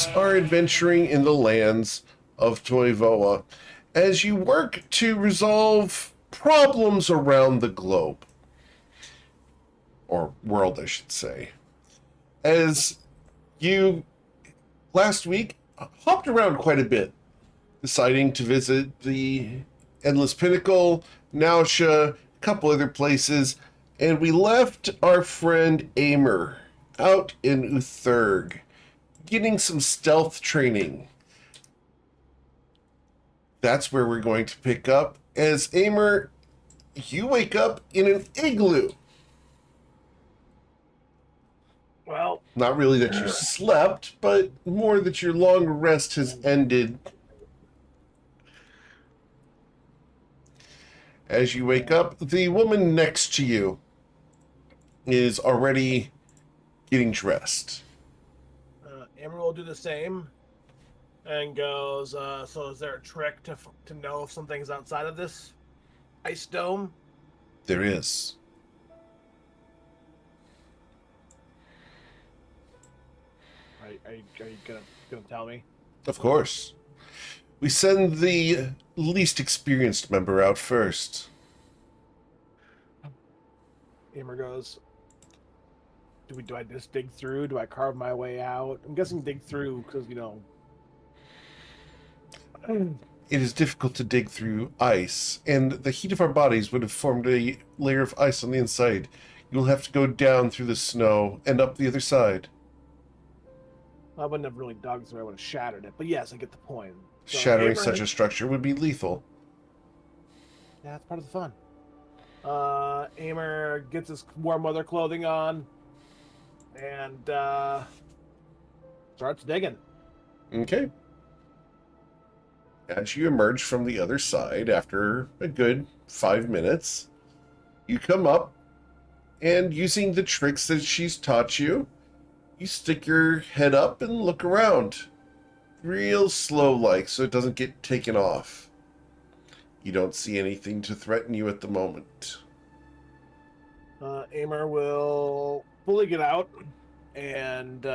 boys are adventuring in the lands of Toivoa as you work to resolve problems around the globe. Or world, I should say. As you, last week, hopped around quite a bit, deciding to visit the Endless Pinnacle, Nausea, a couple other places, and we left our friend Amer out in Uthurg, getting some stealth training. That's where we're going to pick up. As Amer, you wake up in an igloo. Well, Not really that you slept, but more that your long rest has ended. As you wake up, the woman next to you is already getting dressed. Amber will do the same and goes, so is there a trick to know if something's outside of this ice dome? There is. Are you gonna tell me? Of course. We send the least experienced member out first. Amber goes, do I just dig through? Do I carve my way out? I'm guessing dig through because It is difficult to dig through ice, and the heat of our bodies would have formed a layer of ice on the inside. You'll have to go down through the snow and up the other side. I wouldn't have really dug through. I would have shattered it. But yes, I get the point. So Shattering Amber such a structure would be lethal. yeah, that's part of the fun. Amer gets his warm weather clothing on and starts digging. Okay. As you emerge from the other side after a good 5 minutes, you come up and using the tricks that she's taught you, you stick your head up and look around. Real slow like so it doesn't get taken off. You don't see anything to threaten you at the moment. Amer will fully get out and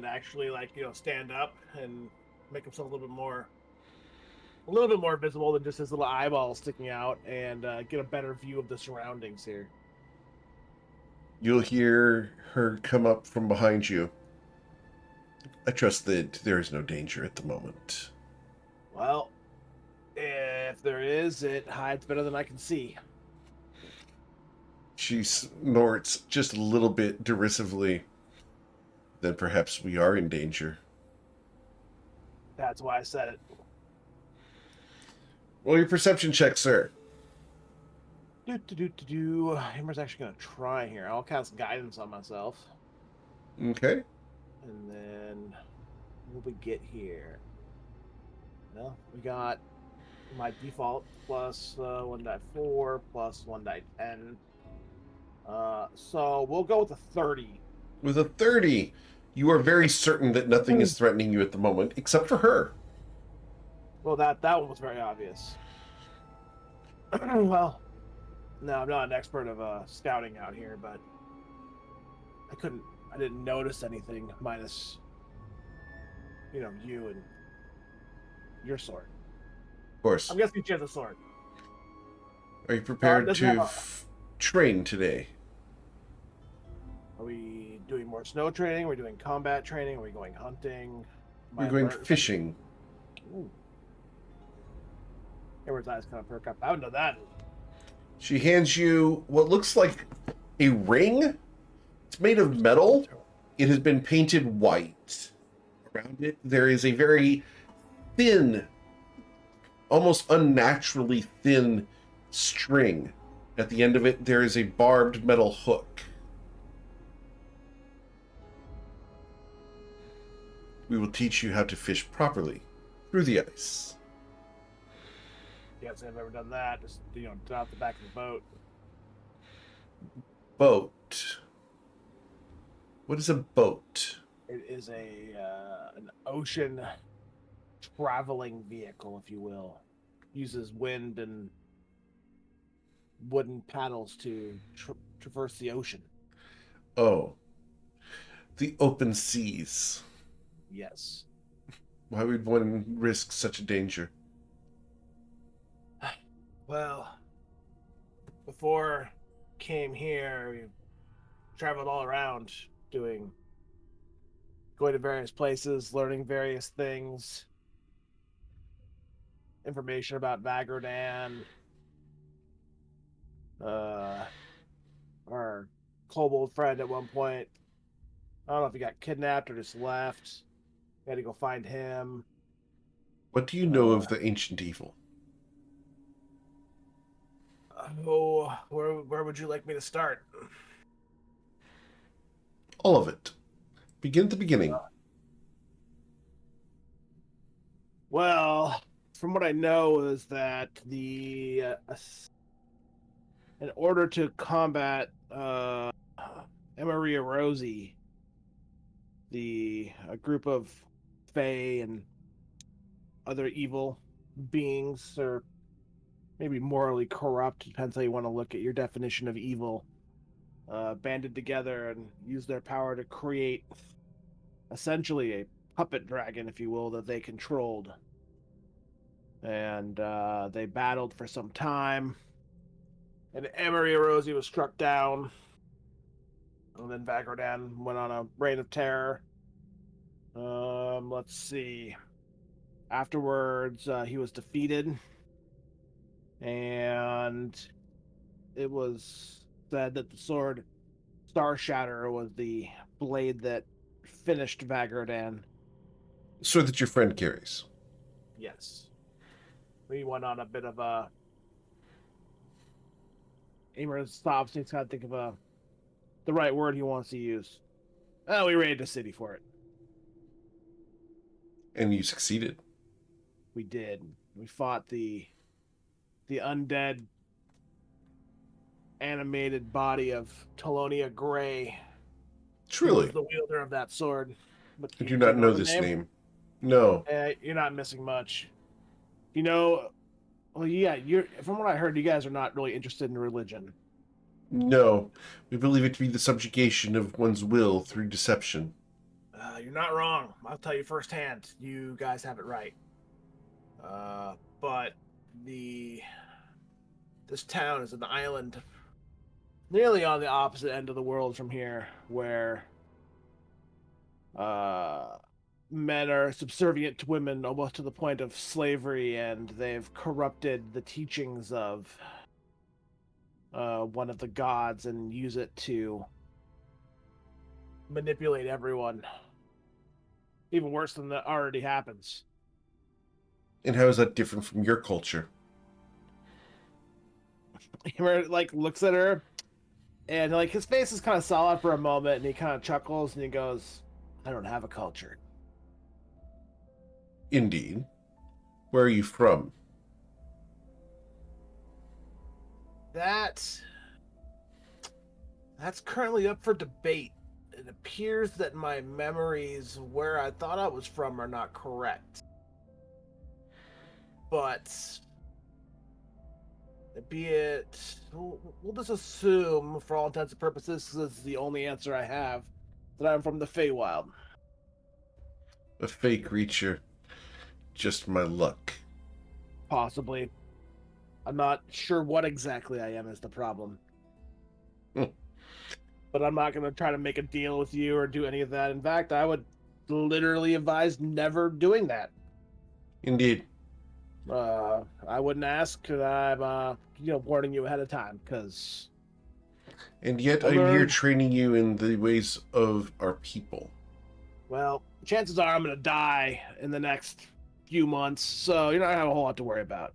actually stand up and make himself a little bit more visible than just his little eyeball sticking out and get a better view of the surroundings here. You'll hear her come up from behind you. I trust that there is no danger at the moment. Well, if there is, it hides better than I can see. She snorts just a little bit derisively. Then perhaps we are in danger. That's why I said it. Roll your perception check, sir. Hammer's actually gonna try here. I'll cast guidance on myself, Okay. and then what we get here? Well, we got my default plus 1 die 4 plus 1 die 10. So we'll go with a 30. With a 30, you are very certain that nothing is threatening you at the moment, except for her. Well, that one was very obvious. Well, no, I'm not an expert of scouting out here, but I didn't notice anything minus, you and your sword. Of course. I'm guessing she has a sword. Are you prepared doesn't to have train today? Are we doing more snow training? Are we doing combat training? Are we going hunting? We're going fishing. Ooh. Edward's eyes kind of perk up. I would know that. She hands you what looks like a ring. It's made of metal. It has been painted white. Around it, there is a very thin, almost unnaturally thin string. At the end of it, there is a barbed metal hook. We will teach you how to fish properly through the ice. Yes, I've ever done that. Just out the back of the boat. Boat. What is a boat? It is an ocean traveling vehicle, if you will. Uses wind and wooden paddles to traverse the ocean. Oh. The open seas. Yes. Why would one risk such a danger? Well, before came here, we traveled all around going to various places, learning various things, information about Vagardan, uh, our kobold friend at one point. I don't know if he got kidnapped or just left. We had to go find him. What do you know Uh, of the ancient evil? where would you like me to start? All of it. Begin at the beginning. Well, from what I know is that in order to combat Emeria Rosie, a group of Fae and other evil beings, or maybe morally corrupt, depends how you want to look at your definition of evil, banded together and used their power to create essentially a puppet dragon, if you will, that they controlled. And they battled for some time. And Emery Rosie was struck down. And then Vagardan went on a reign of terror. Let's see. Afterwards, he was defeated. And it was said that the sword Star Shatter was the blade that finished Vagardan. Sword that your friend carries. Yes. We went on a bit of a. Amer stops and he's got to think of the right word he wants to use. Oh, we raided the city for it. And you succeeded. We did. We fought the undead animated body of Talonia Gray, who was Truly. the wielder of that sword. But I do do you not know know the this name? name. No. You're not missing much. You know, well, yeah. You're from what I heard, you guys are not really interested in religion. No. We believe it to be the subjugation of one's will through deception. You're not wrong. I'll tell you firsthand. You guys have it right. But the this town is an island nearly on the opposite end of the world from here, where uh, men are subservient to women almost to the point of slavery, and they've corrupted the teachings of one of the gods and use it to manipulate everyone. Even worse than that already happens. And how is that different from your culture? He like looks at her, and like his face is kind of solid for a moment, and he kind of chuckles and he goes, "I don't have a culture." Indeed. Where are you from? That's currently up for debate. It appears that my memories where I thought I was from are not correct. But be it, we'll just assume, for all intents and purposes, because it's the only answer I have, that I'm from the Feywild. A fake creature. Just my luck. Possibly. I'm not sure what exactly I am is the problem. But I'm not going to try to make a deal with you or do any of that. In fact, I would literally advise never doing that. Indeed. I wouldn't ask, because I'm, warning you ahead of time, because... And yet I'm here training you in the ways of our people. Well, chances are I'm going to die in the next few months, so you're not going to have a whole lot to worry about.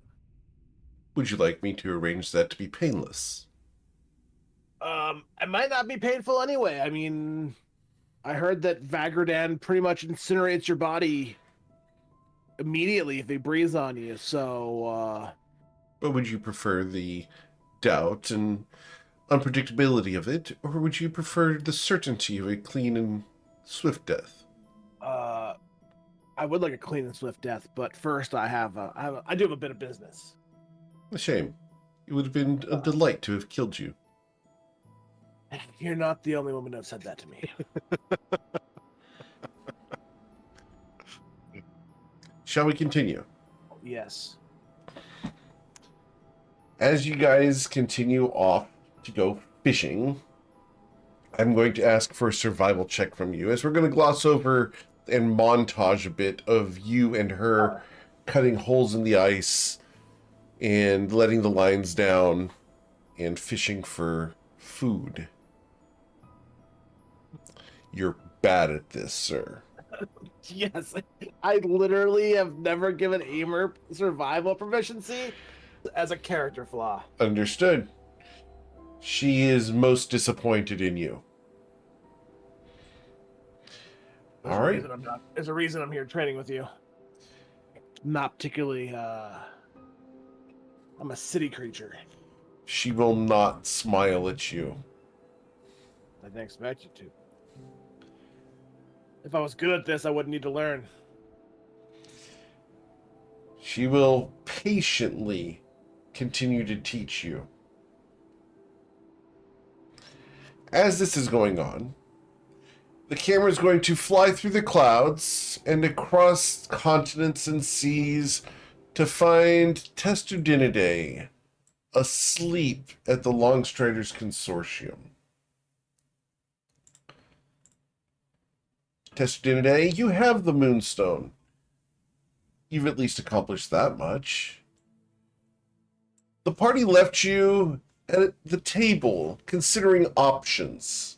Would you like me to arrange that to be painless? It might not be painful anyway. I mean, I heard that Vagardan pretty much incinerates your body immediately if he breathes on you, so, But would you prefer the doubt and unpredictability of it, or would you prefer the certainty of a clean and swift death? I would like a clean and swift death, but first I do have a bit of business. A shame. It would have been a delight to have killed you. You're not the only woman who said that to me. Shall we continue? Yes. As you guys continue off to go fishing, I'm going to ask for a survival check from you, as we're going to gloss over and montage a bit of you and her cutting holes in the ice and letting the lines down and fishing for food. You're bad at this, sir. Yes. I literally have never given Aimer survival proficiency as a character flaw. Understood. She is most disappointed in you. All right. There's a reason I'm here training with you. Not particularly, I'm a city creature. She will not smile at you. I didn't expect you to. If I was good at this, I wouldn't need to learn. She will patiently continue to teach you. As this is going on, the camera is going to fly through the clouds and across continents and seas to find Testudinidae asleep at the Longstriders Consortium. Testudinidae, you have the Moonstone. You've at least accomplished that much. The party left you at the table considering options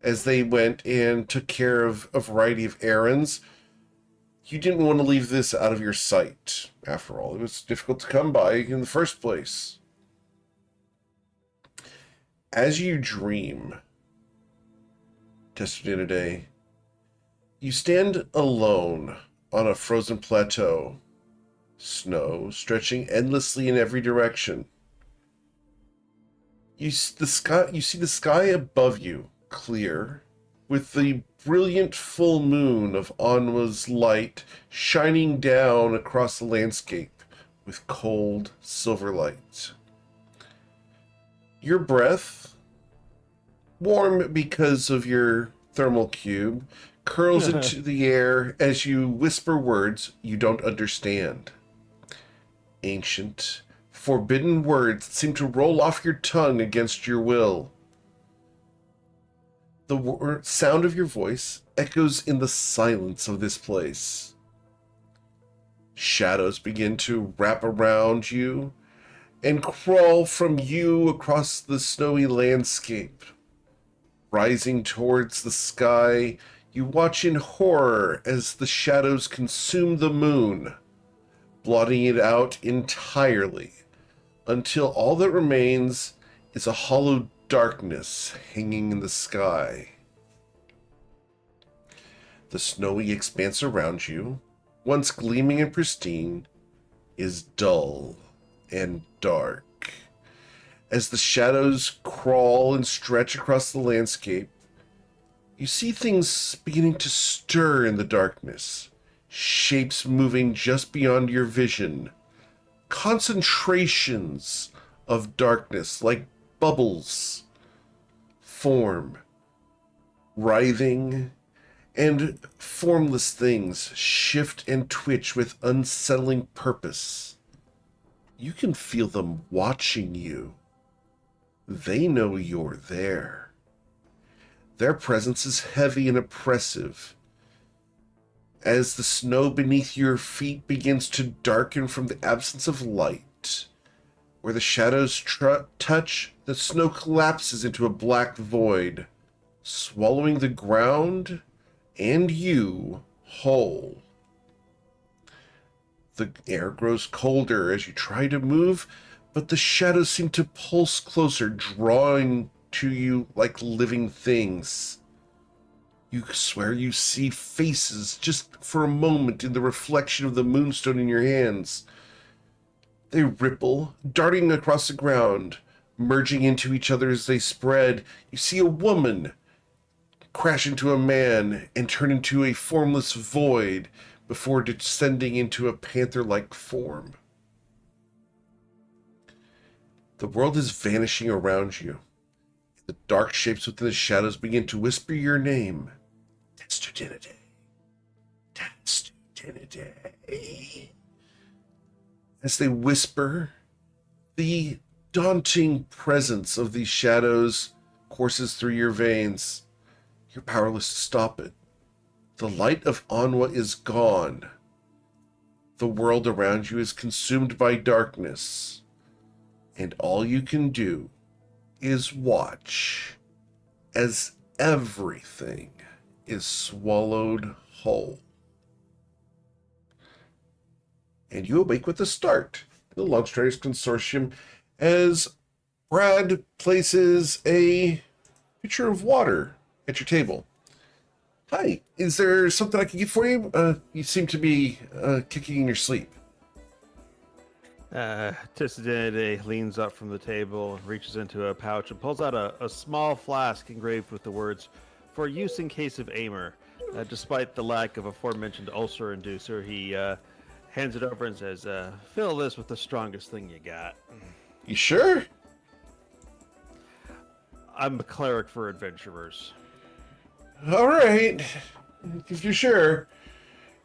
as they went and took care of a variety of errands. You didn't want to leave this out of your sight. After all, it was difficult to come by in the first place. As you dream, Testudinidae, you stand alone on a frozen plateau, snow stretching endlessly in every direction. You see the sky above you, clear, with the brilliant full moon of Anwa's light shining down across the landscape with cold silver light. Your breath, warm because of your thermal cube, curls into the air as you whisper words you don't understand. Ancient, forbidden words that seem to roll off your tongue against your will. The sound of your voice echoes in the silence of this place. Shadows begin to wrap around you and crawl from you across the snowy landscape. Rising towards the sky, you watch in horror as the shadows consume the moon, blotting it out entirely, until all that remains is a hollow darkness hanging in the sky. The snowy expanse around you, once gleaming and pristine, is dull and dark. As the shadows crawl and stretch across the landscape, you see things beginning to stir in the darkness, shapes moving just beyond your vision, concentrations of darkness like bubbles form, writhing, and formless things shift and twitch with unsettling purpose. You can feel them watching you. They know you're there. Their presence is heavy and oppressive. As the snow beneath your feet begins to darken from the absence of light, where the shadows touch, the snow collapses into a black void, swallowing the ground and you whole. The air grows colder as you try to move, but the shadows seem to pulse closer, drawing to you like living things. You swear you see faces just for a moment in the reflection of the moonstone in your hands. They ripple, darting across the ground, merging into each other as they spread. You see a woman crash into a man and turn into a formless void before descending into a panther-like form. The world is vanishing around you, The dark shapes within the shadows begin to whisper your name. Testudinide. Testudinide. As they whisper, the daunting presence of these shadows courses through your veins. You're powerless to stop it. The light of Anwa is gone. The world around you is consumed by darkness. And all you can do is watch as everything is swallowed whole. And you awake with a start. The Launch Traders Consortium as Brad places a pitcher of water at your table. Hi, is there something I can get for you? You seem to be kicking in your sleep. Tissadinide leans up from the table, reaches into a pouch, and pulls out a small flask engraved with the words, "For use in case of aimer." Despite the lack of aforementioned ulcer inducer, he hands it over and says, "Fill this with the strongest thing you got." You sure? I'm a cleric for adventurers. All right, if you're sure.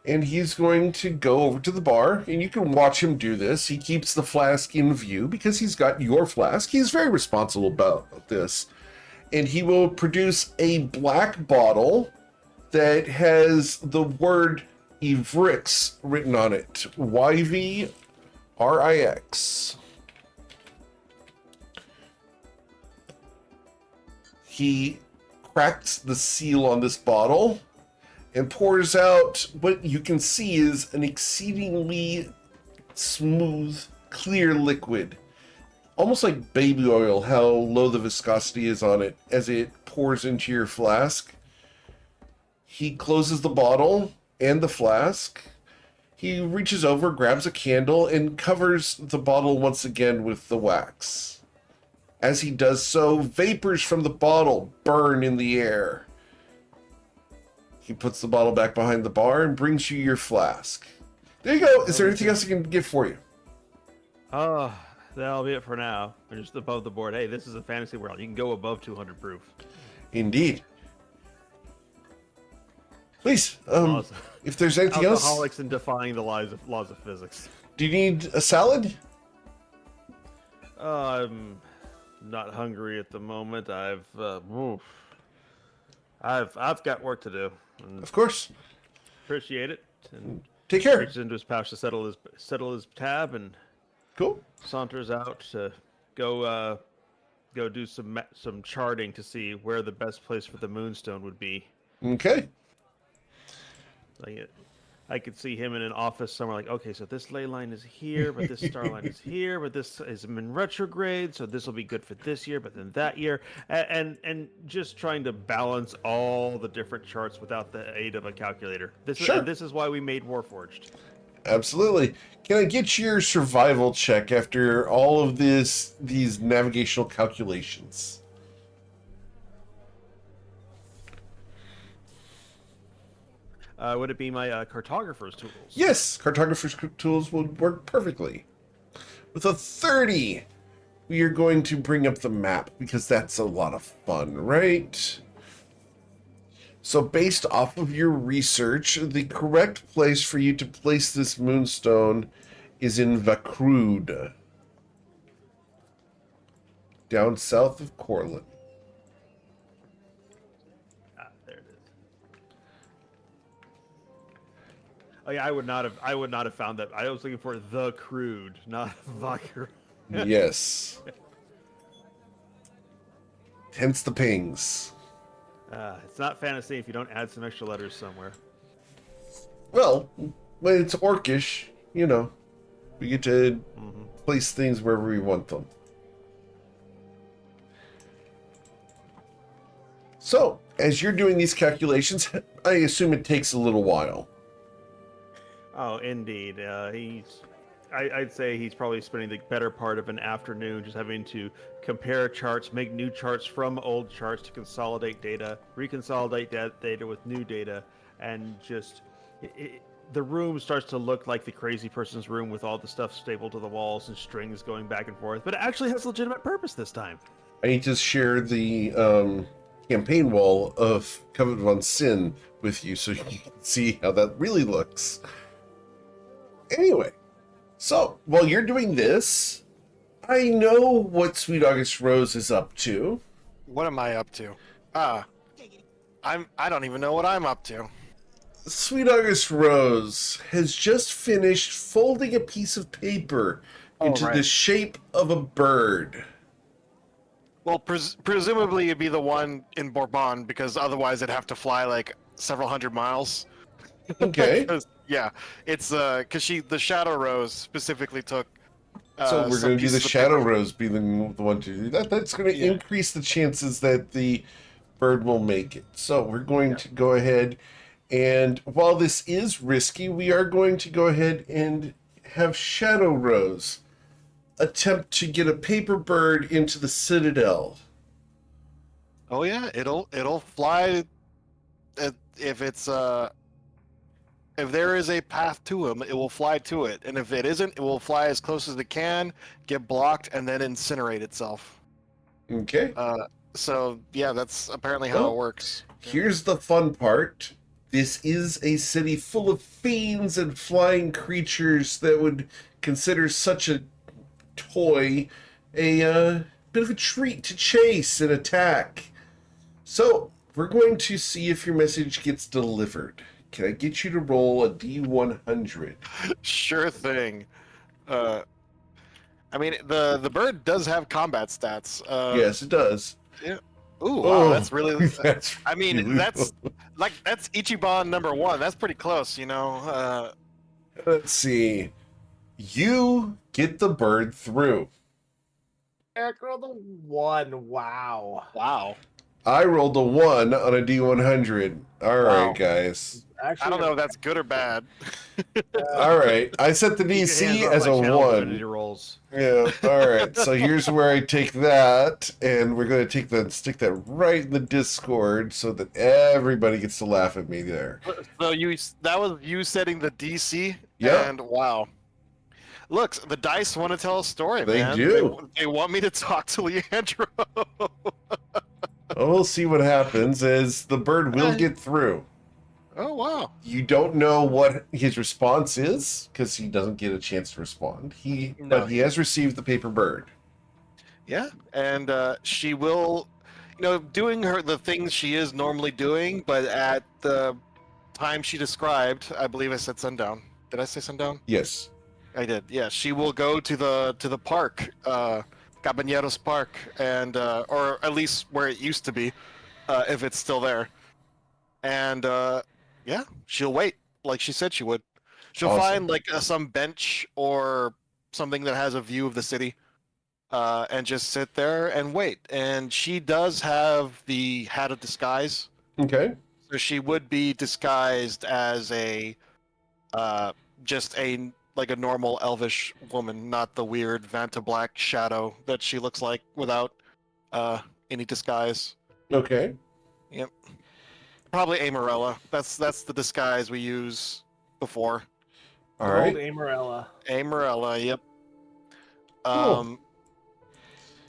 And he's going to go over to the bar, and you can watch him do this. He keeps the flask in view because he's got your flask. He's very responsible about this. And he will produce a black bottle that has the word Ivrix written on it. YVRIX. He cracks the seal on this bottle and pours out what you can see is an exceedingly smooth, clear liquid. Almost like baby oil, how low the viscosity is on it as it pours into your flask. He closes the bottle and the flask. He reaches over, grabs a candle, and covers the bottle once again with the wax. As he does so, vapors from the bottle burn in the air. He puts the bottle back behind the bar and brings you your flask. There you go. Is there anything else I can get for you? Oh, that'll be it for now. We're just above the board. Hey, this is a fantasy world. You can go above 200 proof. Indeed. Please, Awesome. if there's anything else... Alcoholics and defying the laws of physics. Do you need a salad? I'm not hungry at the moment. I've got work to do. And Of course. appreciate it. And Take care. reaches into his pouch to settle his tab and Cool. saunters out to go do some charting to see where the best place for the moonstone would be. Okay. Like I could see him in an office somewhere like, okay, so this ley line is here, but this star line is here, but this is in retrograde, so this will be good for this year, but then that year, and just trying to balance all the different charts without the aid of a calculator. This is why we made Warforged. Absolutely. Can I get your survival check after all of these navigational calculations? Would it be my cartographer's tools? Yes, cartographer's tools would work perfectly. With a 30, we are going to bring up the map because that's a lot of fun, right? So based off of your research, the correct place for you to place this moonstone is in Vakrud, down south of Corlin. There it is. Oh yeah, I would not have found that. I was looking for the crude, not Vakrud. Yes. Hence the pings. It's not fantasy if you don't add some extra letters somewhere. Well, when it's orcish, you know, we get to place things wherever we want them. So, as you're doing these calculations, I assume it takes a little while. Oh, indeed. I'd say he's probably spending the better part of an afternoon just having to compare charts, make new charts from old charts to consolidate data, reconsolidate that data with new data, and just the room starts to look like the crazy person's room with all the stuff stapled to the walls and strings going back and forth, but it actually has legitimate purpose this time. I need to share the campaign wall of Covenant von Sin with you so you can see how that really looks. Anyway, so while you're doing this, I know what Sweet August Rose is up to. What am I up to? I don't even know what I'm up to. Sweet August Rose has just finished folding a piece of paper into the shape of a bird. Well, presumably it'd be the one in Bourbon, because otherwise it'd have to fly like several hundred miles. Okay. Yeah, it's because the Shadow Rose specifically took. So we're some going to do the pieces of Shadow paper. Rose being the one to do that. That's going to Yeah. increase the chances that the bird will make it. So we're going to go ahead, and while this is risky, we are going to go ahead and have Shadow Rose attempt to get a paper bird into the Citadel. Oh yeah, it'll fly if it's if there is a path to him, it will fly to it, and if it isn't, it will fly as close as it can, get blocked, and then incinerate itself. Okay. So yeah, that's apparently how Well, it works. Here's the fun part. This is a city full of fiends and flying creatures that would consider such a toy a bit of a treat to chase and attack. So, we're going to see if your message gets delivered. Can I get you to roll a D100? Sure thing. I mean, the bird does have combat stats. Yes, it does. Ooh, wow, that's Oh, really. that's I mean, really that's Ichiban #1. That's pretty close, you know. Let's see. You get the bird through. Eric rolled a 1. Wow. Wow. I rolled a 1 on a D100. All right, Wow. guys. Actually, I don't know if that's good or bad. All right. I set the Keep your hands DC off as my a channel 1. divinity rolls. Yeah. All right. So here's where I take that, and we're going to take that and stick that right in the Discord so that everybody gets to laugh at me there. So that was you setting the DC. Yep. And wow. Look, the dice want to tell a story, They man. do. They want me to talk to Leandro. Well, we'll see what happens as the bird will get through. Oh wow. You don't know what his response is because he doesn't get a chance to respond. But he has received the paper bird. Yeah, and she will, doing the things she is normally doing, but at the time she described, I believe I said sundown. Did I say sundown? Yes. I did. Yeah, she will go to the park, Cabañeros Park, and or at least where it used to be, if it's still there. And yeah, she'll wait like she said she would. She'll Awesome. find like some bench or something that has a view of the city, and just sit there and wait. And she does have the hat of disguise, Okay. so she would be disguised as a just a like a normal elvish woman, not the weird Vanta Black shadow that she looks like without any disguise. Okay. Yep. Probably Amarella. That's the disguise we use before. All Old right. Amarella. Amarella, yep. Cool.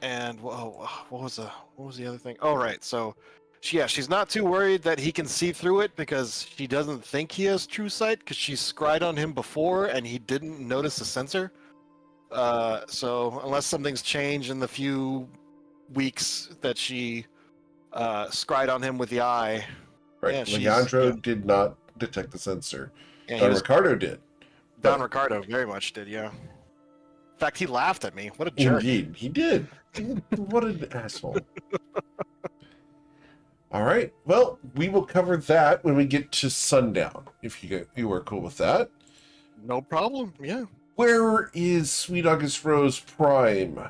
And whoa, what was the other thing? Oh right, so she's not too worried that he can see through it because she doesn't think he has true sight because she scryed on him before and he didn't notice the sensor. So unless something's changed in the few weeks that she scryed on him with the eye. Right. Yeah, Leandro did not detect the sensor. Yeah, Don Ricardo did. Don But- Ricardo very much did, yeah. In fact, he laughed at me. What a jerk. Indeed, he did. What an asshole. All right. Well, we will cover that when we get to sundown, if you are cool with that. No problem, yeah. Where is Sweet August Rose Prime?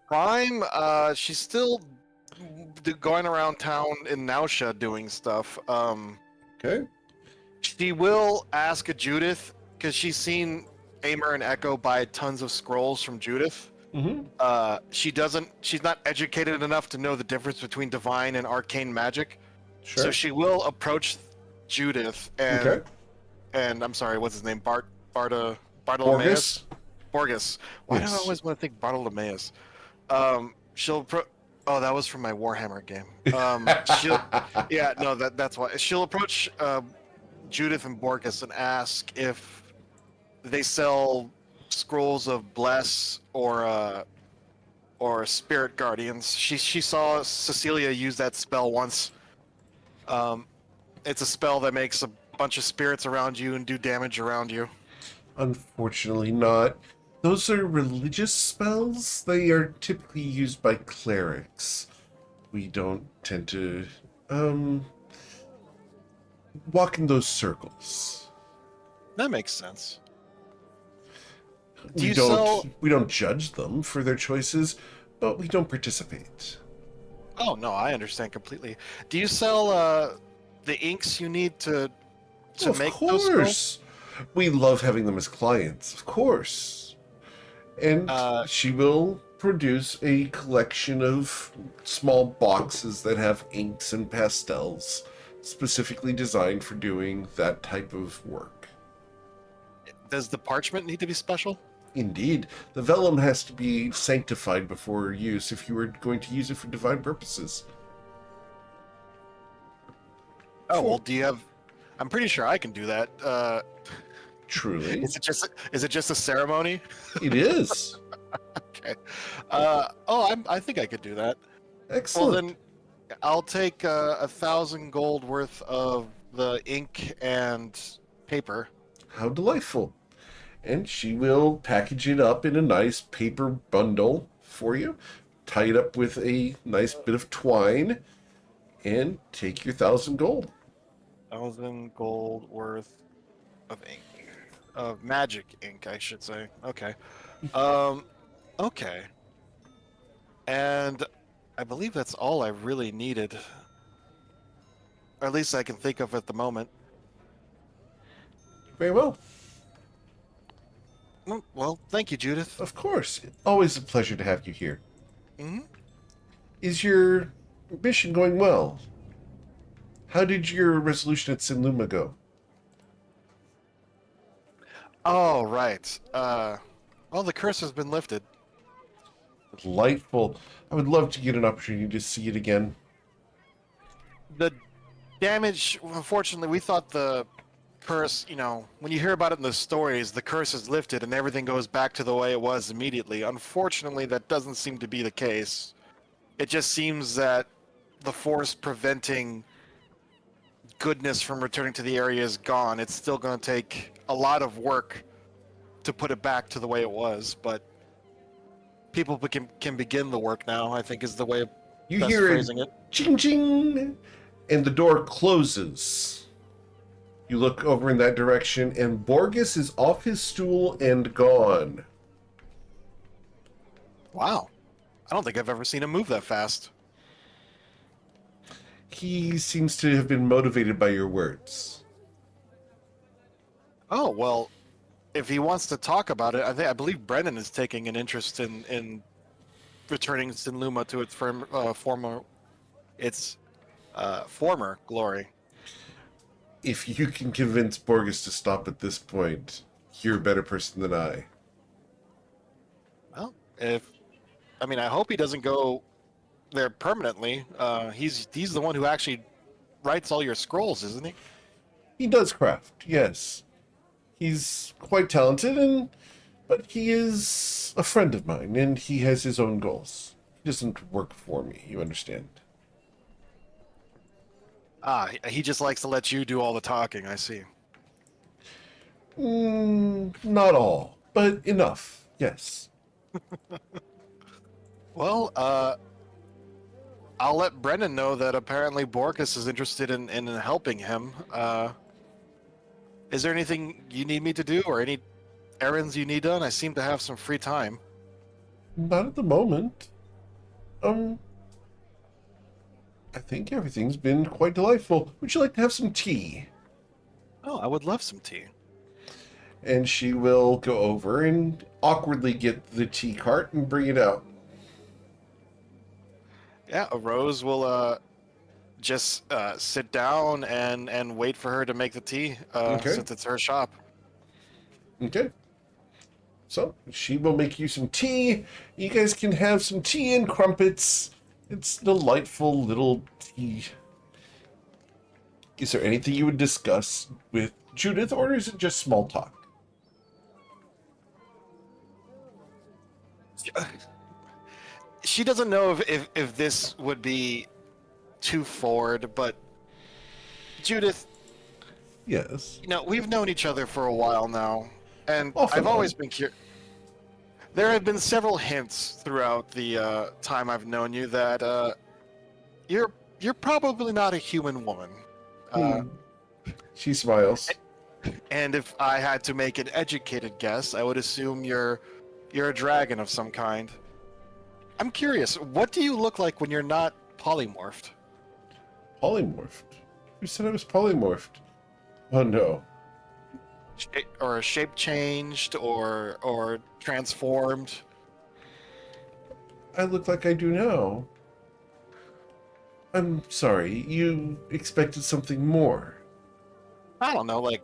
Prime, she's still going around town in Nausea doing stuff. Okay. She will ask a Judith, because she's seen Amer and Echo buy tons of scrolls from Judith. Mm-hmm. She's not educated enough to know the difference between divine and arcane magic. Sure. So she will approach Judith and Okay. and I'm sorry, what's his name? Bartolomeus? Borges? Borges. Why do I Yes. always want to think Bartolomeus? She'll Oh, that was from my Warhammer game. Yeah, no, that's why. She'll approach Judith and Borkus and ask if they sell scrolls of bless or spirit guardians. She saw Cecilia use that spell once. Um, it's a spell that makes a bunch of spirits around you and do damage around you. Unfortunately not. Those are religious spells. They are typically used by clerics. We don't tend to walk in those circles. That makes sense. Do We you don't sell? we don't judge them for their choices, but we don't participate. Oh no, I understand completely. Do you sell the inks you need to Of make those scrolls? course. We love having them as clients, of course. And Uh, she will produce a collection of small boxes that have inks and pastels specifically designed for doing that type of work. Does the parchment need to be special? Indeed, the vellum has to be sanctified before use if you were going to use it for divine purposes. Oh well, do you have? I'm pretty sure I can do that. Truly, Is it just a ceremony? it is. Okay. I think I could do that. Excellent. Well then, I'll take 1,000 gold worth of the ink and paper. How delightful. And she will package it up in a nice paper bundle for you, tie it up with a nice bit of twine, and take your 1,000 gold. 1,000 gold worth of ink, of magic ink, I should say. Okay. Okay. And I believe that's all I really needed. Or at least I can think of at the moment. Very well. Well, thank you, Judith. Of course. Always a pleasure to have you here. Hmm. Is your mission going well? How did your resolution at Sinluma go? Oh, right. Well, the curse has been lifted. Delightful. I would love to get an opportunity to see it again. The damage, unfortunately, we thought the curse, when you hear about it in the stories, the curse is lifted and everything goes back to the way it was immediately. Unfortunately, that doesn't seem to be the case. It just seems that the force preventing goodness from returning to the area is gone. It's still going to take a lot of work to put it back to the way it was, but people can begin the work now, I think is the way of You best hear phrasing a it. ching ching, and the door closes. You look over in that direction, and Borgus is off his stool and gone. Wow. I don't think I've ever seen him move that fast. He seems to have been motivated by your words. Oh, well, if he wants to talk about it, I believe Brennan is taking an interest in returning Sinluma to its former glory. If you can convince Borgus to stop at this point, you're a better person than I. Well, I hope he doesn't go there permanently. He's the one who actually writes all your scrolls, isn't he? He does craft, yes. He's quite talented, but he is a friend of mine, and he has his own goals. He doesn't work for me, you understand? He just likes to let you do all the talking, I see. Not all, but enough, yes. Well, I'll let Brennan know that apparently Borkus is interested in helping him. Is there anything you need me to do or any errands you need done? I seem to have some free time. Not at the moment. I think everything's been quite delightful. Would you like to have some tea? Oh, I would love some tea. And she will go over and awkwardly get the tea cart and bring it out. Yeah, Rose will just sit down and wait for her to make the tea Okay. since it's her shop. Okay. So she will make you some tea. You guys can have some tea and crumpets, It's delightful little tea. Is there anything you would discuss with Judith, or is it just small talk? She doesn't know if this would be too forward, but Judith, Yes. we've known each other for a while now, and Off and I've always on. been curious. There have been several hints throughout the time I've known you that you're probably not a human woman. Hmm. She smiles. And if I had to make an educated guess, I would assume you're a dragon of some kind. I'm curious, what do you look like when you're not polymorphed? Polymorphed? Who said I was polymorphed? Oh no. Or shape changed, or transformed? I look like I do now. I'm sorry, you expected something more. I don't know, like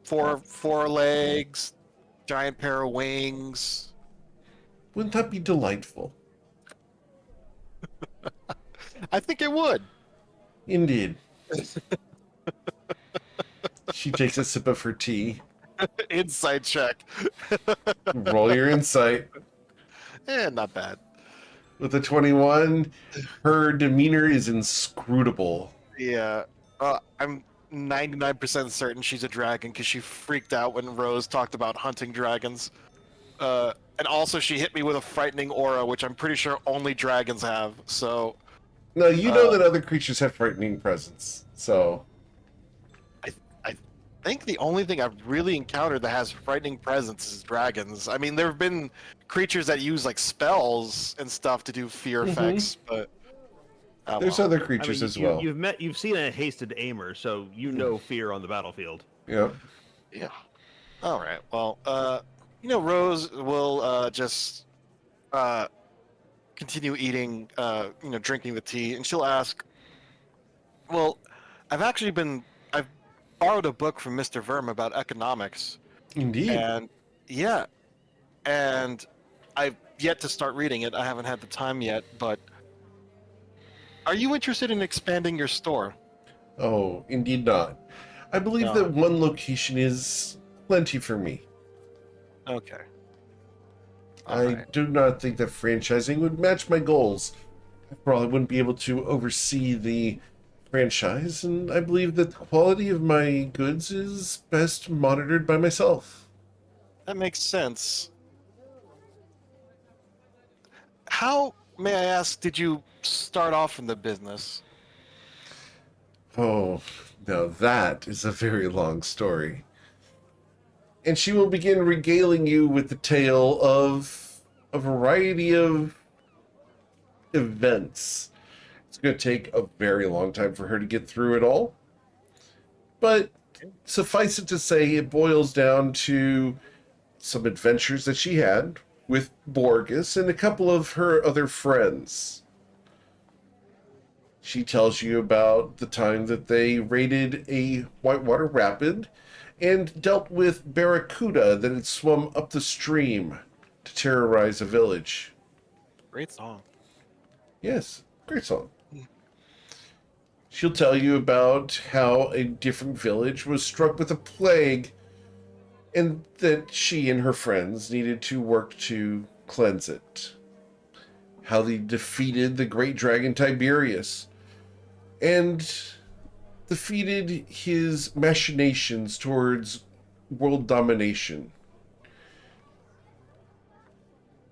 four legs, giant pair of wings. Wouldn't that be delightful? I think it would. Indeed. She takes a sip of her tea. Insight check. Roll your insight. Not bad. With a 21, her demeanor is inscrutable. Yeah. I'm 99% certain she's a dragon because she freaked out when Rose talked about hunting dragons. And also she hit me with a frightening aura, which I'm pretty sure only dragons have. So No, you know that other creatures have frightening presence, so... I think the only thing I've really encountered that has frightening presence is dragons. I mean, there have been creatures that use like spells and stuff to do fear effects, but There's well. other creatures as well. You've seen a hasted aimer, so you know fear on the battlefield. Yep. Yeah. All right. Well, Rose will just continue eating, drinking the tea, and she'll ask, "Well, I've borrowed a book from Mr. Verm about economics, Indeed. and yeah, and I've yet to start reading it. I haven't had the time yet, but are you interested in expanding your store?" Oh, indeed not. I believe No. that one location is plenty for me. Okay. I do not think that franchising would match my goals. I probably wouldn't be able to oversee the franchise, and I believe that the quality of my goods is best monitored by myself. That makes sense. How, may I ask, did you start off in the business? Oh, now that is a very long story. And she will begin regaling you with the tale of a variety of events. It's going to take a very long time for her to get through it all. But suffice it to say, it boils down to some adventures that she had with Borges and a couple of her other friends. She tells you about the time that they raided a whitewater rapid and dealt with barracuda that had swum up the stream to terrorize a village. Great song. Yes, great song. She'll tell you about how a different village was struck with a plague and that she and her friends needed to work to cleanse it. How they defeated the great dragon Tiberius and defeated his machinations towards world domination.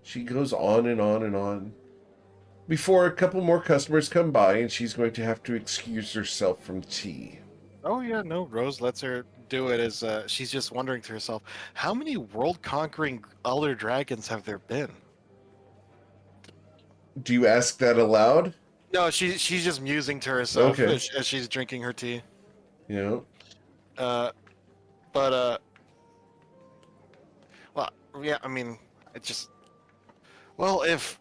She goes on and on and on. Before a couple more customers come by and she's going to have to excuse herself from tea. Oh yeah, no, Rose lets her do it as she's just wondering to herself, how many world-conquering elder dragons have there been? Do you ask that aloud? No, she's just musing to herself Okay. as she's drinking her tea. Yeah. Well, yeah, I mean, it just, well, if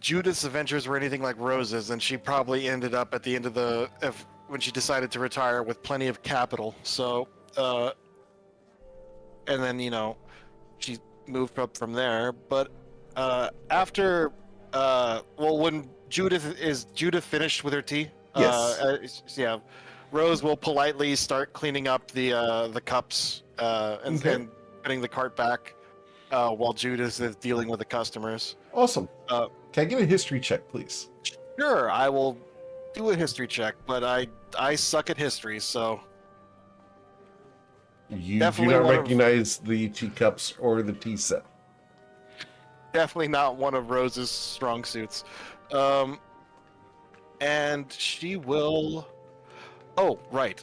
Judith's adventures were anything like Rose's, then she probably ended up at the end of when she decided to retire with plenty of capital. So, and then she moved up from there. But after well, when Judith finished with her tea? Yes. Yeah. Rose will politely start cleaning up the cups Okay. and putting the cart back while Judith is dealing with the customers. Awesome. Uh, Can I get a history check, please? Sure, I will do a history check, but I suck at history, so You Definitely do not one of- recognize the teacups or the tea set. definitely not one of Rose's strong suits. And she will. Oh, right.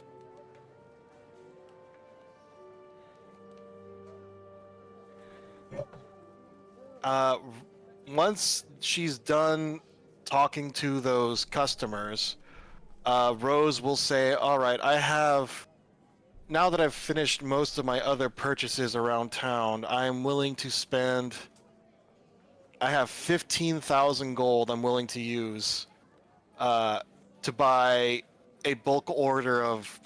Uh, Once she's done talking to those customers, Rose will say, "All right, I have. Now that I've finished most of my other purchases around town, I'm willing to spend. I have 15,000 gold I'm willing to use to buy a bulk order of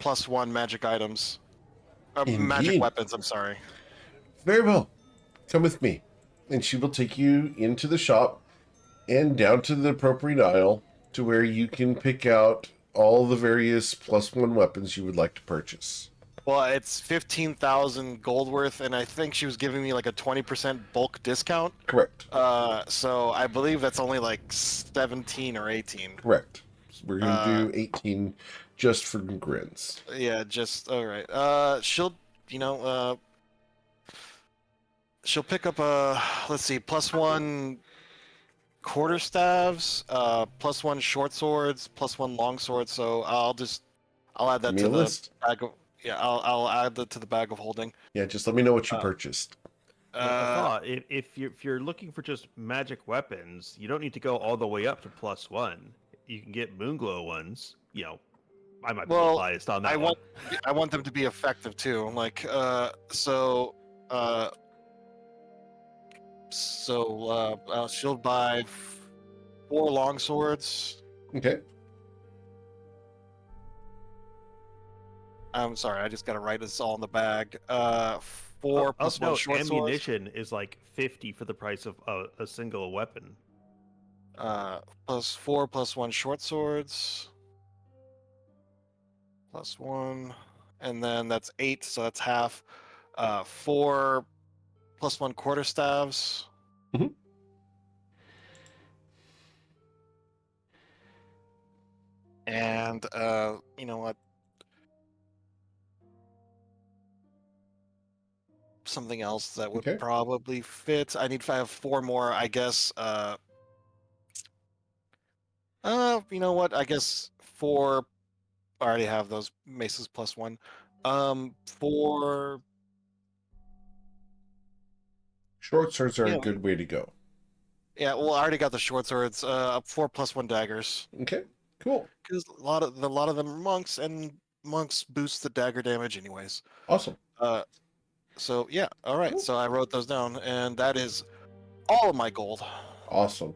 +1 magic items. Magic Indeed. weapons, I'm sorry. Very well. Come with me. And she will take you into the shop and down to the appropriate aisle to where you can pick out all the various +1 weapons you would like to purchase. Well, it's 15,000 gold worth, and I think she was giving me like a 20% bulk discount. Correct. So I believe that's only like 17 or 18. Correct. So we're going to do 18 just for grins. Yeah, just all right. She'll, she'll pick up let's see, +1 quarterstaffs, +1 short swords, +1 long sword. So I'll add that Give me to a the list. bag of. Yeah, I'll add that to the bag of holding. Yeah, just let me know what you purchased. I thought if you're looking for just magic weapons, you don't need to go all the way up to +1. You can get Moonglow ones. I might be a little Well, biased on that I one. want them to be effective too. Like she'll buy 4 long swords. Okay. I'm sorry, I just gotta write this all in the bag. 4 Of +1 note, short swords. ammunition is like 50 for the price of a single weapon. +4 +1 short swords. +1, and then that's 8, so that's half. 4 +1 quarterstaffs. Mhm. And you know what? Something else that would Okay. probably fit. I have 4 more, I guess. You know what? I guess 4. I already have those maces +1. 4. Short swords are a Yeah. good way to go. Yeah. Well, I already got the short swords. 4 +1 daggers. Okay. Cool. Because a lot of them are monks, and monks boost the dagger damage anyways. Awesome. So yeah. All right. Cool. So I wrote those down, and that is all of my gold. Awesome.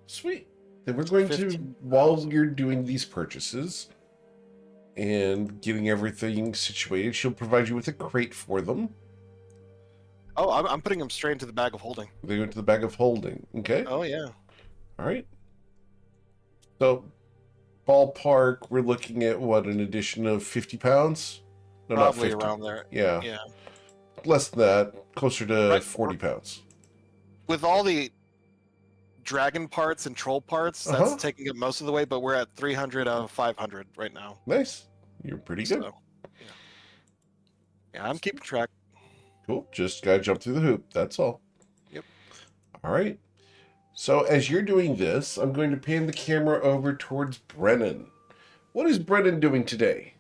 Sweet. Then we're going to, 15,000. while you're doing these purchases and getting everything situated, she'll provide you with a crate for them. Oh, I'm putting them straight into the bag of holding. They go into the bag of holding. Okay. Oh yeah. All right. So, ballpark, we're looking at what, an addition of 50 pounds? No, Probably not 50. around there. Yeah. Yeah. Less than that. Closer to Right. 40 pounds. With all the dragon parts and troll parts, that's taking up most of the way, but we're at 300 out of 500 right now. Nice. You're pretty good. So, yeah, I'm keeping track. Cool. Just gotta jump through the hoop. That's all. Yep. All right. So as you're doing this, I'm going to pan the camera over towards Brennan. What is Brennan doing today?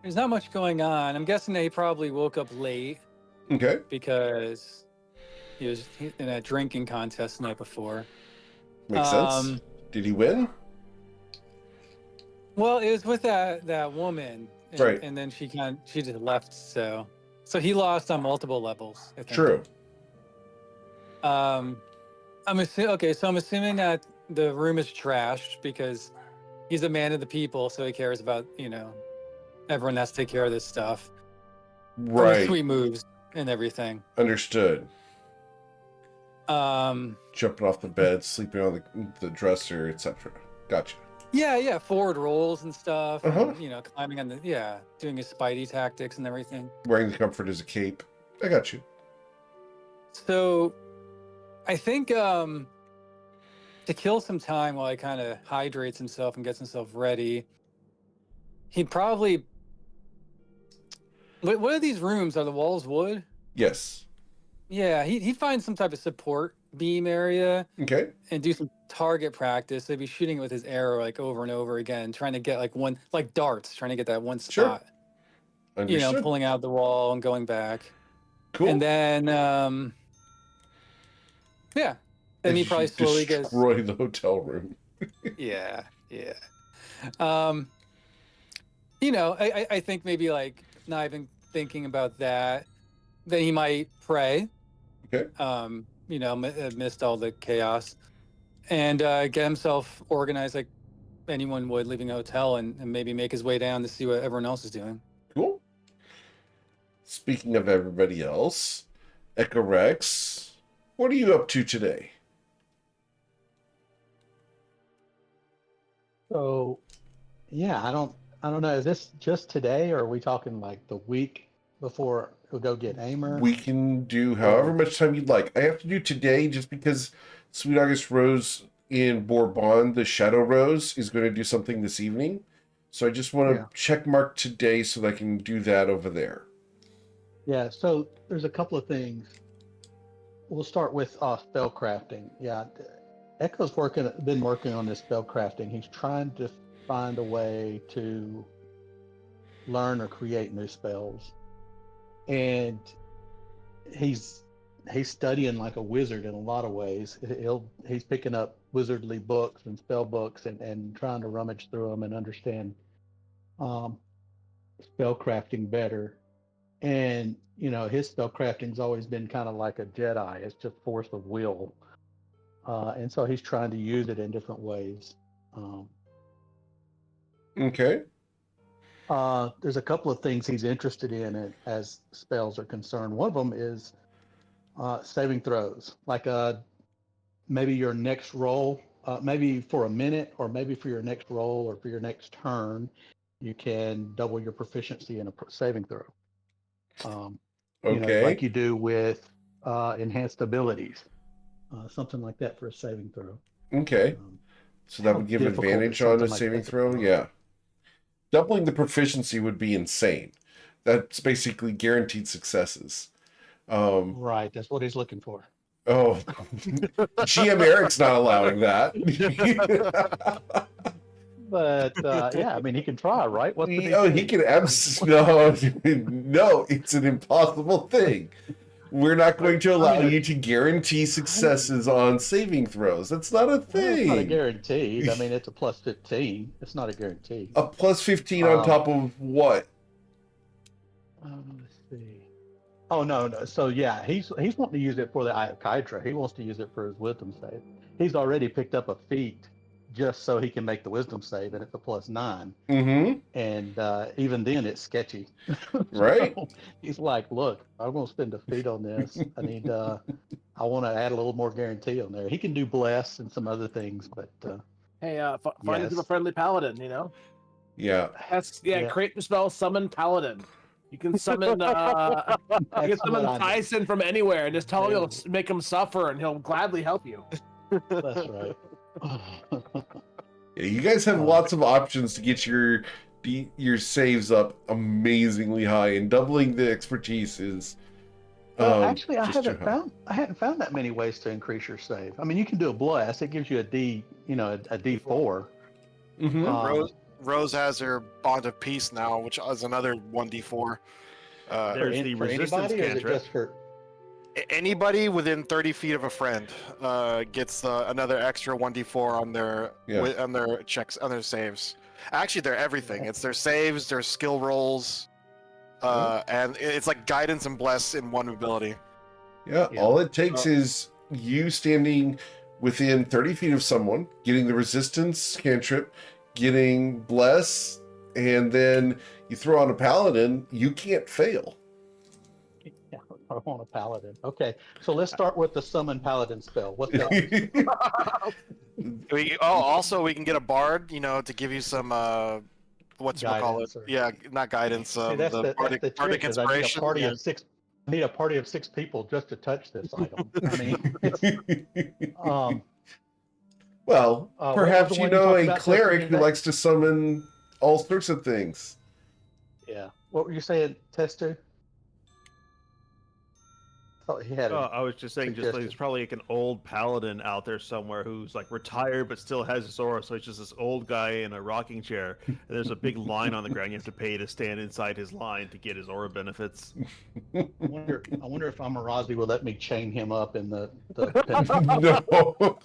There's not much going on. I'm guessing that he probably woke up late Okay. because he was in a drinking contest the night before. Makes sense. Did he win? Well, it was with that woman, and, Right. and then she just left. So he lost on multiple levels. I think. True. I'm assuming that the room is trashed because he's a man of the people, so he cares about everyone has to take care of this stuff. Right. Sweet moves. and everything. Understood. Um, Jumping off the bed, sleeping on the dresser, etc. Gotcha. yeah, forward rolls and stuff, Uh-huh. and climbing on doing his Spidey tactics and everything. Wearing the comfort as a cape. I got you. So, I think to kill some time while he kind of hydrates himself and gets himself ready, he'd probably. What are these rooms? Are the walls wood? Yes. Yeah, he'd find some type of support beam area Okay. and do some target practice. They'd be shooting it with his arrow like over and over again, trying to get like darts, trying to get that one Sure. spot. Understood. Pulling out the wall and going back. Cool. And then, then he probably slowly gets. Destroy the hotel room. Yeah. I think maybe like not even thinking about that. Then he might pray. Okay. Amidst all the chaos, and get himself organized like anyone would leaving a hotel, and maybe make his way down to see what everyone else is doing. Cool. Speaking of everybody else, Echo Rex, what are you up to today? So, yeah, I don't know. Is this just today, or are we talking like the week before we'll go get Aimer? We can do however much time you'd like. I have to do today just because Sweet August Rose in Bourbon, the Shadow Rose, is going to do something this evening. So I just want to check mark today so that I can do that over there. Yeah, so there's a couple of things. We'll start with spell crafting. Yeah, Echo's been working on this spell crafting. He's trying to find a way to learn or create new spells, and he's studying like a wizard in a lot of ways. He's picking up wizardly books and spell books and trying to rummage through them and understand spell crafting better. And his spell crafting's always been kind of like a Jedi. It's just force of will, and so he's trying to use it in different ways. Okay. There's a couple of things he's interested in as spells are concerned. One of them is saving throws, like maybe your next roll, maybe for a minute, or maybe for your next roll or for your next turn, you can double your proficiency in a saving throw. Okay. Like you do with enhanced abilities, something like that for a saving throw. Okay. So that would give advantage on a saving throw? Yeah. Doubling the proficiency would be insane. That's basically guaranteed successes. Right, that's what he's looking for. Oh, GM Eric's not allowing that. But yeah, I mean, he can try, right? What's the big he deal? can absolutely no. It's an impossible thing. We're not going to allow you to guarantee successes on saving throws. That's not a thing. It's not a guaranteed. I mean, it's a plus 15. It's not a guarantee. A plus 15 on top of what? Let's see. Oh no. So yeah, he's wanting to use it for the Eye of Hydra. He wants to use it for his wisdom save. He's already picked up a feat just so he can make the wisdom save, and it's a plus 9. Mm-hmm. And even then, it's sketchy. Right. So he's like, "Look, I'm going to spend a feat on this. I want to add a little more guarantee on there. He can do bless and some other things, but Hey, find a friendly paladin. Yeah. Create the spell, summon paladin. You can summon Tyson from anywhere and just tell him you'll make him suffer, and he'll gladly help you. That's right. Yeah, you guys have lots of options to get your saves up amazingly high, and doubling the expertise is. Actually, I hadn't found that many ways to increase your save. I mean, you can do a bless; it gives you a D4. Mm-hmm. Rose has her bond of peace now, which is another 1d4. There's the resistance cantrip. Anybody within 30 feet of a friend gets another extra 1d4 on their checks, on their saves. Actually, they're everything. It's their saves, their skill rolls, and it's like guidance and bless in one ability. Yeah, all it takes is you standing within 30 feet of someone, getting the resistance cantrip, getting bless, and then you throw on a paladin. You can't fail. I want a paladin. Okay, so let's start with the summon paladin spell. What's that? Also we can get a bard, to give you some what's call it? Guidance or- Yeah, not guidance. See, that's The the bardic trick. Is I need a inspiration. party Yeah. of six. I need a party of 6 people just to touch this item. I mean, it's um. Well, what was perhaps the you one know talked a about, cleric Tester, who today? likes to summon all sorts of things. Yeah. What were you saying, Tester? I thought he had Oh, a I was just saying, just like, suggestion. there's probably like an old paladin out there somewhere who's like retired but still has his aura. So it's just this old guy in a rocking chair, and there's a big line on the ground you have to pay to stand inside his line to get his aura benefits. I wonder if Amarazi will let me chain him up in the No.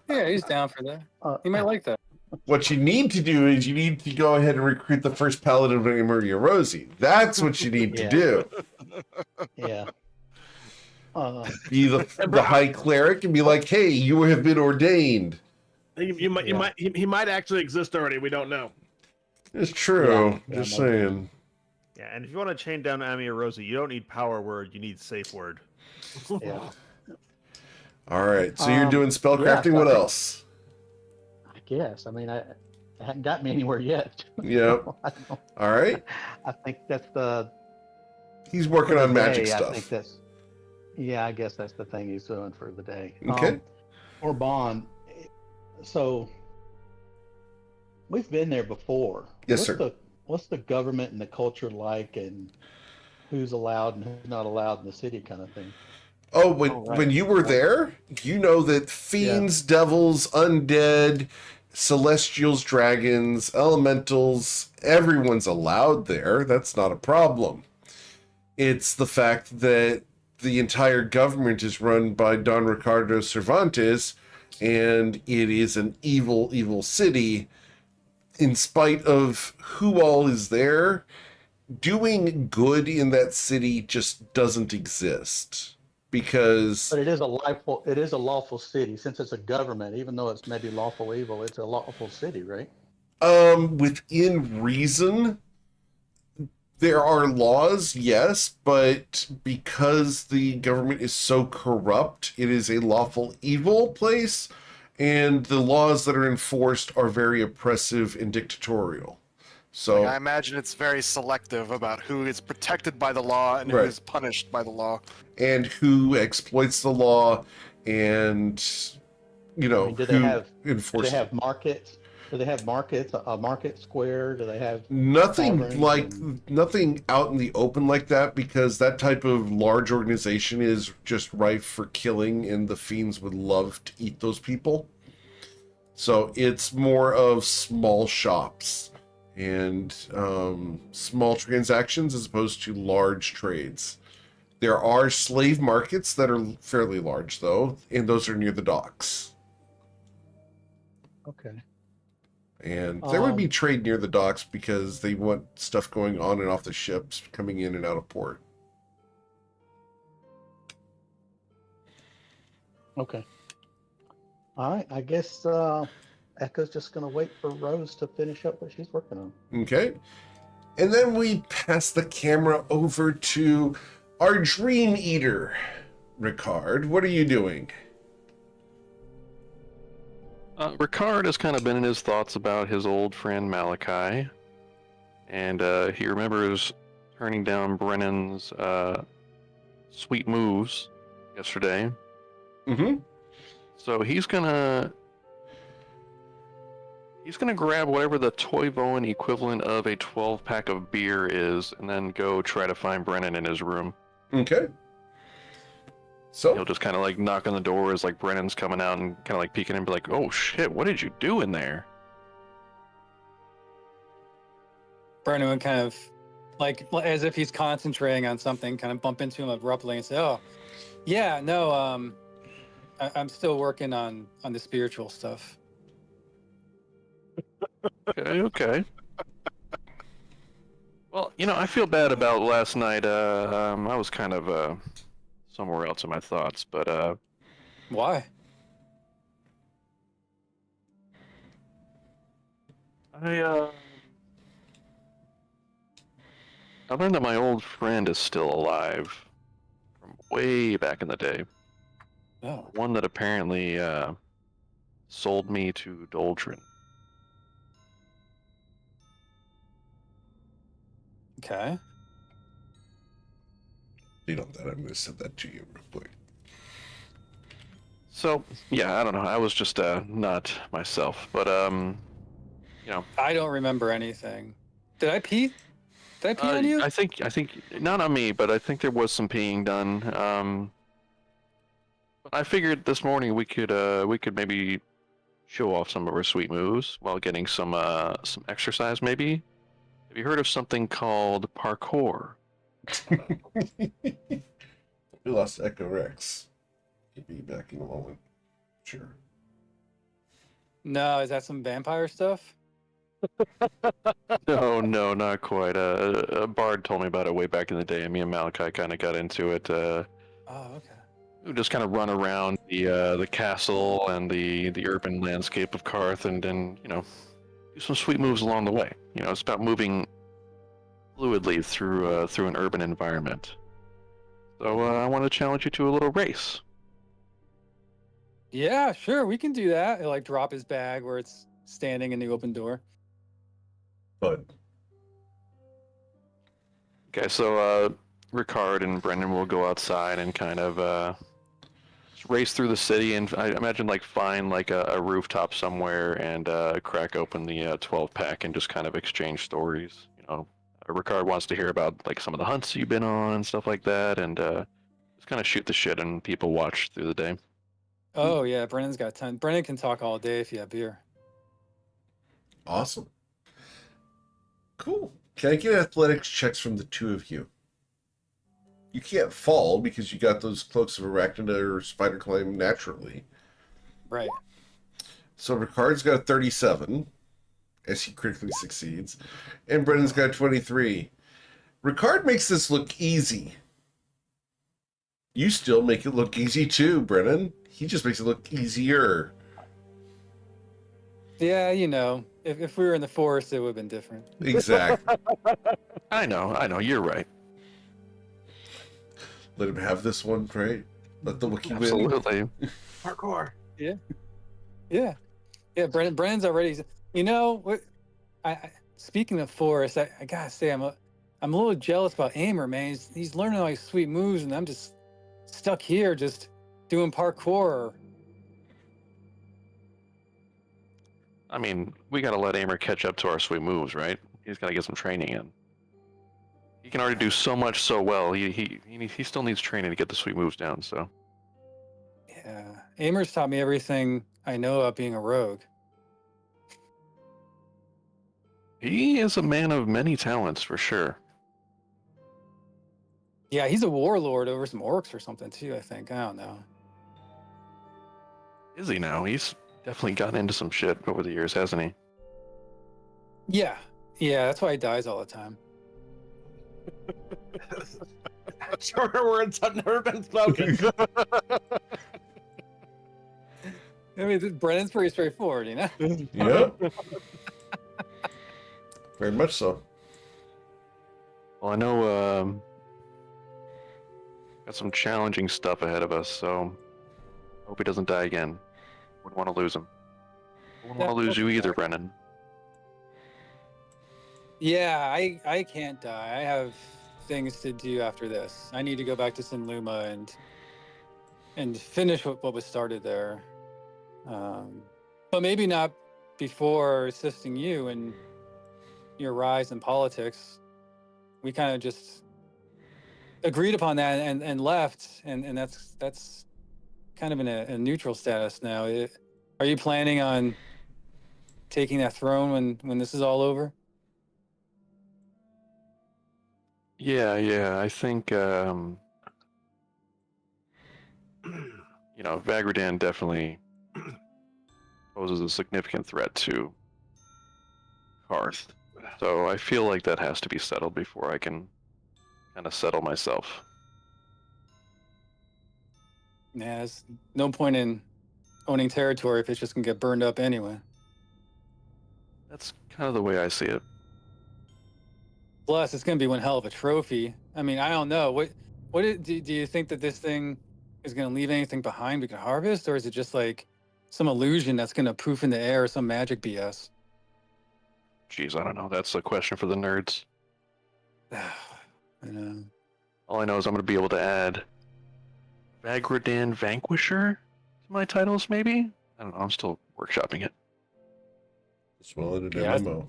Yeah, he's down for that. He might like that. What you need to do is you need to go ahead and recruit the first paladin of Maria Rosie. That's what you need to Yeah. do. Yeah. Be the high cleric and be like, hey, you have been ordained. You might he might actually exist already. We don't know. It's true. Yeah, Just maybe. saying. Yeah, and if you want to chain down Amia Rosie, you don't need power word, you need safe word. Yeah. All right. So you're doing spellcrafting. yeah, so What I think- else? I guess. I mean, I hadn't got me anywhere yet. Yep. All right. I think that's the. He's working for the on magic day, stuff. I think that's. Yeah, I guess that's the thing he's doing for the day. Okay. Or Bond. So we've been there before. Yes, sir. What's the government and the culture like, and who's allowed and who's not allowed in the city, kind of thing? Oh, right. when you were there, you know that fiends, devils, undead, celestials, dragons, elementals, everyone's allowed there. That's not a problem. It's the fact that the entire government is run by Don Ricardo Cervantes, and it is an evil, evil city. In spite of who all is there, doing good in that city just doesn't exist. Because But it is a lawful city, since it's a government. Even though it's maybe lawful evil, it's a lawful city, right? within reason, there are laws, yes, but because the government is so corrupt, it is a lawful evil place, and the laws that are enforced are very oppressive and dictatorial. So I imagine it's very selective about who is protected by the law and who Right. is punished by the law. and who exploits the law, and I mean, do they who have enforces markets? Do they have markets? A market square? Do they have nothing taverns like and- nothing out in the open like that, because that type of large organization is just rife for killing, and the fiends would love to eat those people. So it's more of small shops and small transactions as opposed to large trades. There are slave markets that are fairly large, though, and those are near the docks. Okay. And there would be Um, trade near the docks because they want stuff going on and off the ships coming in and out of port. Okay. All right. I guess Echo's just gonna wait for Rose to finish up what she's working on. Okay. And then we pass the camera over to our Dream Eater. Ricard, what are you doing? Ricard has kind of been in his thoughts about his old friend Malachi, and he remembers turning down Brennan's sweet moves yesterday. Mm-hmm. So he's gonna grab whatever the Toivonen equivalent of a 12-pack of beer is, and then go try to find Brennan in his room. Okay. He'll So, just kind of like knock on the door as like Brennan's coming out and kind of like peeking and be like, "Oh shit, what did you do in there?" Brennan would kind of, like, as if he's concentrating on something, kind of bump into him abruptly and say, "Oh, yeah, no, I'm still working on the spiritual stuff." Okay. Well, I feel bad about last night. I was kind of somewhere else in my thoughts, but Why? I learned that my old friend is still alive. way back in the day. Oh, One that apparently sold me to Doldrin. okay. You know that I'm going to send that to you real quick. So yeah, I don't know. I was just not myself, but you know, I don't remember anything. Did I pee? Did I pee on you? I think not on me, but I think there was some peeing done. I figured this morning we could maybe show off some of our sweet moves while getting some exercise. Maybe. Have you heard of something called parkour? We lost Echo Rex. He'll be back in a moment. Sure. No, is that some vampire stuff? No, no, not quite. A bard told me about it way back in the day, and me and Malachi kind of got into it. Oh, okay. We just kind of run around the castle and the urban landscape of Karth, and then do some sweet moves along the way. It's about moving fluidly through an urban environment. So I want to challenge you to a little race. Yeah, sure, we can do that. He'll like drop his bag where it's standing in the open door. But Okay, so Ricard and Brendan will go outside and kind of just race through the city, and I imagine find a rooftop somewhere and crack open the 12-pack and just kind of exchange stories. Ricard wants to hear about some of the hunts you've been on and stuff like that, and just kind of shoot the shit and people watch through the day. Oh yeah, Brennan's got time. Brennan can talk all day if you have beer. awesome. Cool. Can I get athletics checks from the two of you? You can't fall because you got those cloaks of arachnida or spider climb naturally. Right. So Ricard's got a 37, as he critically succeeds, and Brennan's got a 23. Ricard makes this look easy. You still make it look easy too, Brennan. He just makes it look easier. Yeah, if we were in the forest, it would have been different. Exactly. I know, you're right. Let him have this one, right? Let the Wookiee win. Absolutely. Parkour. Yeah. Brennan's already. What? Speaking of forest, I gotta say I'm a little jealous about Aimer, man. He's learning all these sweet moves, and I'm just stuck here, just doing parkour. I mean, we gotta let Aimer catch up to our sweet moves, right? He's gotta get some training in. He can already do so much so well. He still needs training to get the sweet moves down. So Yeah, Aimer's taught me everything I know about being a rogue. he is a man of many talents for sure. Yeah, he's a warlord over some orcs or something too, I think. I don't know. Is he now? He's definitely gotten into some shit over the years, hasn't he? Yeah, that's why he dies all the time. Shorter words have never been spoken. I mean, Brennan's pretty straightforward, Yep. Very much so. Well, I know got some challenging stuff ahead of us, so hope he doesn't die again. Wouldn't want to lose him. Wouldn't want to lose you either, Brennan. Yeah, I can't die. I have things to do after this. I need to go back to Sinluma and finish what was started there. But maybe not before assisting you in your rise in politics. We kind of just agreed upon that and left, and that's kind of in a neutral status now. Are you planning on taking that throne when this is all over? Yeah. I think Vagradan definitely poses a significant threat to Karth. So I feel like that has to be settled before I can kind of settle myself. Yeah, there's no point in owning territory if it's just gonna get burned up anyway. That's kind of the way I see it. Plus, it's gonna be one hell of a trophy. I mean, I don't know Do you think that this thing is going to leave anything behind we can harvest, or is it just like some illusion that's going to poof in the air or some magic BS? Jeez, I don't know. That's a question for the nerds. I know. All I know is I'm going to be able to add Vagradan Vanquisher to my titles, maybe? I don't know. I'm still workshopping it. As well in an Yeah, MMO.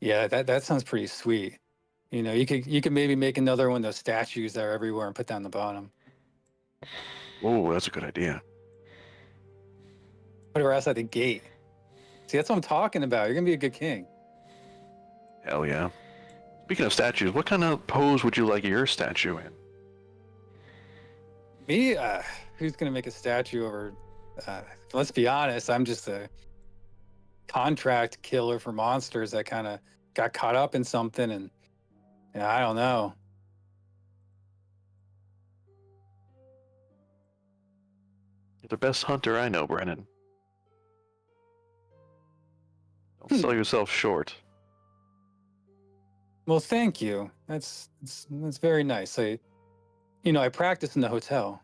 Yeah, that sounds pretty sweet. You could maybe make another one of those statues that are everywhere and put down the bottom. Oh, that's a good idea. Put her outside the gate. See, that's what I'm talking about. You're gonna be a good king. Hell yeah. Speaking of statues, what kind of pose would you like your statue in? Me, who's gonna make a statue over? Let's be honest, I'm just a contract killer for monsters that kind of got caught up in something, and I don't know. You're the best hunter I know, Brennan. Don't sell yourself short. Well, thank you. That's very nice. I practice in the hotel.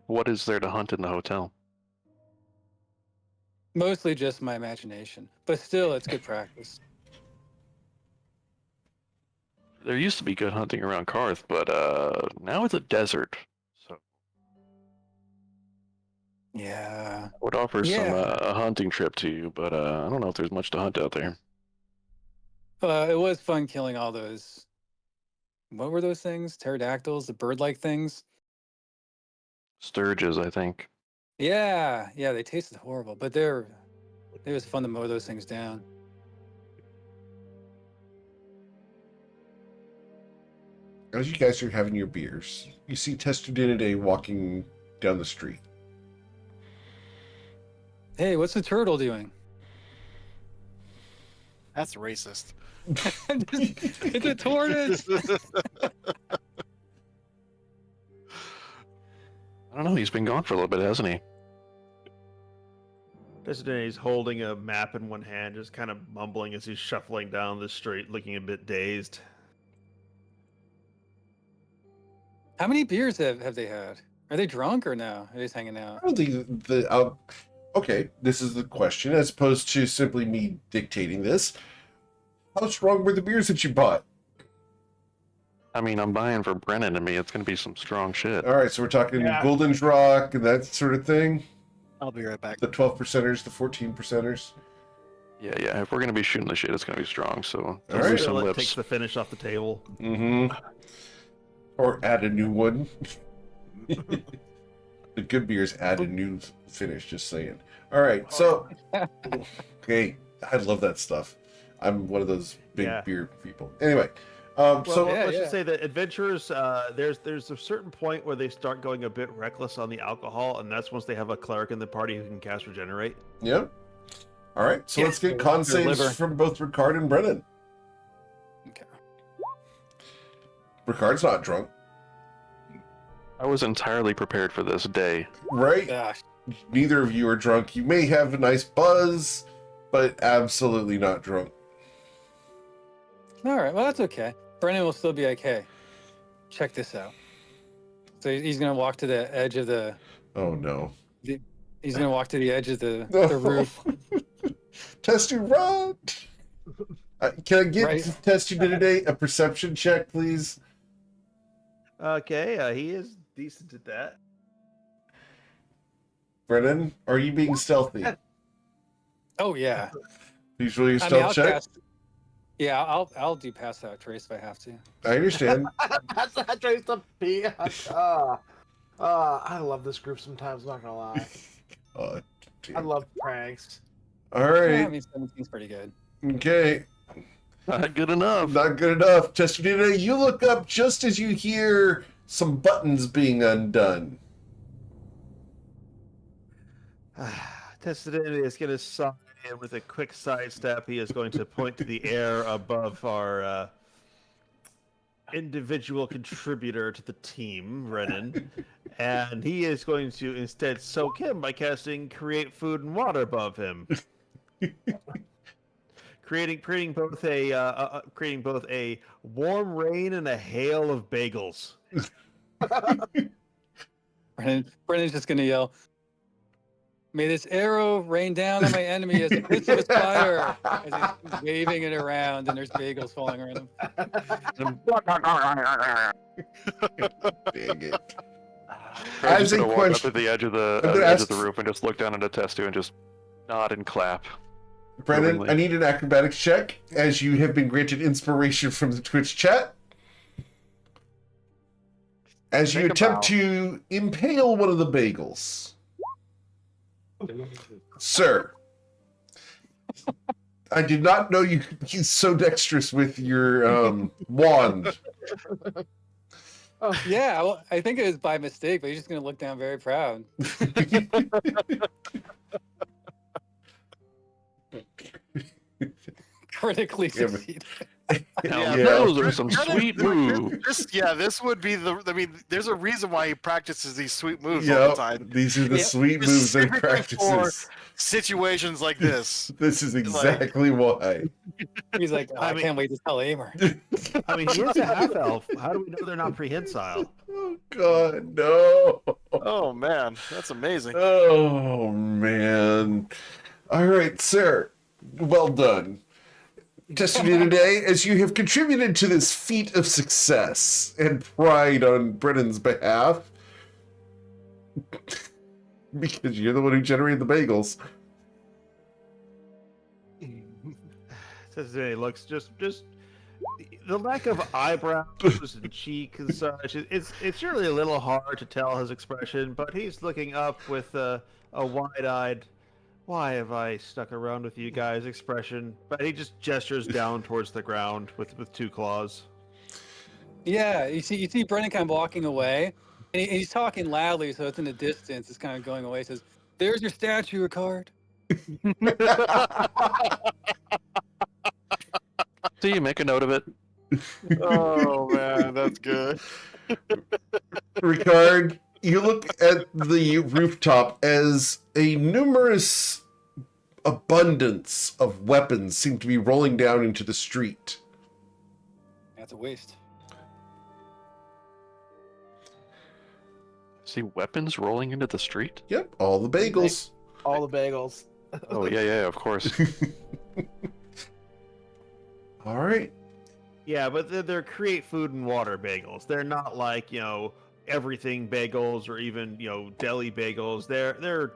What is there to hunt in the hotel? Mostly just my imagination, but still, it's good practice. There used to be good hunting around Karth, but now it's a desert. So Yeah. I would offer some Yeah. a hunting trip to you, but I don't know if there's much to hunt out there. It was fun killing all those. What were those things? Pterodactyls, the bird-like things. Sturges, I think. Yeah, they tasted horrible, but it was fun to mow those things down. As you guys are having your beers, you see Testudinidae walking down the street. Hey, what's the turtle doing? That's racist. It's a tortoise. I don't know. He's been gone for a little bit, hasn't he? He's holding a map in one hand, just kind of mumbling as he's shuffling down the street, looking a bit dazed. How many beers have they had? Are they drunk or no? Are they just hanging out? I don't think okay, this is the question, as opposed to simply me dictating this. How strong were the beers that you bought? I mean, I'm buying for Brennan and me. It's going to be some strong shit. All right, so we're talking Yeah. Golden's Rock and that sort of thing. I'll be right back. The 12%ers, the 14%ers. Yeah. If we're going to be shooting the shit, it's going to be strong. So All those right. are some It lips. takes the finish off the table. Mm-hmm. Or add a new one. The good beers add a new finish, just saying. All right, so okay, I love that stuff. I'm one of those big Yeah. beer people. Anyway, Well, so Yeah, let's yeah. just say that adventurers, there's a certain point where they start going a bit reckless on the alcohol, and that's once they have a cleric in the party who can cast regenerate. yeah. All right, so Yeah. let's get con Their saves liver. from both Ricard and Brennan. Okay. Ricard's not drunk, I was entirely prepared for this day. right? Gosh. Neither of you are drunk. You may have a nice buzz, but absolutely not drunk. All right. Well, that's okay. Brennan will still be like, hey, check this out. So he's gonna walk to the edge of the. Oh no. He's gonna walk to the edge of the roof. Testu, run! Can I get Right. Testu today a perception check, please? Okay, he is decent at that. Brennan, are you being stealthy? Oh yeah. Usually your I mean, stealth I'll check. cast. Yeah, I'll do pass out trace if I have to. I understand. That's not traced up P. I love this group sometimes, not gonna lie. Oh, I damn. love pranks. All Yeah, I right. mean, 17's pretty good. Okay. Not good enough. Not good enough. Testu, you look up just as you hear some buttons being undone. Testudinity is going to sigh, and with a quick sidestep, he is going to point to the air above our individual contributor to the team, Renan, and he is going to instead soak him by casting Create Food and Water above him. creating both a warm rain and a hail of bagels. Brennan's just gonna yell, "May this arrow rain down on my enemy as a Christmas fire!" As he's waving it around, and there's bagels falling around him. Dang it. I'm As just a gonna walk up question, to the edge of the I'm gonna edge of ask- the roof and just look down at a test tube and just nod and clap. Brennan, Willingly. I need an acrobatics check as you have been granted inspiration from the Twitch chat. As you Think attempt about- to impale one of the bagels. Sir, I did not know you could be so dexterous with your wand. Yeah, well, I think it was by mistake, but he's just gonna look down very proud. Critically Yeah, but- succeed. Now Yeah, those are some Brennan- sweet moves. This would be the. I mean, there's a reason why he practices these sweet moves all the Yep, time. these are the Yeah, sweet moves that he specifically for- practices. Situations like this. This is exactly why. He's like, "Oh, I I mean- can't wait to tell Amer." I mean, he is a half elf. How do we know they're not prehensile? Oh God, no! Oh man, that's amazing. Oh man! All right, sir. Well done. Yesterday today, as you have contributed to this feat of success and pride on Brennan's behalf, because you're the one who generated the bagels. Says he looks just the lack of eyebrows and cheek and such. It's really a little hard to tell his expression, but he's looking up with a wide-eyed, "Why have I stuck around with you guys?" expression. But he just gestures down towards the ground with two claws. Yeah, you see Brennan kind of walking away, and he's talking loudly, so it's in the distance. It's kind of going away. He says, "There's your statue, Ricard." So you make a note of it. Oh man, that's good. Ricard, you look at the rooftop as a numerous abundance of weapons seem to be rolling down into the street. That's a waste. See weapons rolling into the street? Yep, all the bagels. All the bagels. Oh yeah, of course. All right. Yeah, but they're create food and water bagels. They're not like, everything bagels or even, deli bagels. They're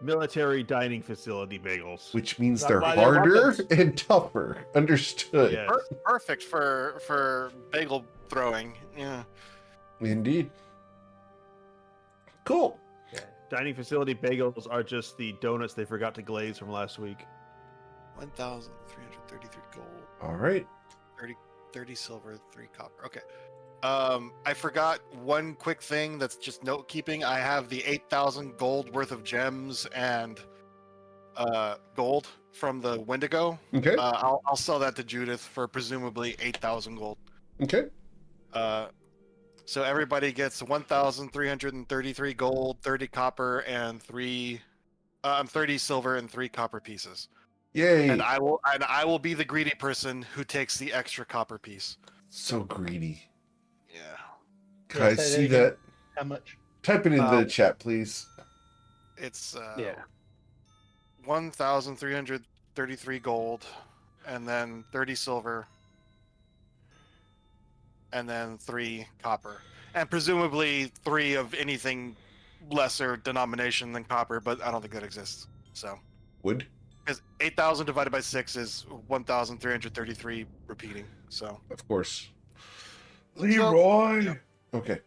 military dining facility bagels. Which means Not they're why they're harder weapons. and tougher. Understood. Yes. Perfect for bagel throwing. Yeah. Indeed. Cool. Dining facility bagels are just the donuts they forgot to glaze from last week. 1,333 gold, All right. 30 silver, 3 copper. Okay. I forgot one quick thing that's just note keeping. I have the 8,000 gold worth of gems and gold from the Wendigo. Okay. I'll sell that to Judith for presumably 8,000 gold. Okay. So everybody gets 1,333 gold, 30 copper, and 30 silver and 3 copper pieces. Yay. And I will be the greedy person who takes the extra copper piece. So greedy. Yeah. Can I say that see again. that? How much? Type it in the chat, please. It's Yeah. 1,333 gold, and then 30 silver, and then 3 copper, and presumably 3 of anything lesser denomination than copper, but I don't think that exists. So, Wood. because 8,000 divided by 6 is 1,333 repeating. So, Of course. Leroy. Okay.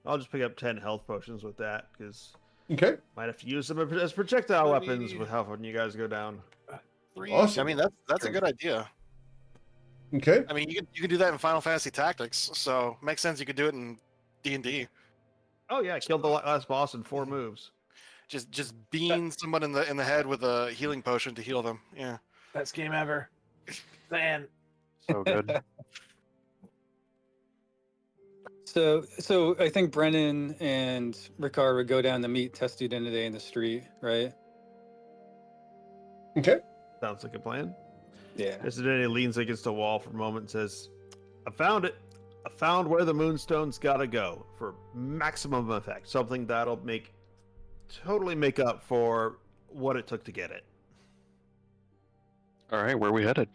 I'll just pick up 10 health potions with that, because Okay. might have to use them as projectile weapons with how when you guys go down. 3. Awesome. I mean, that's a good idea. Okay. I mean, you can do that in Final Fantasy Tactics, so makes sense. You could do it in D&D. Oh yeah, I killed the last boss in 4 moves. Just beam someone in the head with a healing potion to heal them. Yeah. Best game ever. Man. So good. So I think Brennan and Ricard would go down to meet Testudin today in the street, right? Okay. Sounds like a plan. Yeah. Resident leans against a wall for a moment and says, I found it. I found where the moonstone's gotta go for maximum effect. Something that'll totally make up for what it took to get it. All right, where are we headed?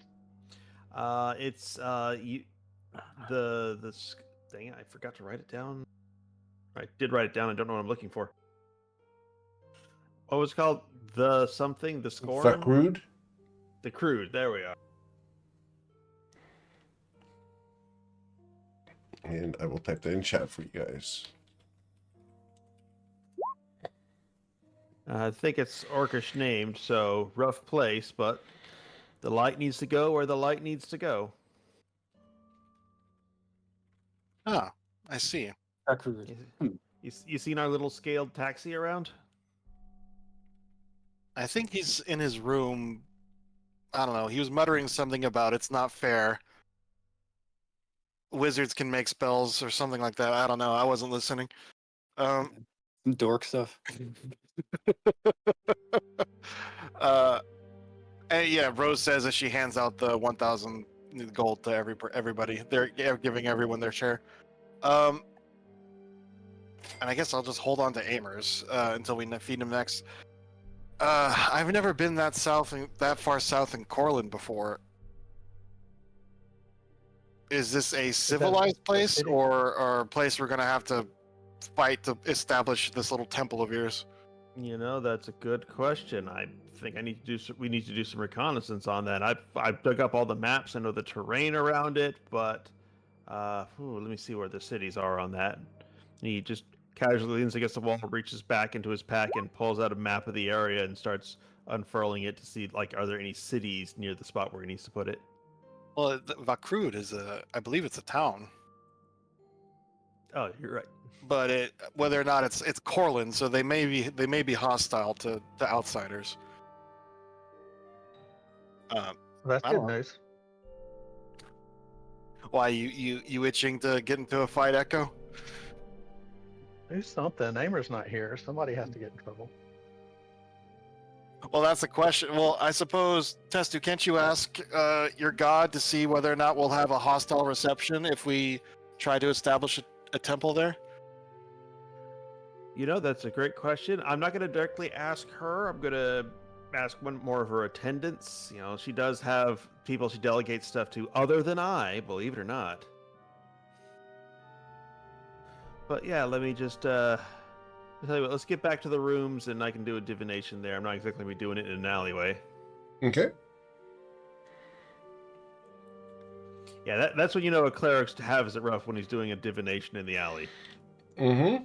It's dang it, I forgot to write it down. I did write it down. I don't know what I'm looking for. What was it called? The something? The scorn? Vakrude? The crude. There we are. And I will type that in chat for you guys. I think it's Orcish named, so rough place, but the light needs to go where the light needs to go. Ah, I see. You seen our little scaled taxi around? I think he's in his room. I don't know. He was muttering something about it's not fair. Wizards can make spells or something like that. I don't know. I wasn't listening. Some dork stuff. And yeah, Rose says as she hands out the 1,000 gold to everybody. They're giving everyone their share. And I guess I'll just hold on to Amers until we feed him next. I've never been that far south in Corlin before. Is this a civilized place or a place we're gonna have to fight to establish this little temple of yours? You know, that's a good question. I think we need to do some reconnaissance on that. I've dug up all the maps. I know the terrain around it, but let me see where the cities are on that. He just casually leans against the wall, reaches back into his pack, and pulls out a map of the area and starts unfurling it to see, like, are there any cities near the spot where he needs to put it? Well, Vakrud is I believe it's a town. Oh, you're right. But whether or not it's Corlin, so they may be hostile to outsiders. That's I good don't know. news. Why you itching to get into a fight, Echo? Do something. Amer's not here. Somebody has to get in trouble. Well, that's the question. Well, I suppose, Testu, can't you ask your god to see whether or not we'll have a hostile reception if we try to establish a temple there? You know, that's a great question. I'm not going to directly ask her. I'm going to ask one more of her attendants. You know, she does have people she delegates stuff to other than I, believe it or not. But yeah, let me just I'll tell you what, let's get back to the rooms and I can do a divination there. I'm not exactly going to be doing it in an alleyway. Okay. Yeah, that's when you know a cleric's to have it rough, when he's doing a divination in the alley. Mm-hmm.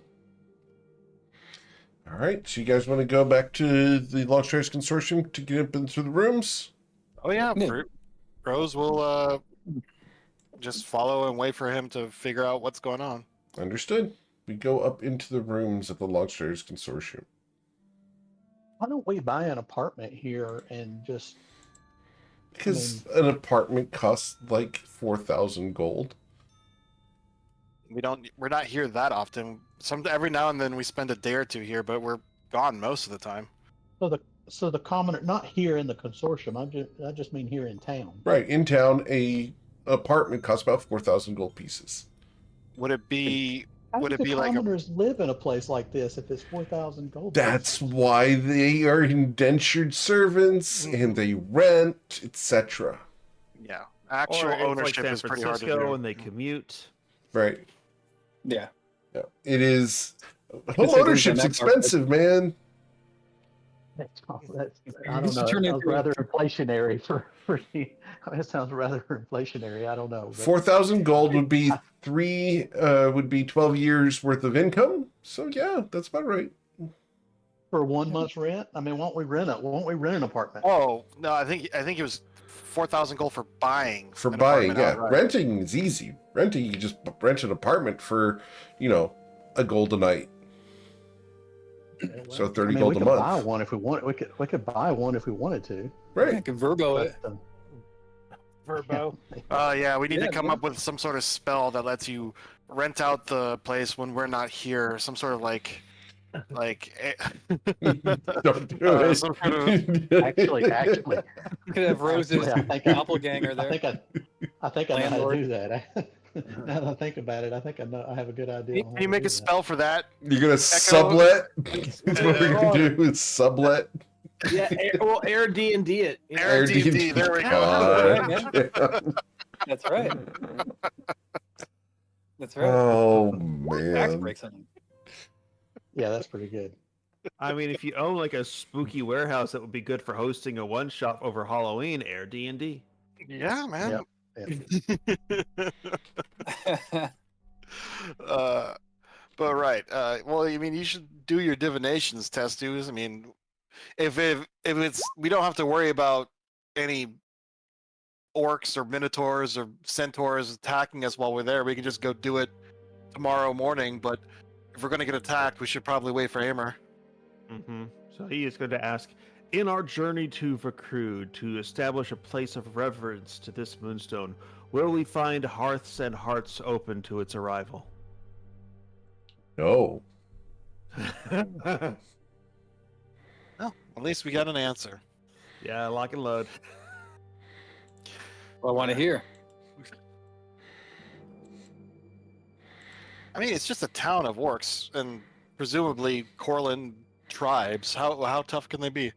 All right, so you guys want to go back to the Longstriders Consortium to get up into the rooms? Oh yeah, Yeah. Rose will just follow and wait for him to figure out what's going on. Understood. We go up into the rooms of the Longstriders Consortium. Why don't we buy an apartment here and just... Because an apartment costs like 4,000 gold. We're not here that often. Every now and then we spend a day or two here, but we're gone most of the time. So the commoner, not here in the consortium. I just mean here in town. Right, in town, a apartment costs about 4,000 gold pieces. Would it be? How Would do it the be like a? commoners live in a place like this if it's 4,000 gold? That's pieces? why they are indentured servants and they rent, etc. Yeah, actual Or it's ownership like San is pretty hard to Francisco do. and they commute. Right. Yeah. Yeah. It is. Home Guess it is ownership's an expensive, man. I don't know. It sounds rather inflationary for you. It sounds rather inflationary. I don't know. But 4,000 gold would be 12 years worth of income. So yeah, that's about right. for 1 month's rent, I mean, won't we rent an apartment? Oh no, I think it was 4,000 gold for buying. For an buying, apartment yeah. outright. Renting is easy. Renting, you just rent an apartment for, a gold a night. Yeah, So 30 I mean, gold we a could month. buy one if we want. We could buy one if we wanted to. I Right. can Verbo it. But, Verbo. Yeah, we need to Yeah, come yeah. up with some sort of spell that lets you rent out the place when we're not here. Some sort of like Like, Don't do it. some sort of Actually, You could have Rose's actually, I think I, doppelganger I there. think I think I know how to Landlord. do that. Now that I think about it, I think I know. I have a good idea. can on how you to make do a that. spell for that? You're gonna sublet. That's what we're gonna do. Is sublet. Yeah, well, air D and D it. You know? Air D&D, there we go. God. That's right. That's right. Oh Tax man. breaks on you. Yeah, that's pretty good. I mean, if you own like a spooky warehouse that would be good for hosting a one shot over Halloween, air D&D. Yeah, man. Yep. But right. Well, I mean, you should do your divinations, Testus. I mean, if it's we don't have to worry about any orcs or minotaurs or centaurs attacking us while we're there. We can just go do it tomorrow morning. But if we're gonna get attacked, we should probably wait for Aimer. Mm-hmm. So he is going to ask, in our journey to Vakrud to establish a place of reverence to this moonstone, will we find hearths and hearts open to its arrival? No. Well, at least we got an answer. Yeah, lock and load. Well, I want to hear. I mean, it's just a town of orcs and presumably Corlin tribes. How tough can they be?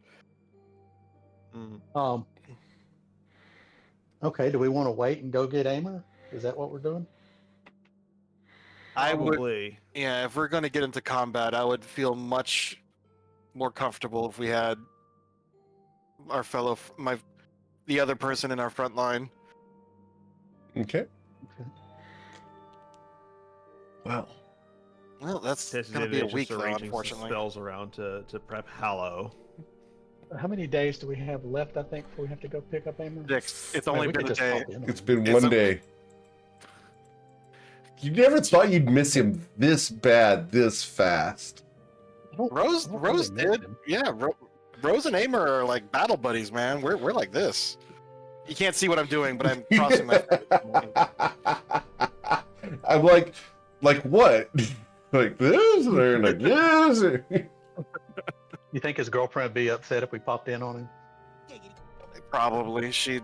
Mm. Okay. Do we want to wait and go get Aimer? Is that what we're doing? I would, Probably. yeah. If we're gonna get into combat, I would feel much more comfortable if we had our the other person in our front line. Okay. Okay. Wow. Well, that's Tess is gonna be a just week though, arranging some unfortunately. spells around to prep Hallow. How many days do we have left? I think before we have to go pick up Aimer. It's I mean, only we been could a just day. pop in on It's him. been It's one a- day. You never thought you'd miss him this bad, this fast. Rose I don't Rose really miss did. him. Yeah, Rose and Aimer are like battle buddies, man. We're like this. You can't see what I'm doing, but I'm crossing my. I'm like what? Like this or like this? Or... You think his girlfriend would be upset if we popped in on him? Probably. She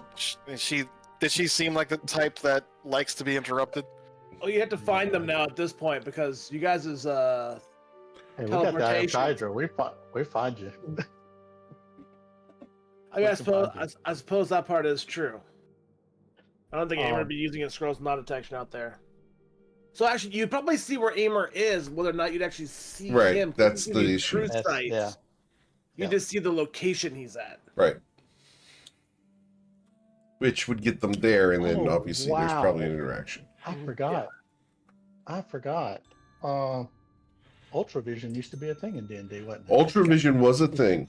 did she seem like the type that likes to be interrupted? Oh, you have to find them now at this point because you guys is Hey, we got the Eye of Teleportation. Hydra. We find you. I mean, We can find you. I suppose that part is true. I don't think Aimer Um, would be using his scrolls not detection out there. So actually, you'd probably see where Aimer is, whether or not you'd actually see Right, him. that's You the see issue. true That's- sight. yeah. You Yeah. just see the location he's at. Right. Which would get them there, and then Oh, obviously there's wow. probably an interaction. I forgot. I forgot. Ultravision used to be a thing in D&D, wasn't it? Ultravision was a thing,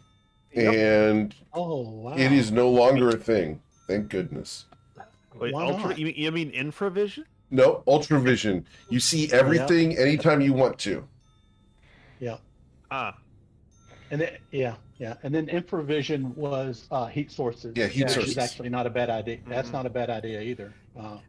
Yep. and Oh, wow. it is no longer a thing. Thank goodness. Wait, Why ultra? not? You mean infravision? No, Ultravision. You see everything anytime you want to. Yeah. Ah, And then, yeah. And then infravision was heat sources. Yeah, heat which sources. is actually not a bad idea. That's Mhm. not a bad idea either.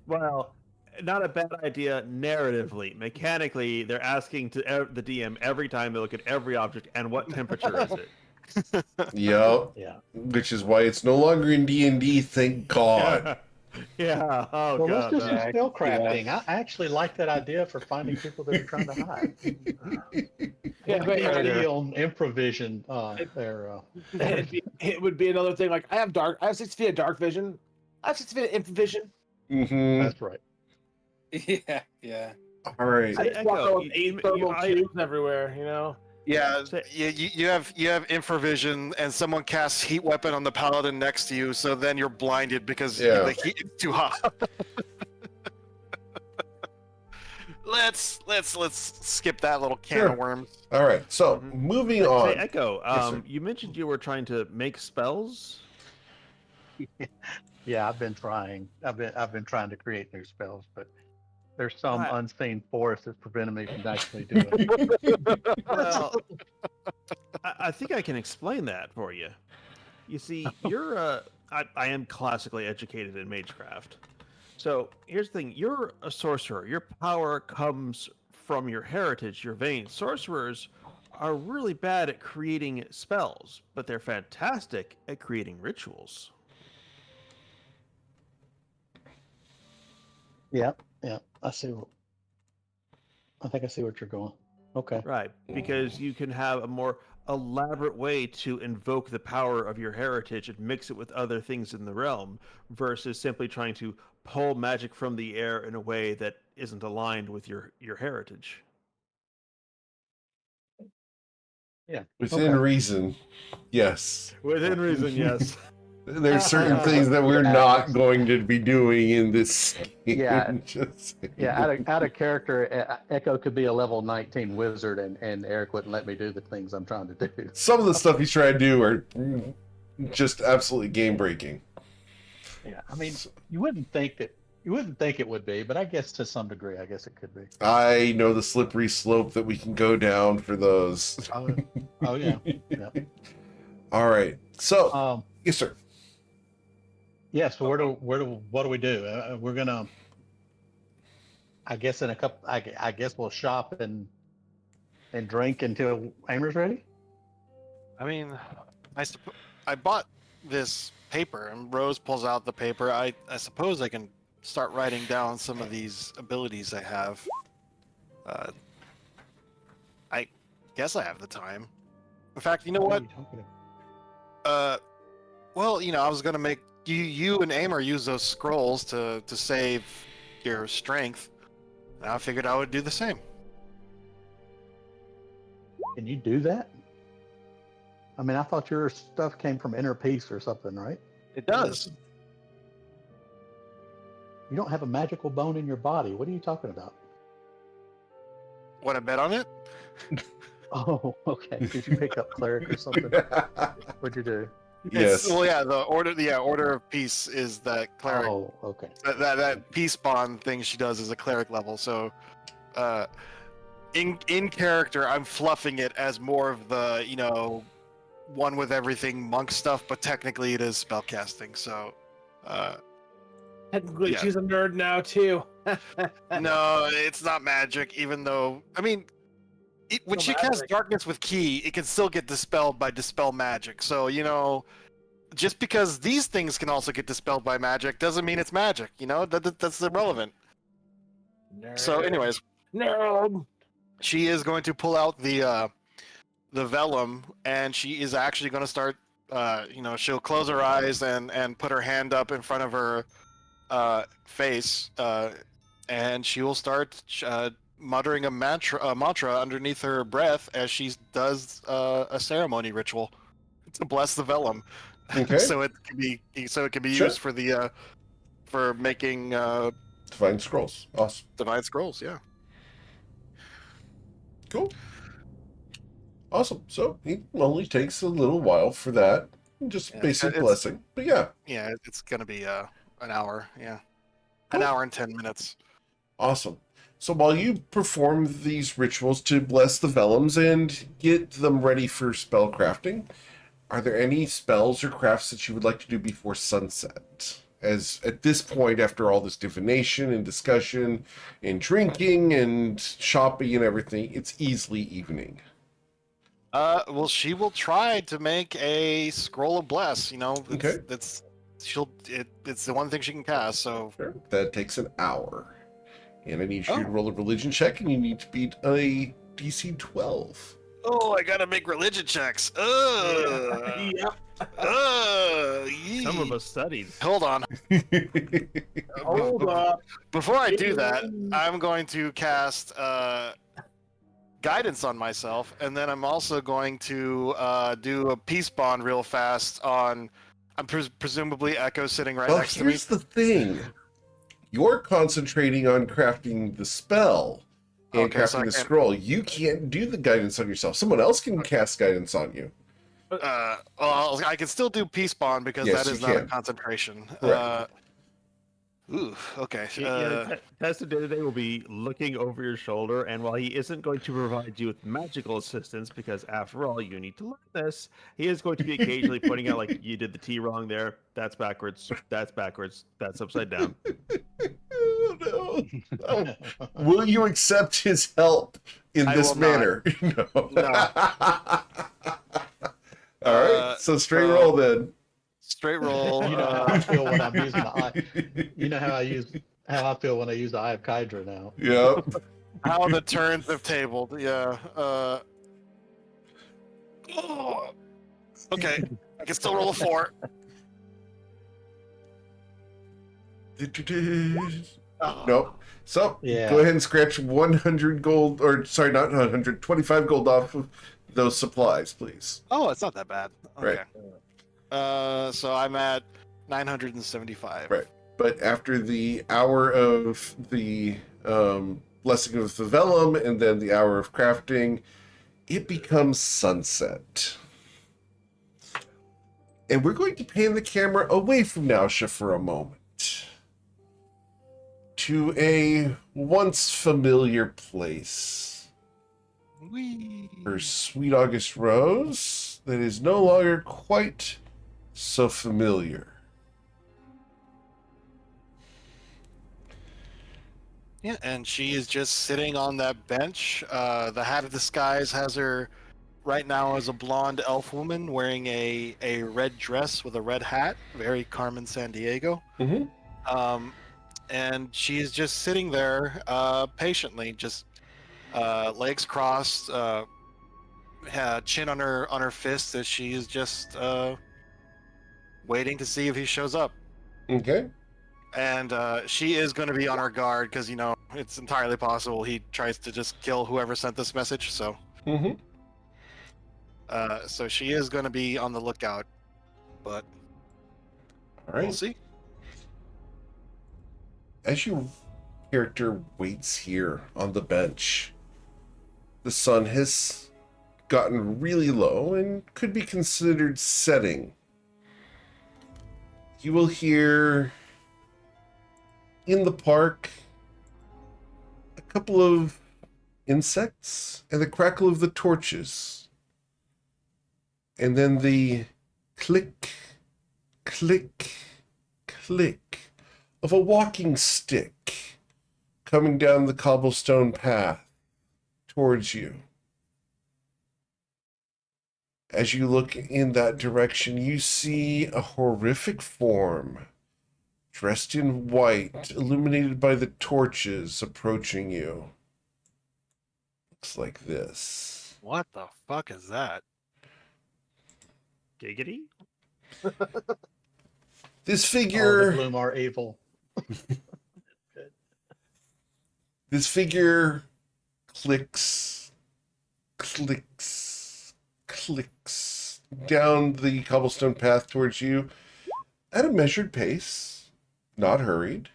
well, not a bad idea narratively. Mechanically, they're asking to the DM every time they look at every object, and what temperature is it? Yep. Yeah. Which is why it's no longer in D&D. Thank God. Yeah. Oh Well, god. let's do some no. spell crafting. I actually like that idea for finding people that are trying to hide. Yeah, What but the yeah, idea on infravision there. it would be another thing. Like I have 6 feet of dark vision. I have 6 feet of infravision. Mm-hmm. That's right. Yeah. All right. I just walk Echo, around with 8 thermal cubes everywhere. You know. Yeah, Say- you have infravision, and someone casts heat weapon on the paladin next to you, so then you're blinded because Yeah. the heat is too hot. let's skip that little can Sure. of worms. All right. So Mhm. moving Say, on. Echo. Yes, sir. You mentioned you were trying to make spells. Yeah, I've been trying. I've been trying to create new spells, but there's some Right. unseen force that's preventing me from actually doing it. Well, I think I can explain that for you. You see, I am classically educated in magecraft. So here's the thing: you're a sorcerer. Your power comes from your heritage, your veins. Sorcerers are really bad at creating spells, but they're fantastic at creating rituals. Yeah, yeah. I see. I think I see what you're going. Okay. Right, because you can have a more elaborate way to invoke the power of your heritage and mix it with other things in the realm versus simply trying to pull magic from the air in a way that isn't aligned with your heritage. Yeah. Within Okay. reason, yes. Within reason, yes. There's certain Yeah. things that we're Yeah, not it's- going to be doing in this game. Yeah. Just saying. Yeah, out of character, Echo could be a level 19 wizard, and Eric wouldn't let me do the things I'm trying to do. Some of the stuff he's trying to do are just absolutely game breaking. Yeah, I mean, you wouldn't think it would be, but I guess to some degree, I guess it could be. I know the slippery slope that we can go down for those. Oh yeah, yeah. All right. So, yes, sir. Yeah. So what do we do? We're gonna, I guess in a couple, I guess we'll shop and drink until Amer's ready. I mean, I bought this paper, and Rose pulls out the paper. I suppose I can start writing down some of these abilities I have. I guess I have the time. In fact, you know what? are you talking about? Well, I was gonna make you and Amer use those scrolls to save your strength. And I figured I would do the same. Can you do that? I mean, I thought your stuff came from Inner Peace or something, right? It does. You don't have a magical bone in your body. What are you talking about? Want to bet on it? Oh, okay. Did you pick up cleric or something? What'd you do? Yes. Well, yeah. The order of peace is that cleric. Oh, okay. That peace bond thing she does is a cleric level. So, in character, I'm fluffing it as more of the one with everything monk stuff, but technically it is spellcasting. So, Technically, Yeah. she's a nerd now too. no, it's not magic. Even though, I mean, when No she casts magic. darkness with key, it can still get dispelled by dispel magic. So just because these things can also get dispelled by magic doesn't mean it's magic. That's irrelevant. Nerd. So, anyways, nerd. she is going to pull out the vellum, and she is actually going to start. She'll close her eyes and put her hand up in front of her face, and she will start muttering a mantra underneath her breath as she does a ceremony ritual to bless the vellum. Okay. so it can be Sure. used for making Divine scrolls. Awesome. divine scrolls. Yeah. Cool. Awesome. So it only takes a little while for that. Just Yeah, basic it's- blessing. But yeah. Yeah, it's gonna be an hour. Yeah, Cool. an hour and 10 minutes. Awesome. So while you perform these rituals to bless the vellums and get them ready for spell crafting, are there any spells or crafts that you would like to do before sunset? As at this point, after all this divination and discussion and drinking and shopping and everything, it's easily evening. Well, she will try to make a scroll of bless. Okay. It's the one thing she can cast. So Sure. That takes an hour. And I need you to Oh. roll a religion check, and you need to beat a DC 12. I gotta make religion checks. Yep. Some of us studied. Hold on. Hold up. Before I do that, I'm going to cast guidance on myself, and then I'm also going to do a peace bond real fast on. I'm presumably Echo sitting right Well, next to me. here's the thing. You're concentrating on crafting the spell and Okay, so crafting I the can't- scroll. You can't do the guidance on yourself. Someone else can cast guidance on you. Well, I can still do peace bond because Yes, that is you not a can. concentration. Correct. Okay. Testa Day will be looking over your shoulder, and while he isn't going to provide you with magical assistance, because after all, you need to learn this, he is going to be occasionally pointing out, like, you did the T wrong there. That's backwards. That's backwards. That's upside down. no. Oh, will you accept his help in I this will not. manner? No. No. All right. So straight so- roll then. Straight roll. You know how I feel when I'm using the eye. You know how I feel when I use the Eye of Kydra now. Yep. How the turns have tabled. Yeah. Okay. I can still roll a 4. Oh. Nope. So Yeah. go ahead and scratch 100 gold, or sorry, not 100, 25 gold off of those supplies, please. Oh, it's not that bad. Okay. Right. So I'm at 975. Right. But after the hour of the blessing of the vellum and then the hour of crafting, it becomes sunset. And we're going to pan the camera away from Nausha for a moment to a once familiar place. Whee. Her sweet August Rose that is no longer quite so familiar. Yeah, and she is just sitting on that bench. The Hat of the Skies has her right now as a blonde elf woman wearing a red dress with a red hat, very Carmen Sandiego. Mm-hmm. And she is just sitting there patiently, just legs crossed, chin on her fist, as she is just waiting to see if he shows up. Okay. And she is going to be on her guard because, you know, it's entirely possible he tries to just kill whoever sent this message. So, Mm-hmm. so she is going to be on the lookout, but All right. we'll see. As your character waits here on the bench, the sun has gotten really low and could be considered setting. You will hear in the park a couple of insects and the crackle of the torches. And then the click, click, click of a walking stick coming down the cobblestone path towards you. As you look in that direction, you see a horrific form dressed in white, illuminated by the torches, approaching you. Looks like this. What the fuck is that? Giggity. This Oh, the figure, Bloom are evil. this figure clicks, clicks, clicks down the cobblestone path towards you at a measured pace, not hurried,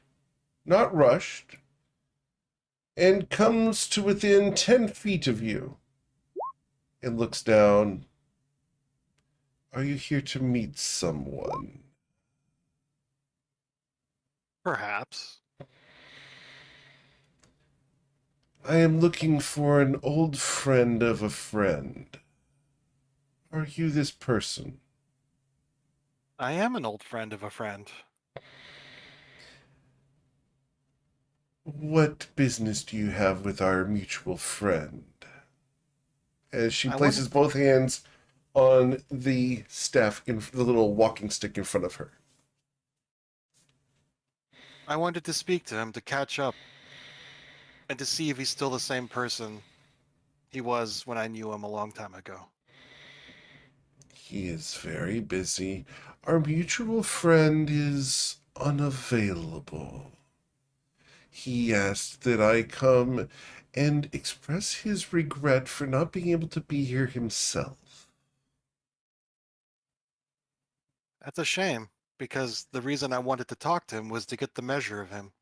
not rushed, and comes to within 10 feet of you and looks down. Are you here to meet someone? Perhaps. I am looking for an old friend of a friend. Are you this person? I am an old friend of a friend. What business do you have with our mutual friend? As she I places both hands on the staff, in the little walking stick in front of her. I wanted to speak to him, to catch up, and to see if he's still the same person he was when I knew him a long time ago. He is very busy. Our mutual friend is unavailable. He asked that I come and express his regret for not being able to be here himself. That's a shame, because the reason I wanted to talk to him was to get the measure of him.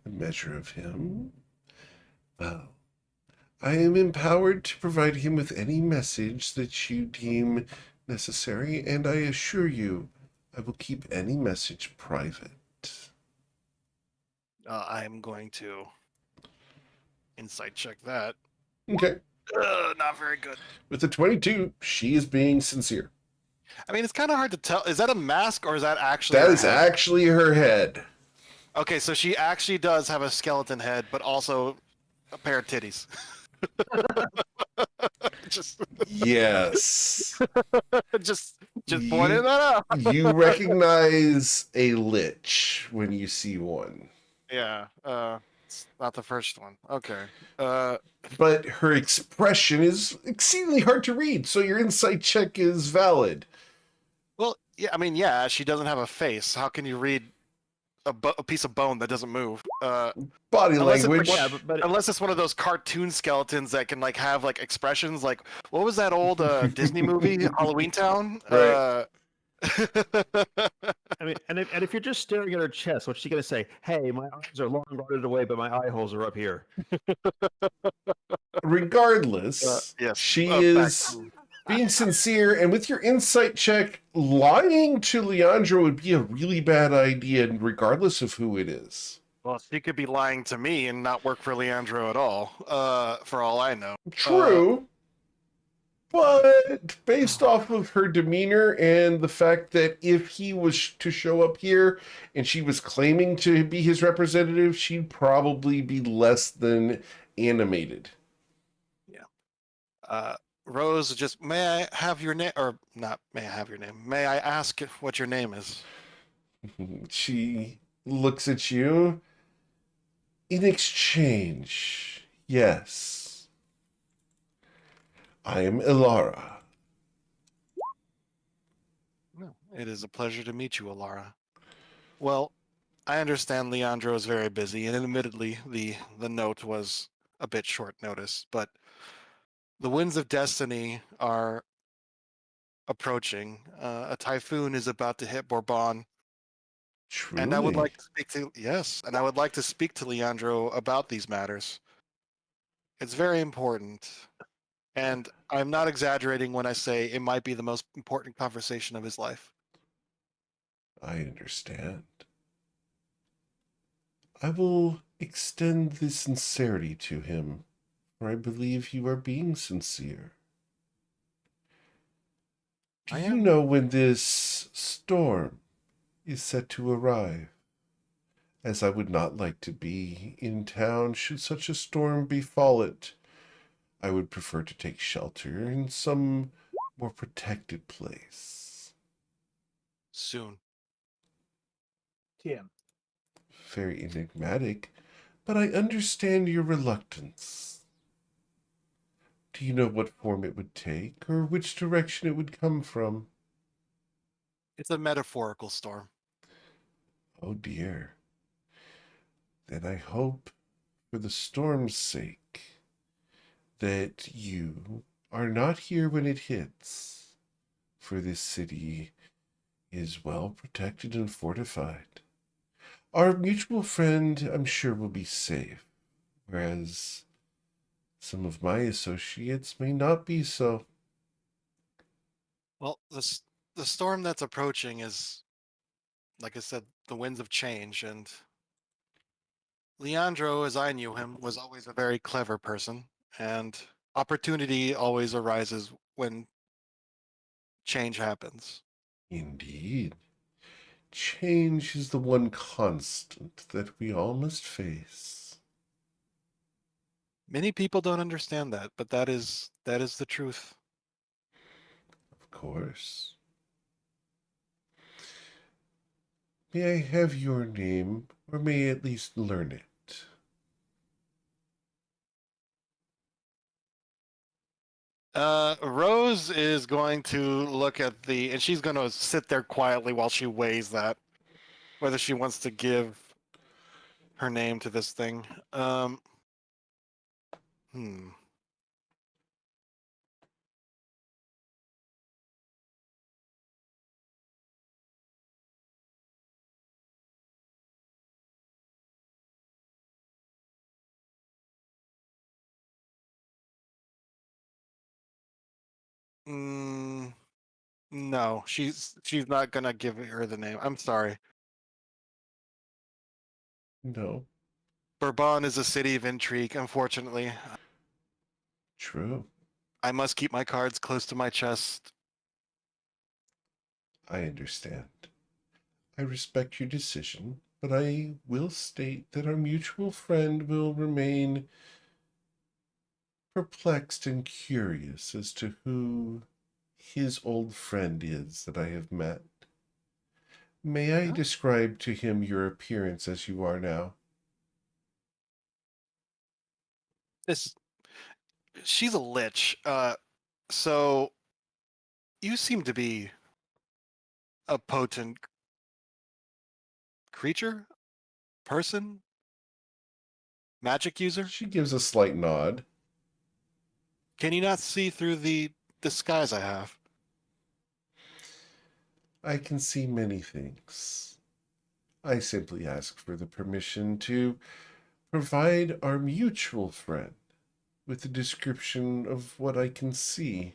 A measure of him? Well, I am empowered to provide him with any message that you deem necessary, and I assure you, I will keep any message private. I'm going to insight check that. Okay. Not very good. With the 22, she is being sincere. I mean, it's kind of hard to tell. Is that a mask or is that actually That her is head? actually her head. Okay, so she actually does have a skeleton head, but also a pair of titties. just, Yes. just pointing that out. You recognize a lich when you see one. Yeah, it's not the first one. Okay. Uh, But her expression is exceedingly hard to read, so your insight check is valid. well, yeah, I mean, yeah, she doesn't have a face. How can you read a piece of bone that doesn't move? Body Unless it's language. like, Yeah, but unless it's one of those cartoon skeletons that can like have like expressions. Like, what was that old Disney movie, Halloween Town? Right. I mean, and if you're just staring at her chest, what's she gonna say? Hey, my arms are long rotted away, but my eye holes are up here. Regardless, yes. she Back. is being sincere, and with your insight check, lying to Leandro would be a really bad idea, regardless of who it is. Well, she could be lying to me and not work for Leandro at all. For all I know. True, but based off of her demeanor and the fact that if he was to show up here and she was claiming to be his representative, she'd probably be less than animated. Rose, just may I have your name, or not? May I have your name? May I ask what your name is? She looks at you. In exchange, yes. I am Ilara. No, it is a pleasure to meet you, Alara. Well, I understand Leandro is very busy, and admittedly, the note was a bit short notice, but the winds of destiny are approaching. A typhoon is about to hit Bourbon, and I would Truly. like to speak to and I would like to speak to Leandro about these matters. It's very important, and I'm not exaggerating when I say it might be the most important conversation of his life. I understand. I will extend this sincerity to him, for I believe you are being sincere. Do I you am. know when this storm is set to arrive? As I would not like to be in town should such a storm befall it. I would prefer to take shelter in some more protected place. Soon. TM. Very enigmatic, but I understand your reluctance. Do you know what form it would take, or which direction it would come from? It's a metaphorical storm. Oh dear. Then I hope, for the storm's sake, that you are not here when it hits, for this city is well protected and fortified. Our mutual friend, I'm sure, will be safe, whereas some of my associates may not be so. Well, the storm that's approaching is, like I said, the winds of change, and Leandro, as I knew him, was always a very clever person, and opportunity always arises when change happens. Indeed, change is the one constant that we all must face. Many people don't understand that, but that is the truth. Of course. May I have your name, or may I at least learn it? Rose is going to look at and she's going to sit there quietly while she weighs that, whether she wants to give her name to this thing. Hmm. Mm, no, she's not gonna give her the name. I'm sorry. No. Bourbon is a city of intrigue, unfortunately. True. I must keep my cards close to my chest. I understand. I respect your decision, but I will state that our mutual friend will remain perplexed and curious as to who his old friend is that I have met. May I describe to him your appearance as you are now? She's a lich. So you seem to be a potent creature, person, magic user. She gives a slight nod. Can you not see through the disguise I have? I can see many things. I simply ask for the permission to provide our mutual friend with a description of what I can see.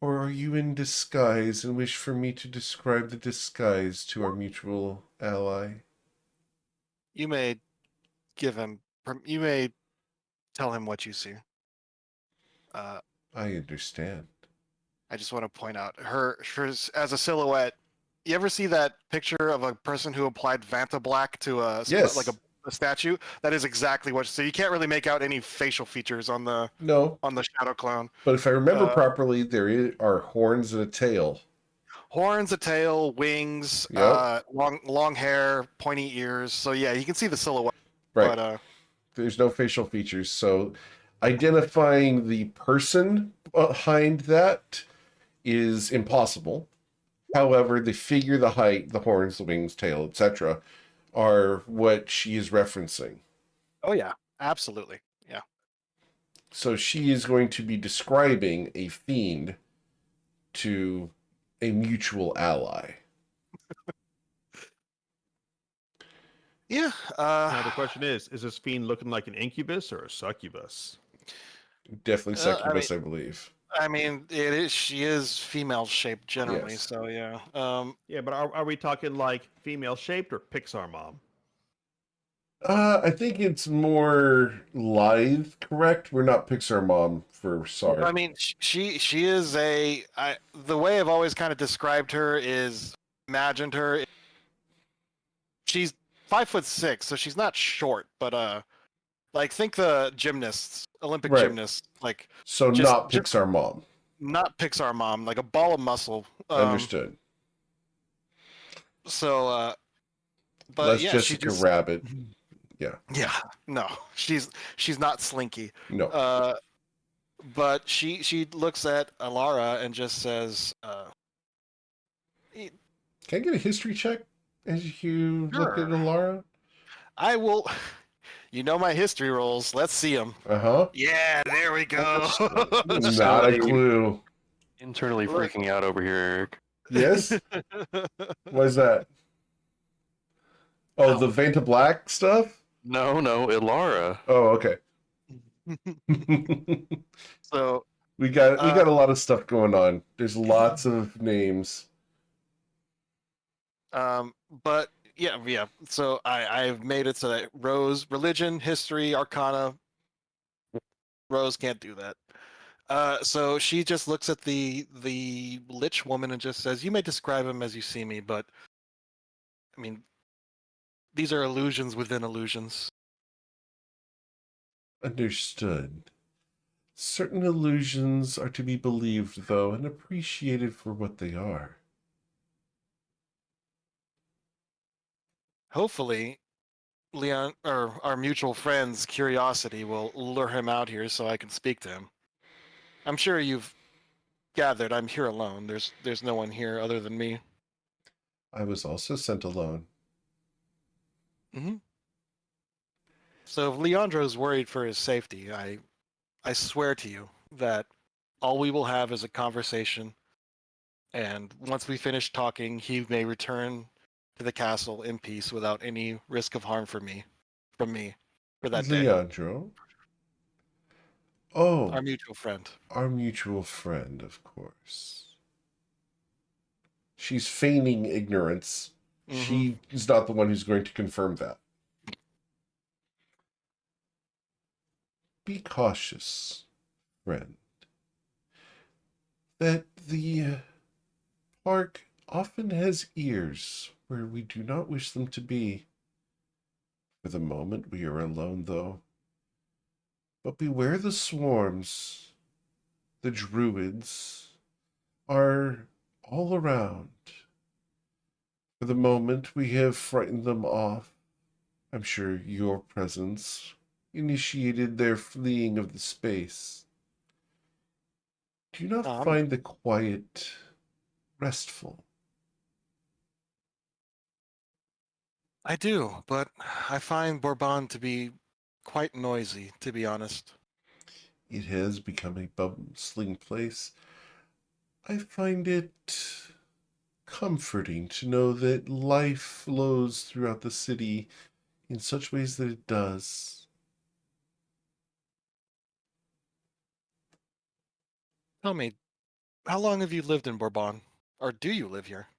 Or are you in disguise and wish for me to describe the disguise to our mutual ally? You may give him. You may tell him what you see. I understand. I just want to point out her as a silhouette. You ever see that picture of a person who applied Vanta Black to Yes. like a statue? That is exactly what. So you can't really make out any facial features on the No, shadow clone. but if I remember Uh, properly, are horns and a tail. Horns, a tail, wings, Yep. long hair, pointy ears. So yeah, you can see the silhouette. Right. But There's no facial features, so identifying the person behind that is impossible. However, the figure, the height, the horns, the wings, tail, etc., are what she is referencing. oh yeah, absolutely, yeah. So she is going to be describing a fiend to a mutual ally. Yeah. Now the question is this fiend looking like an incubus or a succubus? Definitely succubus, I I believe. it is. She is female shaped generally. Yes. So yeah. Yeah, but are we talking like female shaped or Pixar mom? I think it's more lithe, correct? We're not Pixar mom for sorry. I mean, she is the way I've always kind of described her is imagined her. She's 5'6", so she's not short, but like think the gymnasts, Olympic Right. gymnasts, like So just- not Pixar mom. not Pixar mom, like a ball of muscle. Understood. So, but Less yeah, Jessica Rabbit. Yeah. Yeah, no, she's not slinky. No. But she looks at Alara and just says, Can I get a history check as you look at Sure. Alara? "I will." You know my history rolls. Let's see them. Uh-huh. Yeah, there we go. Not a clue. Internally Look. freaking out over here, Eric. Yes? What is that? Oh, the Vanta Black stuff? No, Ilara. Oh, okay. So, we got a lot of stuff going on. There's lots of names. but yeah. So I've made it so that Rose, religion, history, arcana. Rose can't do that. So she just looks at the lich woman and just says, "You may describe him as you see me, but I mean, these are illusions within illusions." Understood. Certain illusions are to be believed, though, and appreciated for what they are. Hopefully, Leon or our mutual friend's curiosity will lure him out here so I can speak to him. I'm sure you've gathered I'm here alone. There's no one here other than me. I was also sent alone. Mm-hmm. So if Leandro's worried for his safety, I swear to you that all we will have is a conversation, and once we finish talking, he may return to the castle in peace without any risk of harm from me for that day. Leandro? Oh, Our mutual friend. our mutual friend, of course. She's feigning ignorance. Mhm. She is not the one who's going to confirm that. Be cautious, friend. That the park often has ears where we do not wish them to be. For the moment, we are alone, though. But beware the swarms. The druids are all around. For the moment, we have frightened them off. I'm sure your presence initiated their fleeing of the space. Do you not Um, find the quiet restful? I do, but I find Bourbon to be quite noisy, to be honest. It has become a bustling place. I find it comforting to know that life flows throughout the city in such ways that it does. Tell me, how long have you lived in Bourbon? Or do you live here?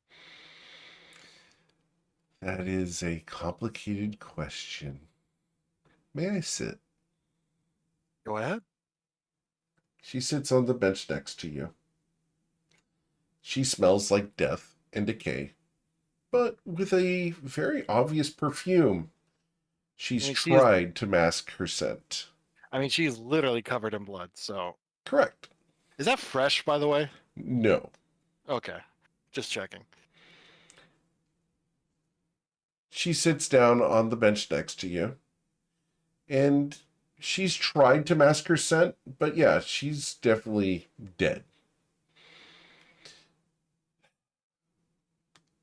That is a complicated question. May I sit? Go ahead. She sits on the bench next to you. She smells like death and decay, but with a very obvious perfume. She's I mean, tried to mask her scent. she's literally covered in blood, so. Correct. Is that fresh, by the way? No. Okay. Just checking. She sits down on the bench next to you, and she's tried to mask her scent, but yeah, she's definitely dead.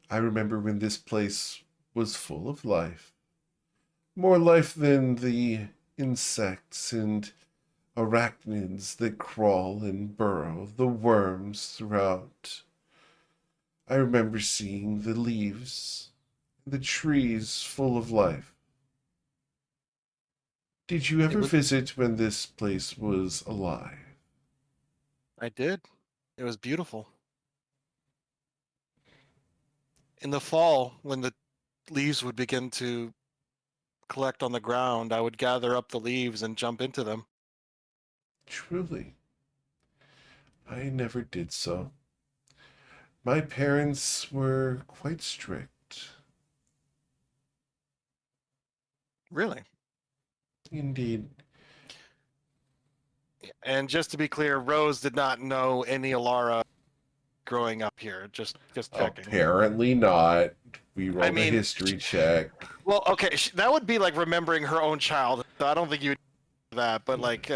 I remember when this place was full of life. More life than the insects and arachnids that crawl and burrow, the worms throughout. I remember seeing the leaves, the trees full of life. Did you It ever was. visit when this place was alive? I did. It was beautiful. In the fall, when the leaves would begin to collect on the ground, I would gather up the leaves and jump into them. Truly, I never did so. My parents were quite strict. Really? Indeed. And just to be clear, Rose did not know any Alara growing up here. Just checking. Apparently not. We I rolled a mean, history check. well, okay, that would be like remembering her own child. So I don't think you would do that, but like,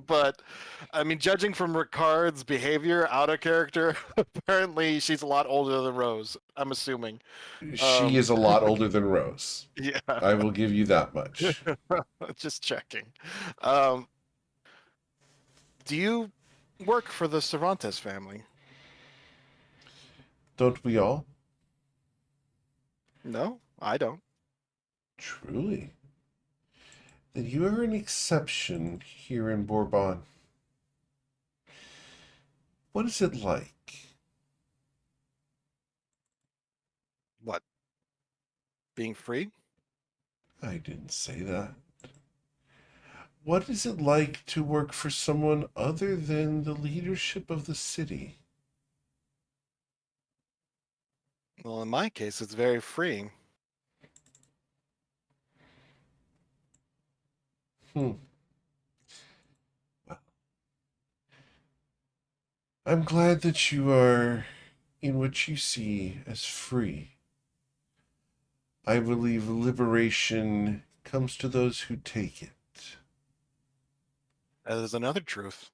but I mean, judging from Ricard's behavior, out of character, apparently she's a lot older than Rose. I'm assuming. She is a lot older than Rose. Yeah, I will give you that much. just checking. Um, do you work for the Cervantes family? Don't we all? No, I don't. Truly. Then you are an exception here in Bourbon. What is it like? What? Being free? I didn't say that. What is it like to work for someone other than the leadership of the city? Well, in my case, it's very freeing. Hmm. Well, I'm glad that you are in what you see as free. I believe liberation comes to those who take it. That is another truth.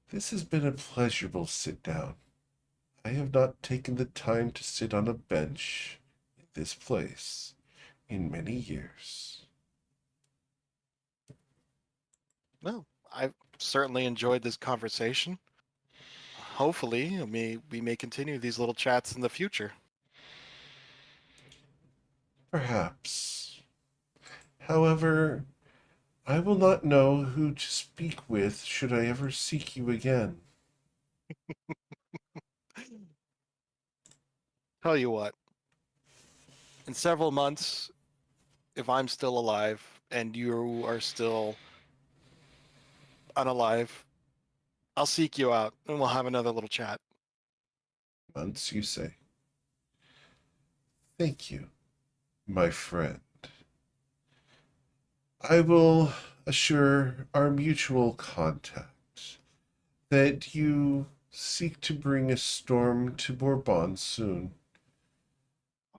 This has been a pleasurable sit down. I have not taken the time to sit on a bench in this place in many years. No, I've certainly enjoyed this conversation. Hopefully, we may continue these little chats in the future. Perhaps. However, I will not know who to speak with should I ever seek you again. Tell you what, in several months, if I'm still alive and you are still unalive, I'll seek you out and we'll have another little chat. months, you say? Thank you, my friend. I will assure our mutual contact that you seek to bring a storm to Bourbon soon.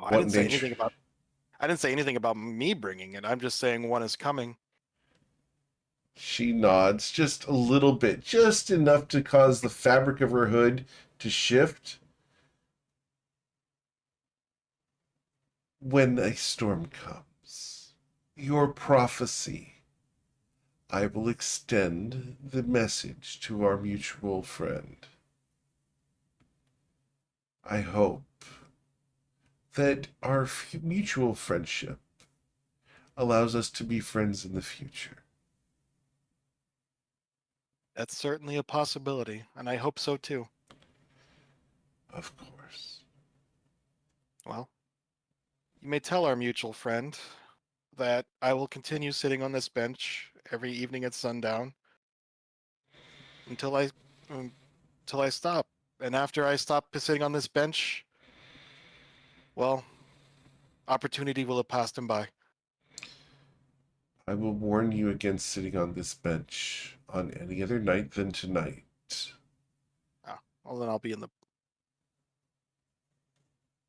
Oh, I What didn't say nature? anything about. I didn't say anything about me bringing it. I'm just saying one is coming. She nods just a little bit, just enough to cause the fabric of her hood to shift. When a storm comes, your prophecy, I will extend the message to our mutual friend. I hope that our mutual friendship allows us to be friends in the future. That's certainly a possibility, and I hope so too. Of course. Well, you may tell our mutual friend that I will continue sitting on this bench every evening at sundown until I stop. And after I stop sitting on this bench, well, opportunity will have passed him by. I will warn you against sitting on this bench on any other night than tonight. Ah, well, then I'll be in the.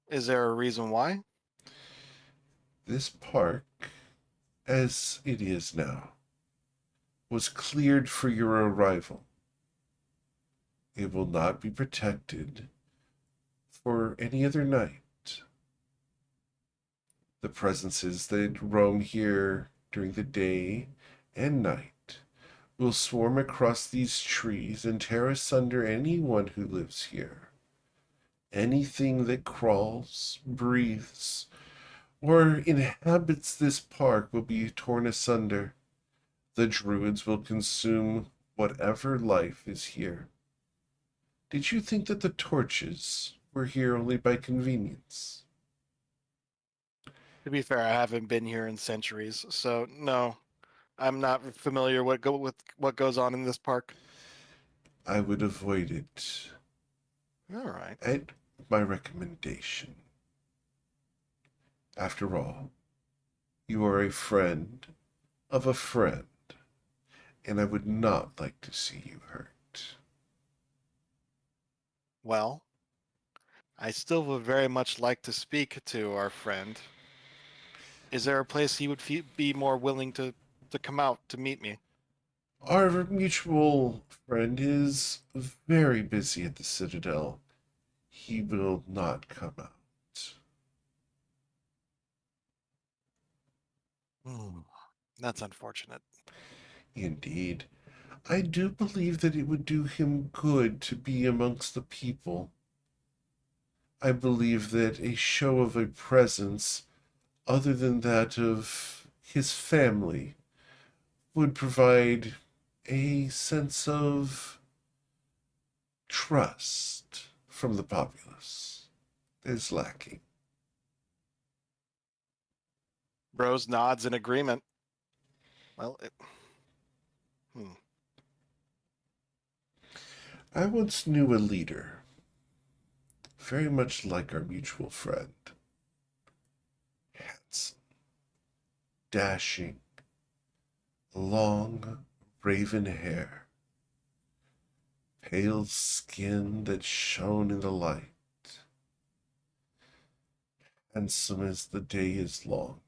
Is there a reason why? This park, as it is now, was cleared for your arrival. It will not be protected for any other night. The presences that roam here during the day and night will swarm across these trees and tear asunder anyone who lives here. Anything that crawls, breathes, or inhabits this park will be torn asunder. The druids will consume whatever life is here. Did you think that the torches were here only by convenience? To be fair, I haven't been here in centuries, so no, I'm not familiar with what goes on in this park. I would avoid it All right. at my recommendation. After all, you are a friend of a friend, and I would not like to see you hurt. Well, I still would very much like to speak to our friend. Is there a place he would be more willing to come out to meet me? Our mutual friend is very busy at the Citadel. He will not come out. Hmm, that's unfortunate. Indeed, I do believe that it would do him good to be amongst the people. I believe that a show of a presence other than that of his family would provide a sense of trust from the populace that is lacking. Rose nods in agreement. Well, I once knew a leader, very much like our mutual friend. Handsome, dashing, long, raven hair, pale skin that shone in the light, handsome as the day is long.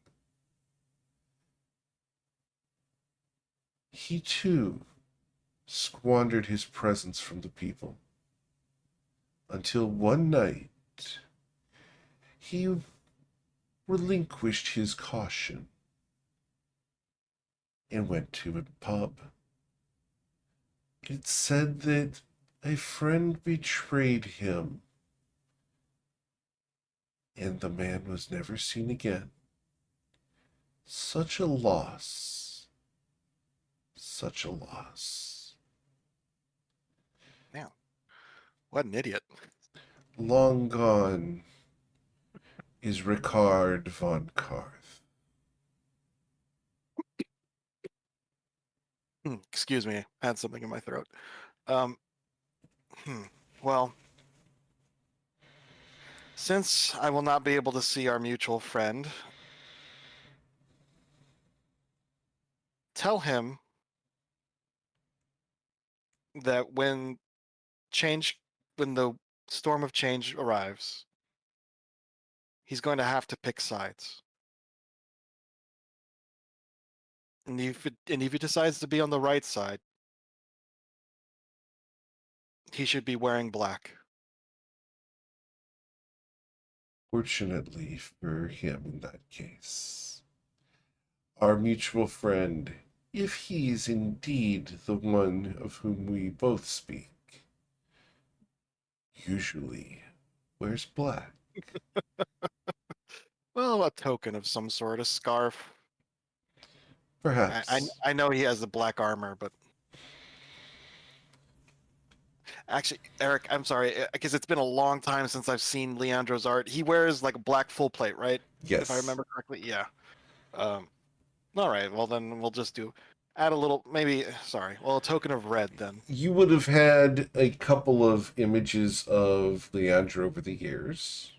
He too squandered his presence from the people until one night he relinquished his caution and went to a pub. It's said that a friend betrayed him, and the man was never seen again. Such a loss. Such a loss. man, what an idiot. Long gone is Ricard von Karth. Excuse me, I had something in my throat. Um, well, Since I will not be able to see our mutual friend, tell him that when the storm of change arrives, he's going to have to pick sides. And if he decides to be on the right side, he should be wearing black. Fortunately for him in that case, our mutual friend, if he is indeed the one of whom we both speak, usually wears black. Well, a token of some sort, a scarf. Perhaps. I know he has the black armor, but actually, Eric, I'm sorry, because it's been a long time since I've seen Leandro's art. He wears like a black full plate, right? Yes. If I remember correctly, yeah. All right, well then we'll just add a little, maybe, sorry, well, a token of red then. You would have had a couple of images of Leandro over the years.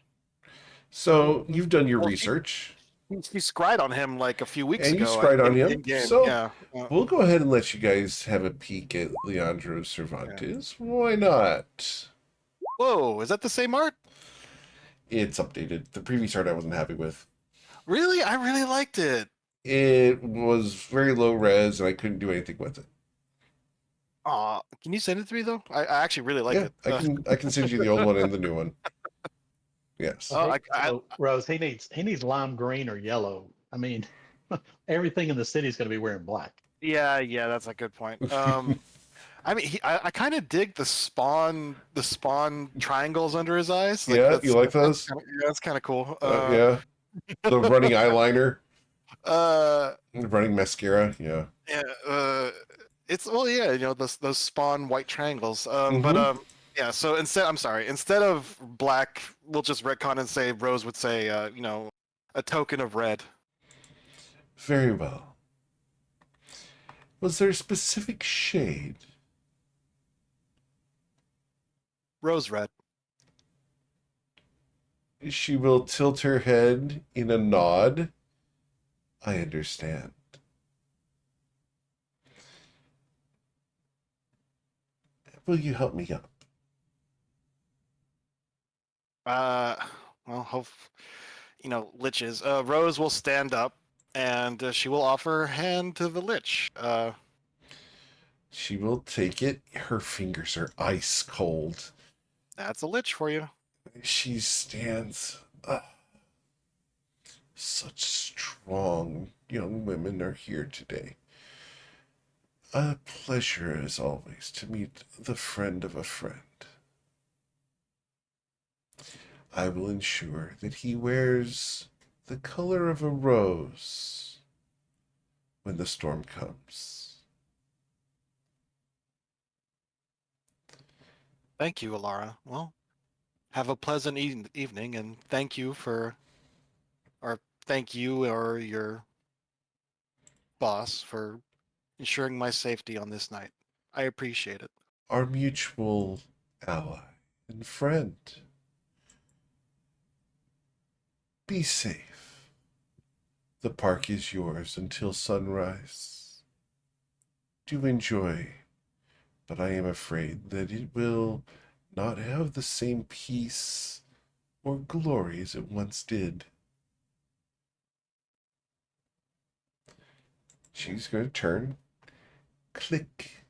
So you've done your research. He scryed on him like a few weeks And you ago. scryed on him. In-game, So yeah. we'll go ahead and let you guys have a peek at Leandro Cervantes. Why not? Whoa, is that the same art? It's updated. The previous art I wasn't happy with. Really? I really liked it. It was very low res, and I couldn't do anything with it. Aw, can you send it to me though? I actually really like Yeah, it. I can send you the old one and the new one. Yes. Oh, So, Rose, he needs lime green or yellow. I mean, everything in the city is going to be wearing black. yeah, that's a good point. I mean, I kind of dig the spawn triangles under his eyes. Yeah, that's- you like those? That's kind of cool. Yeah. The running eyeliner, Uh, the running mascara. Yeah. yeah. It's yeah, those spawn white triangles. Mm-hmm. But yeah. So instead of black, we'll just retcon and say Rose would say a token of red. Very well. Was there a specific shade? Rose red. She will tilt her head in a nod. I understand. Will you help me up? Well, liches. Rose will stand up and she will offer her hand to the lich. She will take it. Her fingers are ice cold. That's a lich for you. She stands. Such strong young women are here today. A pleasure, as always, to meet the friend of a friend. I will ensure that he wears the color of a rose when the storm comes. Thank you, Alara. Well, have a pleasant evening, and thank you or your boss for ensuring my safety on this night. I appreciate it. Our mutual ally and friend. Be safe. The park is yours until sunrise. Do enjoy, but I am afraid that it will not have the same peace or glory as it once did. She's going to turn. Click,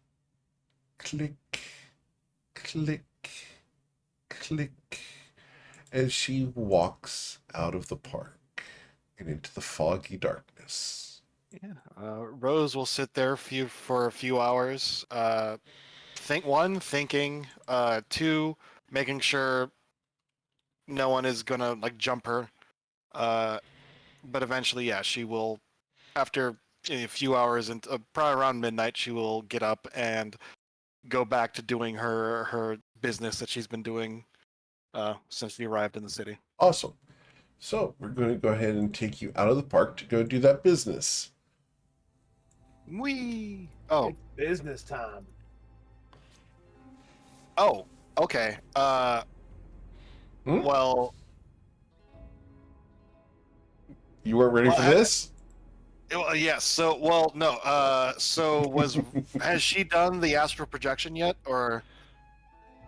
click, click, click, as she walks out of the park and into the foggy darkness. Yeah. Rose will sit there for a few hours. Thinking. Two, making sure no one is gonna jump her. But eventually, yeah, she will. After a few hours and probably around midnight, she will get up and go back to doing her business that she's been doing since she arrived in the city. Awesome. So we're going to go ahead and take you out of the park to go do that business. Whee! Oh. It's business time. Oh. Okay. Well, You weren't ready Well, for this? Well, yes. So, no. Has she done the astral projection yet, or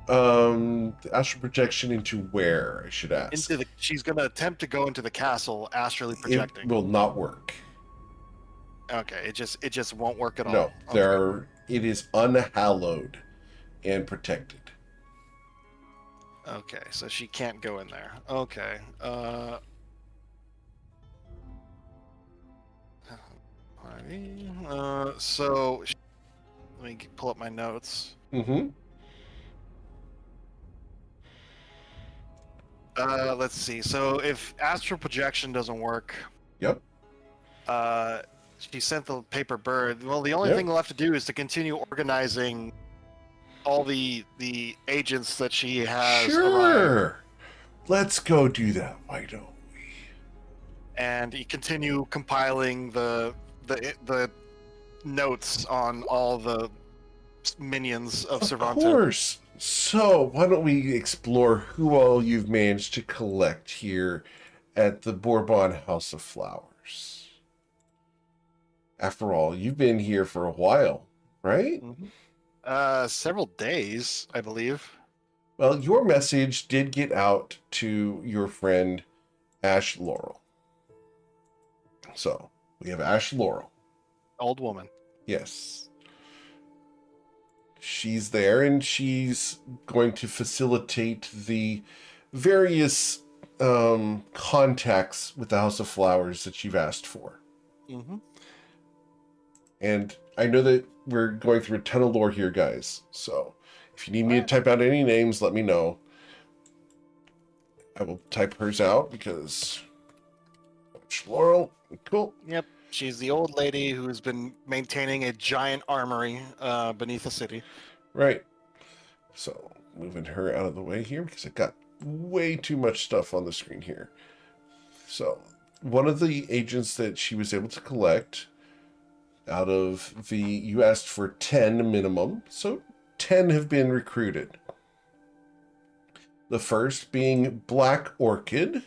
The astral projection into where, I should ask. she's gonna attempt to go into the castle astrally It projecting? will not work. Okay, it just won't work at No, all. it is unhallowed and protected. Okay, so she can't go in there. Okay. Let me pull up my notes. Mm-hmm. Let's see. So if astral projection doesn't work, Yep. she sent the paper bird. Well, the only Yep. thing left to do is to continue organizing all the agents that she has arrived, Sure. Let's go do that. Why don't we? and you continue compiling the notes on all the minions of Of Cervantes. course. So why don't we explore who all you've managed to collect here at the Bourbon House of Flowers? After all, you've been here for a while, right? Several days, I believe. Well, your message did get out to your friend Ash Laurel. So we have Ash Laurel. Old woman. Yes. She's there and she's going to facilitate the various contacts with the House of Flowers that you've asked for. Mm-hmm. And I know that we're going through a ton of lore here, guys. So if you need me to type out any names, let me know. I will type hers out because Laurel, cool. Yep. She's the old lady who's been maintaining a giant armory beneath the city. Right. So moving her out of the way here because I got way too much stuff on the screen here. So one of the agents that she was able to collect out of you asked for 10 minimum. So 10 have been recruited. The first being Black Orchid.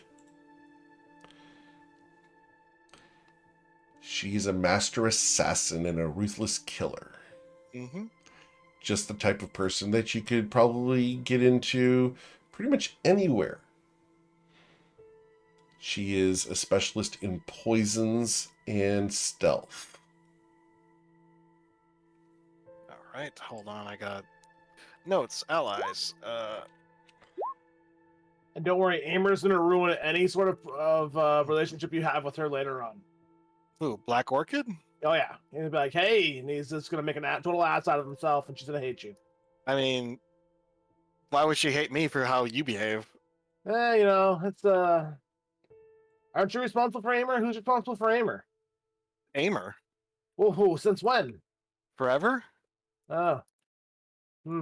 She's a master assassin and a ruthless killer. Mm-hmm. Just the type of person that you could probably get into pretty much anywhere. She is a specialist in poisons and stealth. All right, hold on. I got notes. Allies. And don't worry, Amer's gonna ruin any sort of relationship you have with her later on. Ooh, Black Orchid. Oh yeah, he's gonna be like, hey, and he's just gonna make an total ass out of himself, and she's gonna hate you. I mean, why would she hate me for how you behave? It's aren't you responsible for Amer? Who's responsible for Amer? Aimer. Whoa, since when? Forever? Oh.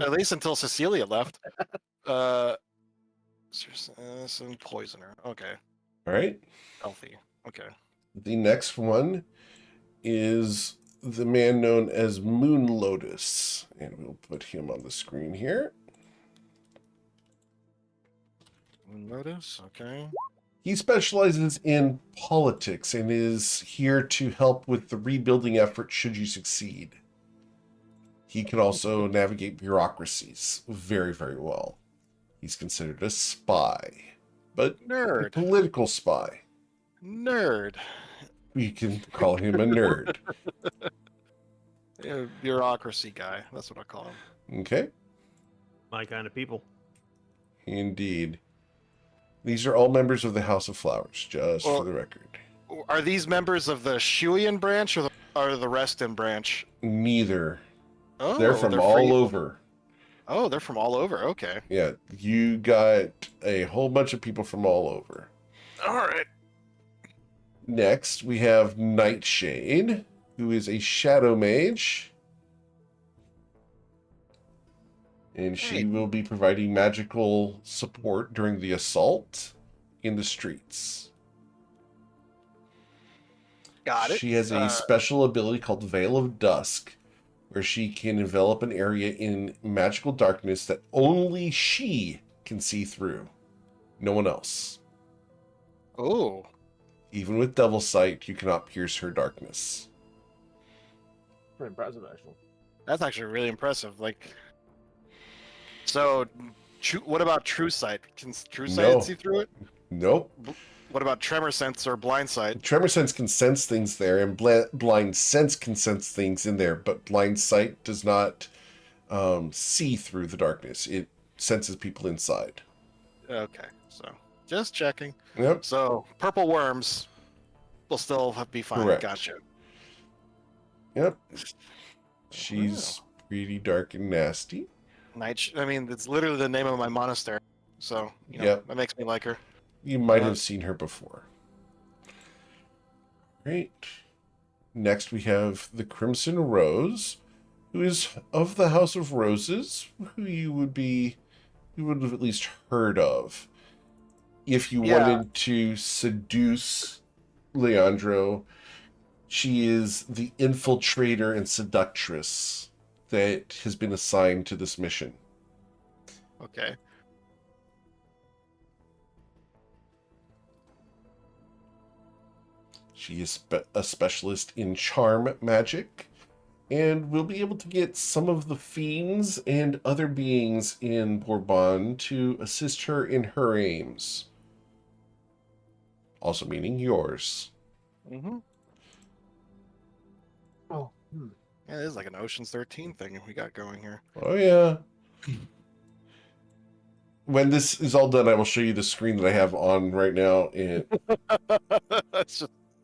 At least until Cecilia left. Some poisoner. Okay. All right. Healthy. Okay. The next one is the man known as Moon Lotus. And we'll put him on the screen here. Notice. Okay. He specializes in politics and is here to help with the rebuilding effort should you succeed. He can also navigate bureaucracies very, very well. He's considered a spy, but a Nerd. political spy. Nerd. We can call him a nerd. Yeah, bureaucracy guy. That's what I call him. Okay? My kind of people. Indeed. These are all members of the House of Flowers, just for the record. Are these members of the Shuyan branch or the Reston branch? Neither. Oh, They're from all over. Oh, they're from all over. Okay. Yeah, you got a whole bunch of people from all over. All right. Next, we have Nightshade, who is a shadow mage. And she will be providing magical support during the assault in the streets. Got it. She has a special ability called Veil of Dusk, where she can envelop an area in magical darkness that only she can see through. No one else. Oh. Even with Devil Sight, you cannot pierce her darkness. Pretty impressive, actually. That's actually really impressive. Like, so, what about True Sight? Can True Sight No. see through it? Nope. What about Tremor Sense or Blind Sight? Tremor Sense can sense things there, and Blind Sense can sense things in there, but Blind Sight does not see through the darkness. It senses people inside. Okay, so just checking. Yep. So purple worms will still be fine. Correct. Gotcha. Yep. She's pretty dark and nasty. I mean, it's literally the name of my monastery. So, you know, Yep. that makes me like her. You might have seen her before. Right. Next we have the Crimson Rose, who is of the House of Roses, who you would have at least heard of. If you wanted to seduce Leandro, she is the infiltrator and seductress that has been assigned to this mission. Okay. She is a specialist in charm magic, and will be able to get some of the fiends and other beings in Bourbon to assist her in her aims. Also meaning yours. Mm-hmm. Oh. Yeah, this is like an Ocean's 13 thing we got going here. Oh, yeah. When this is all done, I will show you the screen that I have on right now, and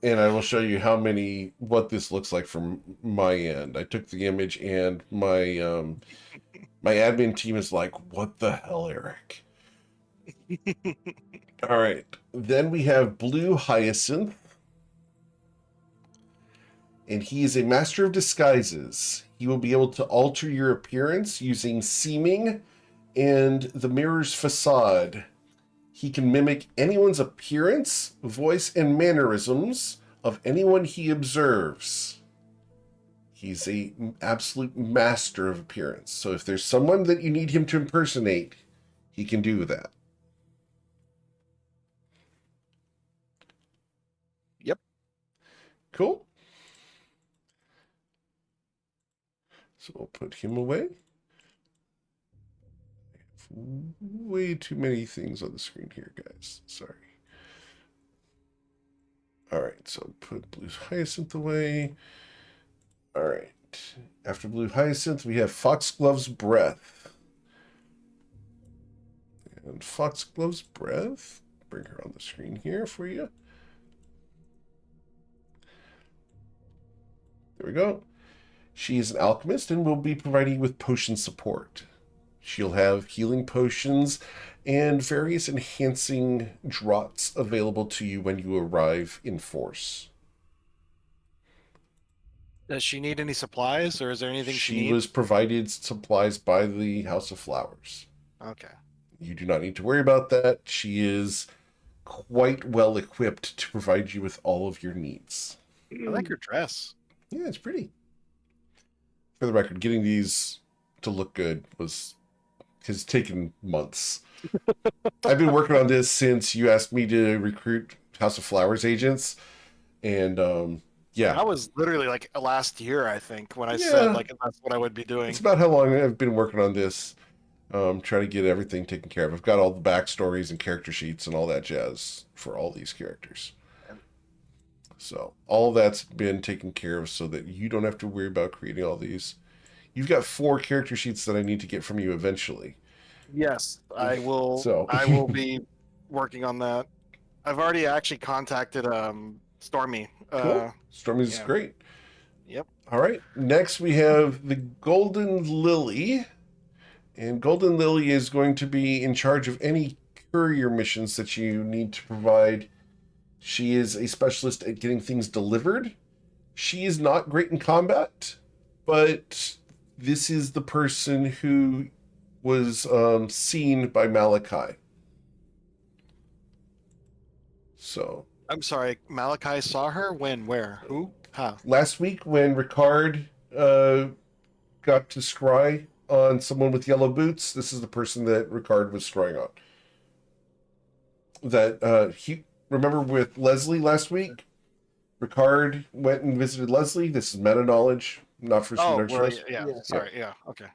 I will show you what this looks like from my end. I took the image, and my my admin team is like, "What the hell, Eric?" All right. Then we have Blue Hyacinth, and he is a master of disguises. He will be able to alter your appearance using seeming and the mirror's facade. He can mimic anyone's appearance, voice, and mannerisms of anyone he observes. He's an absolute master of appearance. So if there's someone that you need him to impersonate, he can do that. Yep. Cool. So we'll put him away. Way too many things on the screen here, guys. Sorry. All right, so put Blue Hyacinth away. All right. After Blue Hyacinth, we have Foxglove's Breath. And Foxglove's Breath, bring her on the screen here for you. There we go. She is an alchemist and will be providing you with potion support. She'll have healing potions and various enhancing draughts available to you when you arrive in force. Does she need any supplies, or is there anything she She needs? was provided supplies by the House of Flowers. Okay. You do not need to worry about that. She is quite well equipped to provide you with all of your needs. I like her dress. Yeah, it's pretty. For the record, getting these to look good has taken months. I've been working on this since you asked me to recruit House of Flowers agents, and yeah, That was literally like last year, I think, when I Yeah. said like that's what I would be doing. it's about how long I've been working on this. Trying to get everything taken care of. I've got all the backstories and character sheets and all that jazz for all these characters. So all that's been taken care of so that you don't have to worry about creating all these. You've got 4 character sheets that I need to get from you eventually. Yes, I will. So- I will be working on that. I've already actually contacted Stormy. Cool. Stormy's yeah. great. Yep. All right. Next we have the Golden Lily. And Golden Lily is going to be in charge of any courier missions that you need to provide. She is a specialist at getting things delivered. She is not great in combat, but this is the person who was seen by Malachi. So I'm sorry, Malachi saw her when, where, who, how? last week when Ricard got to scry on someone with yellow boots, this is the person that Ricard was scrying on. remember with Leslie last week? Ricard went and visited Leslie. This is meta knowledge, not for Oh, Dark well, Shows. yeah. Yeah. Sorry. Yeah. Okay.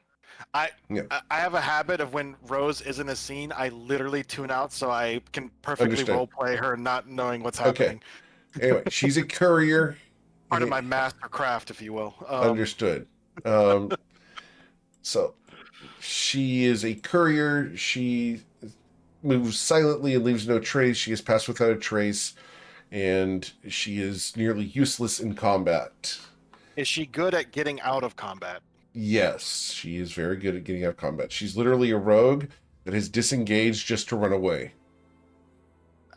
I Yeah. I have a habit of when Rose is in a scene, I literally tune out so I can perfectly Understand. role play her not knowing what's Okay. happening. Anyway, she's a courier. Part of my master craft, if you will. Understood. So she is a courier. She moves silently and leaves no trace. She has passed without a trace, and she is nearly useless in combat. Is she good at getting out of combat? Yes, she is very good at getting out of combat. She's literally a rogue that has disengaged just to run away.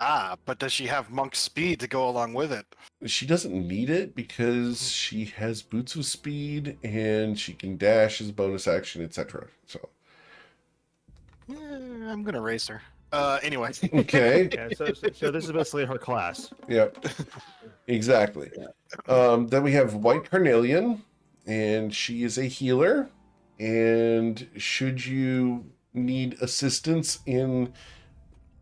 Ah, but does she have monk speed to go along with it? She doesn't need it because she has boots of speed and she can dash as a bonus action, etc. So, I'm gonna race her. Anyway. okay. Yeah, so this is basically her class. Yep. Exactly. Then we have White Carnelian, and she is a healer. And should you need assistance in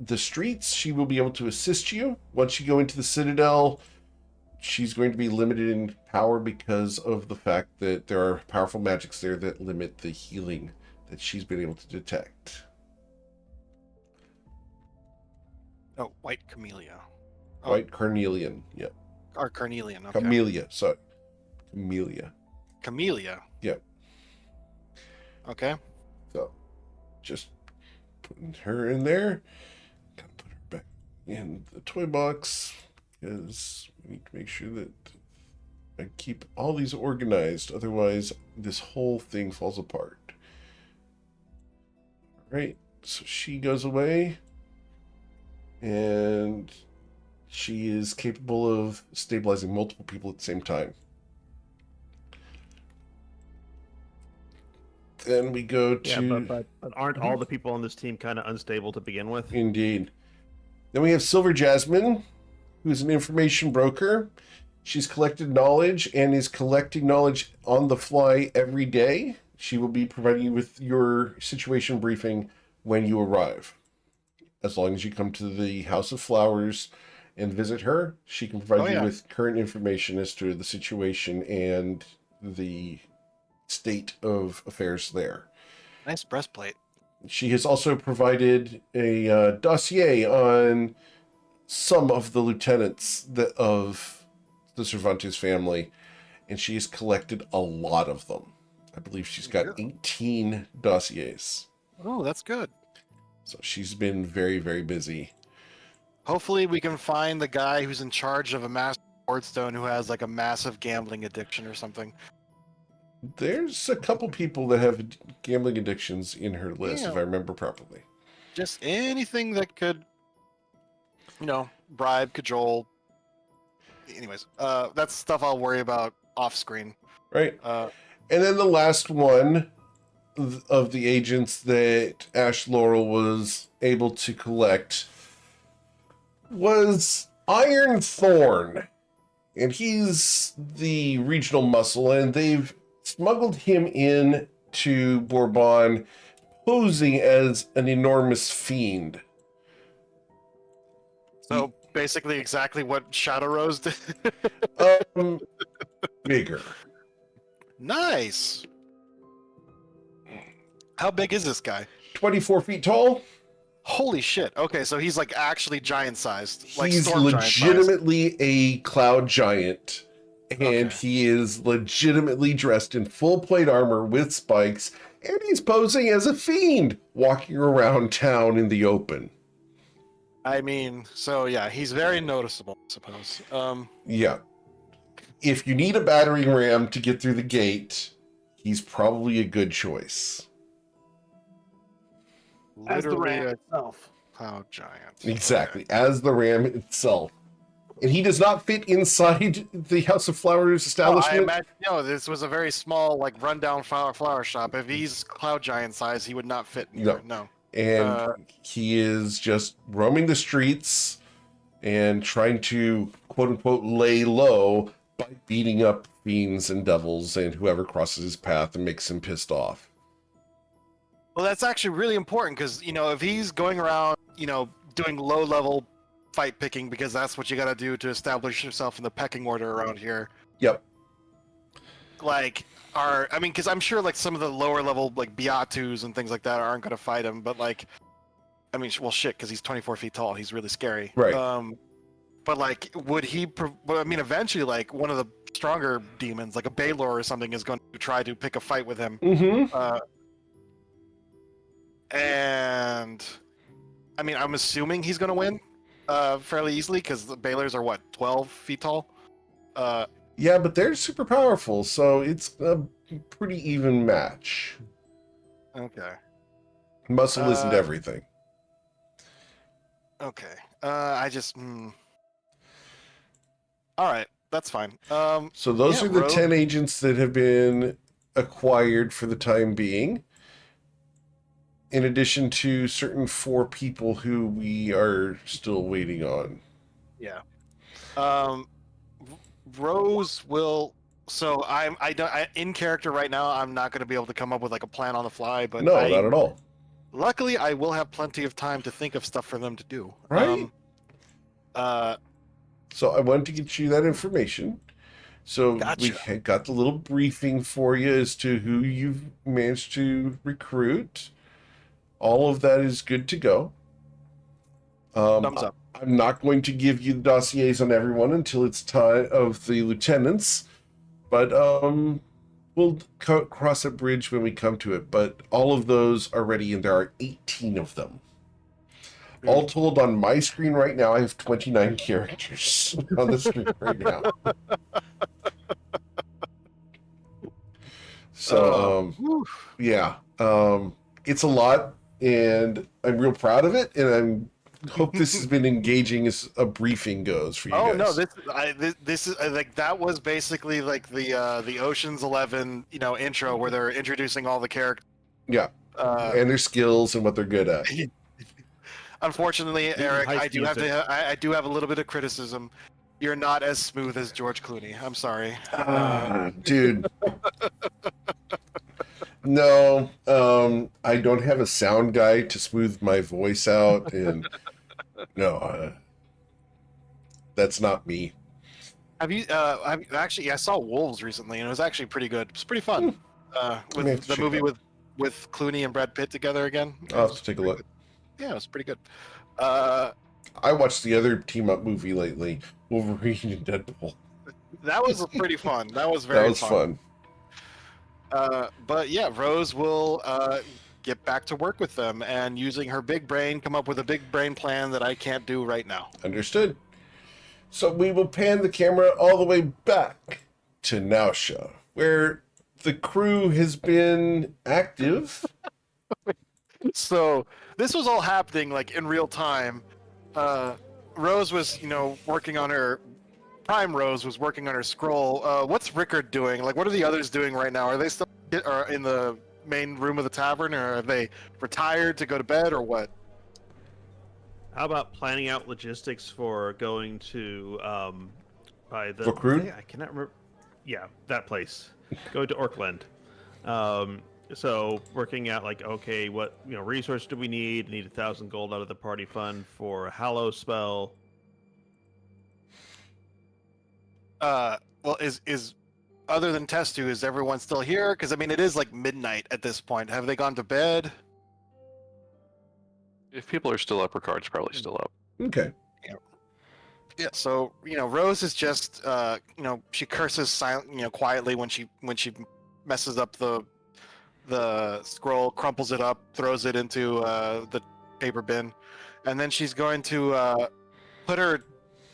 the streets, she will be able to assist you. Once you go into the Citadel, she's going to be limited in power because of the fact that there are powerful magics there that limit the healing that she's been able to detect. Oh, White Camellia. Oh, White Carnelian. Yep. or Carnelian. Okay. Camellia. Sorry. Camellia. Camellia. Yep. Okay. So, just putting her in there. Gotta put her back in the toy box because we need to make sure that I keep all these organized. Otherwise, this whole thing falls apart. All right. So she goes away, and she is capable of stabilizing multiple people at the same time. Then we go to... Yeah, but aren't all the people on this team kind of unstable to begin with? Indeed. Then we have Silver Jasmine, who's an information broker. She's collected knowledge and is collecting knowledge on the fly every day. She will be providing you with your situation briefing when you arrive. As long as you come to the House of Flowers and visit her, she can provide you with current information as to the situation and the state of affairs there. Nice breastplate. She has also provided a dossier on some of the lieutenants of the Cervantes family, and she has collected a lot of them. I believe she's got 18 dossiers. Oh, that's good. So she's been very, very busy. Hopefully we can find the guy who's in charge of a master Swordstone who has like a massive gambling addiction or something. There's a couple people that have gambling addictions in her list, if Yeah. I remember properly. Just anything that could, bribe, cajole. Anyways, that's stuff I'll worry about off screen. Right? And then the last one of the agents that Ash Laurel was able to collect was Iron Thorn. And he's the regional muscle, and they've smuggled him in to Bourbon posing as an enormous fiend. So basically exactly what Shadow Rose did. Bigger. Nice. How big is this guy? 24 feet tall. Holy shit. Okay, so he's like actually giant sized. Like He's storm giant sized. legitimately a cloud giant. And Okay. he is legitimately dressed in full plate armor with spikes. And he's posing as a fiend walking around town in the open. I mean, so yeah, he's very noticeable, I suppose. Yeah. If you need a battering ram to get through the gate, he's probably a good choice. As the Literally ram a itself. cloud giant. Exactly, as the ram itself. And he does not fit inside the House of Flowers Oh, I establishment. imagine, this was a very small, like, rundown flower shop. If he's cloud giant size, he would not fit in here. No. And he is just roaming the streets and trying to, quote unquote, lay low by beating up fiends and devils and whoever crosses his path and makes him pissed off. Well, that's actually really important because, if he's going around, doing low-level fight picking because that's what you got to do to establish yourself in the pecking order around here. Yep. Like, because I'm sure like some of the lower level like Beatus and things like that aren't going to fight him, but like, I mean, well, shit, because he's 24 feet tall, he's really scary. Right. But like, would he? I mean, eventually, like one of the stronger demons, like a Baylor or something, is going to try to pick a fight with him. Mm-hmm. And I mean, I'm assuming he's going to win fairly easily because the Baylors are what, 12 feet tall. Yeah, but they're super powerful, so it's a pretty even match. Okay. Muscle isn't everything. Okay. I just. All right, that's fine. So those yeah, are the Rogue- 10 agents that have been acquired for the time being, in addition to certain 4 people who we are still waiting on. Yeah. Rose will. So in character right now. I'm not going to be able to come up with like a plan on the fly, but No, not at all. Luckily, I will have plenty of time to think of stuff for them to do. Right? So I wanted to get you that information. So we Gotcha. had got the little briefing for you as to who you've managed to recruit. All of that is good to go. Thumbs up. I'm not going to give you the dossiers on everyone until it's time of the lieutenants, but we'll cross that bridge when we come to it. But all of those are ready, and there are 18 of them. All told, on my screen right now, I have 29 characters on the screen right now. So, yeah, it's a lot, and I'm real proud of it, and hope this has been engaging as a briefing goes for you guys. No, this is like that was basically like the Ocean's 11 intro where they're introducing all the characters. Yeah, and their skills and what they're good at. Unfortunately, Eric, I heist do have music. I do have a little bit of criticism. You're not as smooth as George Clooney. I'm sorry. Dude. No, I don't have a sound guy to smooth my voice out, and no, that's not me. Have you? Actually, I saw Wolves recently, and it was actually pretty good. It was pretty fun. May have With to the check movie that. with Clooney and Brad Pitt together again. I'll have to take a look. Yeah, it was pretty good. I watched the other team up movie lately, Wolverine and Deadpool. That was pretty fun. That was very That was fun. But yeah, Rose will get back to work with them and using her big brain come up with a big brain plan that I can't do right now. Understood. So we will pan the camera all the way back to Nausea, where the crew has been active. So this was all happening like in real time. Rose was, working on her. Prime Rose was working on her scroll. What's Rickard doing? Like, what are the others doing right now? Are they still in the main room of the tavern, or have they retired to go to bed, or what? How about planning out logistics for going to by the Vaucrud? I cannot remember. Yeah, that place. Going to Orkland. So working out like, okay, what resource do we need? Need 1,000 gold out of the party fund for a Hallow spell. Well, is other than Testu, is everyone still here? Because I mean, it is like midnight at this point. Have they gone to bed? If people are still up, Ricard's probably still up. Okay. Yeah. So Rose is just she curses quietly when she messes up the scroll, crumples it up, throws it into the paper bin, and then she's going to put her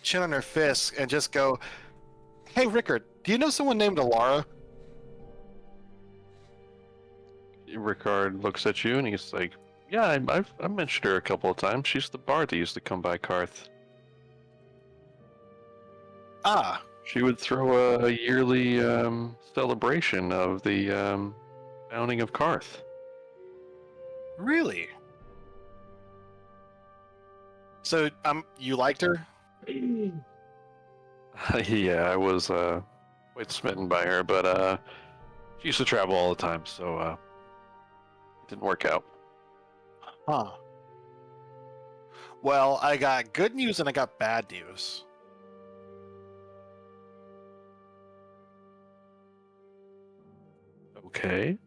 chin on her fist and just go, "Hey, Rickard, do you know someone named Alara?" Ricard looks at you and he's like, "Yeah, I've mentioned her a couple of times. She's the bard that used to come by Karth. Ah, She would throw a yearly celebration of the founding of Karth." really? So you liked her? Yeah, I was quite smitten by her, but she used to travel all the time, so it didn't work out. Huh. Well, I got good news and I got bad news. Okay.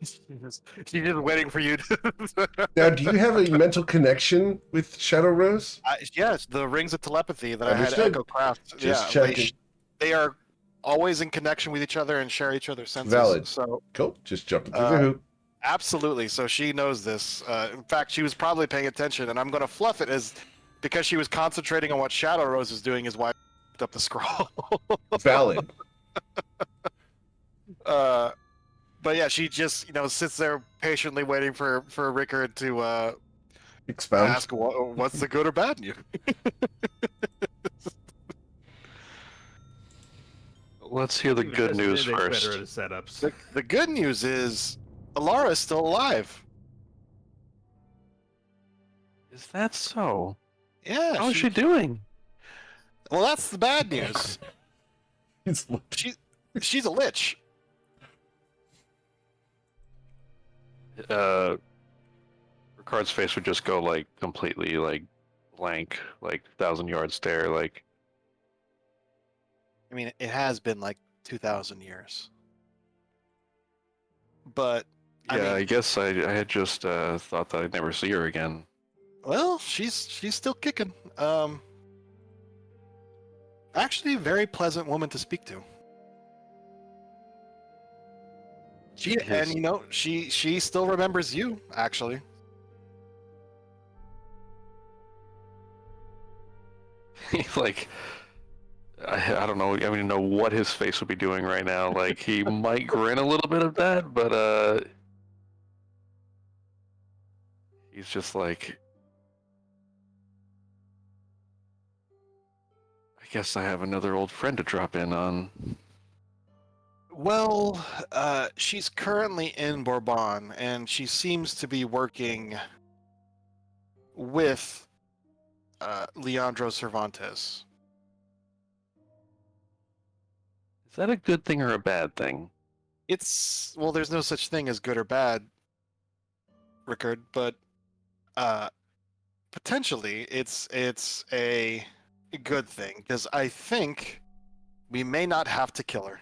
She's just waiting for you to. Now, do you have a mental connection with Shadow Rose? Yes, the rings of telepathy that I had Understood. Echo Craft. Just yeah, checking. they are always in connection with each other and share each other's senses. Valid. So Cool. Just jumping through the hoop. absolutely. So she knows this. In fact, she was probably paying attention, and I'm going to fluff it as because she was concentrating on what Shadow Rose is doing is why I picked up the scroll. Valid. But yeah, she just sits there patiently waiting for Rickard to Expound. ask what's the good or bad news. Let's hear the Even good this news is better first. at setups. The good news is Alara is still alive. Is that so? Yeah. How is she doing? Well, that's the bad news. He's She's a lich. Ricard's face would just go like completely like blank, like 1,000-yard stare. Like, I mean, it has been like 2,000 years. But yeah, I mean, guess I had just thought that I'd never see her again. well, she's still kicking. Actually, a very pleasant woman to speak to. She still remembers you, actually. Like, I don't know. I don't even know what his face would be doing right now. Like, he might grin a little bit of that, but he's just like, I guess I have another old friend to drop in on. Well, she's currently in Bourbon, and she seems to be working with Leandro Cervantes. Is that a good thing or a bad thing? Well, there's no such thing as good or bad, Rickard, but potentially it's a good thing because I think we may not have to kill her.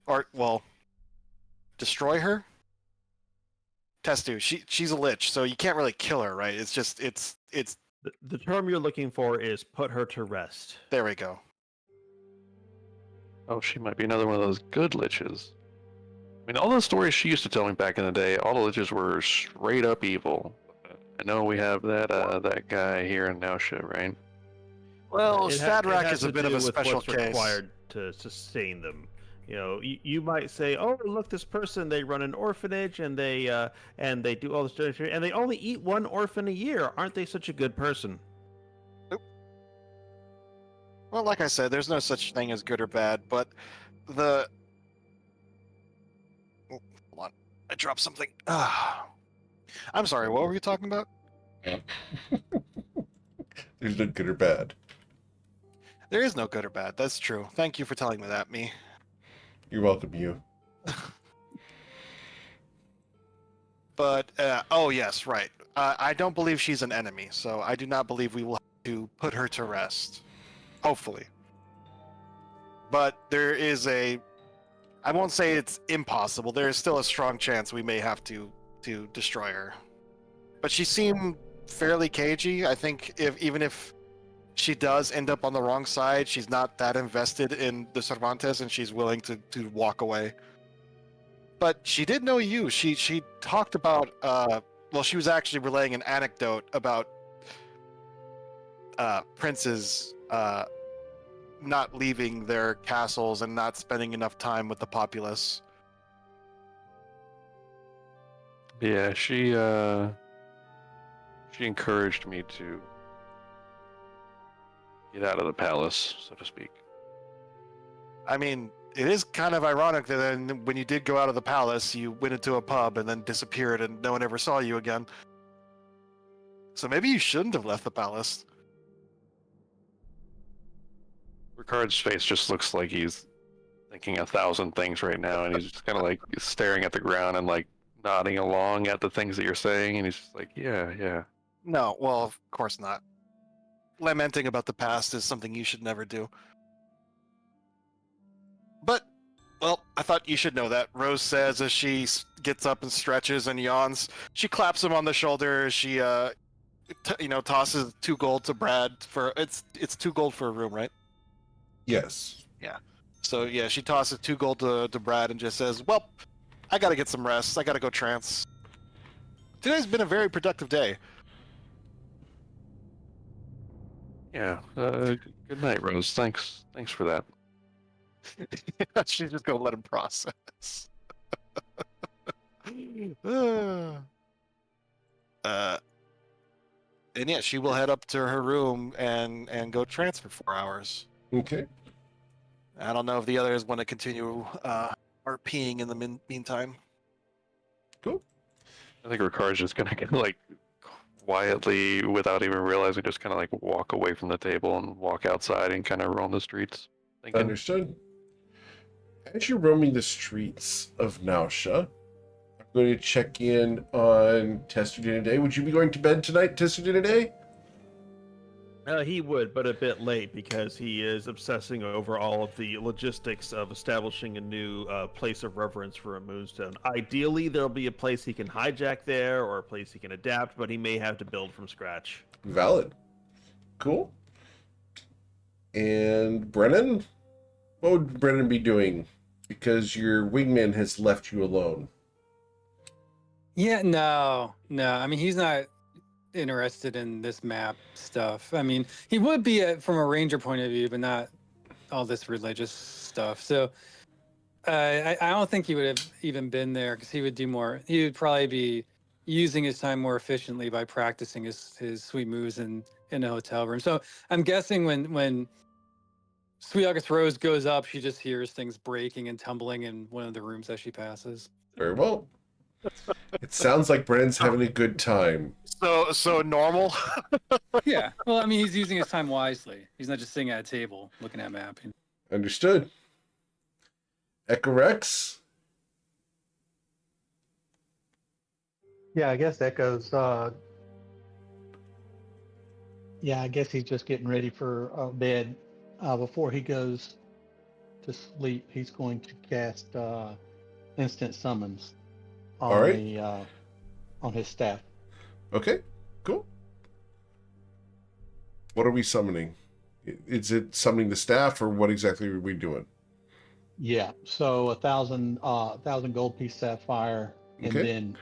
Or, well, destroy her? Testu, she's a lich, so you can't really kill her, right? It's just, it's... The term you're looking for is put her to rest. There we go. Oh, she might be another one of those good liches. I mean, all those stories she used to tell me back in the day, all the liches were straight up evil. I know we have that guy here in Nausea, right? Well, It Shadrach has is a to bit of do a with special what's case. required to sustain them. You might say, "Oh, look, this person, they run an orphanage and they do all this donation, and they only eat one orphan a year. Aren't they such a good person?" Well, like I said, there's no such thing as good or bad, but the... Oh, hold on. I dropped something. I'm sorry, what were you talking about? There's no good or bad. There is no good or bad, that's true. Thank you for telling me that, me. You're welcome, you. But, oh yes, right. I don't believe she's an enemy, so I do not believe we will have to put her to rest. Hopefully. But there is I won't say it's impossible. There is still a strong chance we may have to destroy her. But she seemed fairly cagey. I think even if she does end up on the wrong side, she's not that invested in the Cervantes, and she's willing to walk away. But she did know you. She talked about well, she was actually relaying an anecdote about princes not leaving their castles and not spending enough time with the populace. Yeah, she encouraged me to get out of the palace, so to speak. I mean, it is kind of ironic that then when you did go out of the palace, you went into a pub and then disappeared and no one ever saw you again. So maybe you shouldn't have left the palace. Ricard's face just looks like he's thinking 1,000 things right now, and he's just kind of like staring at the ground and like nodding along at the things that you're saying, and he's just like, yeah. No, well, of course not. Lamenting about the past is something you should never do. But, well, I thought you should know that. Rose says as she gets up and stretches and yawns. She claps him on the shoulder. She, tosses 2 gold to Brad for it's 2 gold for a room, right? Yes. So yeah, she tosses 2 gold to Brad and just says, "Well, I gotta get some rest. I gotta go trance. Today's been a very productive day." Yeah. Good night, Rose. Thanks for that. She's just gonna let him process. uh, and yeah, she will head up to her room and go trance for 4 hours. Okay. I don't know if the others want to continue RPing in the meantime. Cool. I think Ricard's just gonna get like quietly, without even realizing, just kind of like walk away from the table and walk outside and kind of roam the streets. Thinking. Understood. As you're roaming the streets of Nausea, I'm going to check in on Testerdin Day. Would you be going to bed tonight, Testerdin Day? He would, but a bit late because he is obsessing over all of the logistics of establishing a new place of reverence for a moonstone. Ideally, there'll be a place he can hijack there or a place he can adapt, but he may have to build from scratch. Valid. Cool. And Brennan? What would Brennan be doing? Because your wingman has left you alone. Yeah, no. I mean, he's not interested in this map stuff. I mean, he would be from a ranger point of view, but not all this religious stuff. So I don't think he would have even been there because he would do more. He would probably be using his time more efficiently by practicing his sweet moves in a hotel room. So I'm guessing when Sweet August Rose goes up, she just hears things breaking and tumbling in one of the rooms as she passes. Very well. It sounds like Brennan's having a good time. So normal. Yeah. Well, I mean, he's using his time wisely. He's not just sitting at a table looking at a map. Understood. Echo Rex? Yeah, I guess Echo's. Yeah, I guess he's just getting ready for bed. Before he goes to sleep, he's going to cast instant summons on All right. On his staff. Okay, cool. What are we summoning? Is it summoning the staff, or what exactly are we doing? Yeah, so 1,000 gold piece sapphire, and Okay. then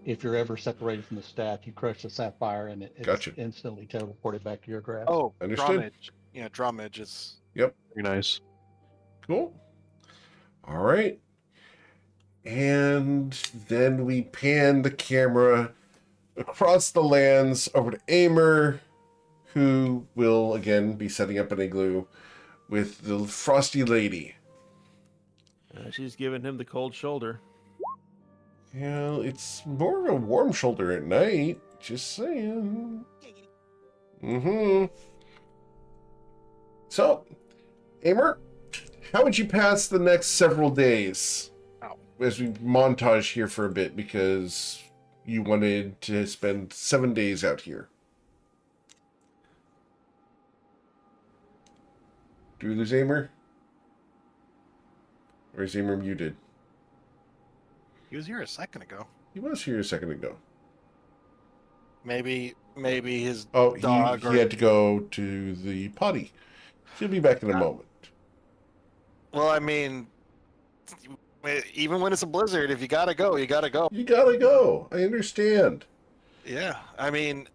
if you're ever separated from the staff, you crush the sapphire, and it's Gotcha. instantly teleported back to your grasp. Oh, Understood. Dromage. Yeah, Dromage is. Yep. Very nice. Cool. All right. And then we pan the camera across the lands over to Aimer, who will again be setting up an igloo with the Frosty Lady. She's giving him the cold shoulder. Yeah, it's more of a warm shoulder at night. Just saying. So, Aimer, how would you pass the next several days? As we montage here for a bit, because you wanted to spend 7 days out here. Do we lose Aimer? Or is Aimer muted? He was here a second ago. He was here a second ago. Maybe his Oh, dog. he had to go to the potty. He'll be back in a moment. Well, I mean, even when it's a blizzard, if you gotta go, you gotta go. You gotta go. I understand. Yeah, I mean,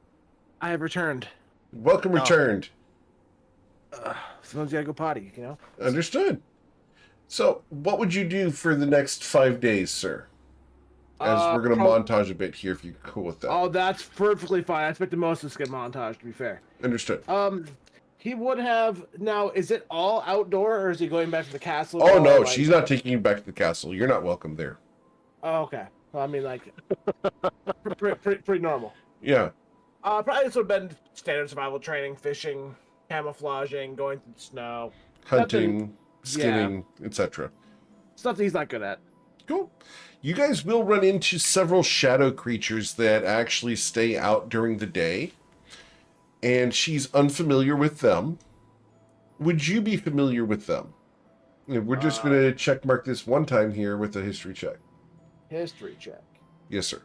I have returned. Welcome returned. Sometimes you gotta go potty, you know? Understood. So, what would you do for the next 5 days, sir? As we're going to montage a bit here, if you're cool with that. Oh, that's perfectly fine. I expected most of this to get montage, to be fair. Understood. He would have... Now, is it all outdoor, or is he going back to the castle? Oh, no, like... she's not taking you back to the castle. You're not welcome there. Oh, okay. Well, I mean, like, pretty normal. Yeah. Probably this would have been standard survival training, fishing, camouflaging, going through the snow. Hunting, skinning, etc. Stuff that he's not good at. Cool. You guys will run into several shadow creatures that actually stay out during the day, and she's unfamiliar with them. Would you be familiar with them? We're just going to check mark this one time here with a history check. History check. Yes, sir.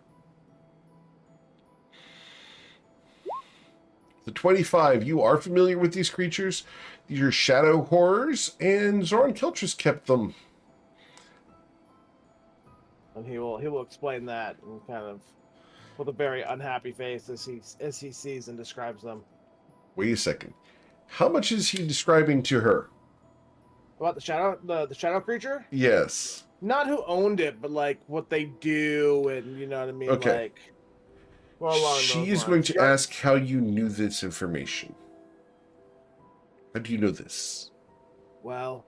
The 25, you are familiar with these creatures. These are shadow horrors, and Zoran Kiltris kept them. And he will explain that and kind of with a very unhappy face as he sees and describes them. Wait a second. How much is he describing to her? About the shadow creature? Yes. Not who owned it, but like what they do, and you know what I mean. Okay. Like, well, along She those is going lines. to ask how you knew this information. How do you know this? Well,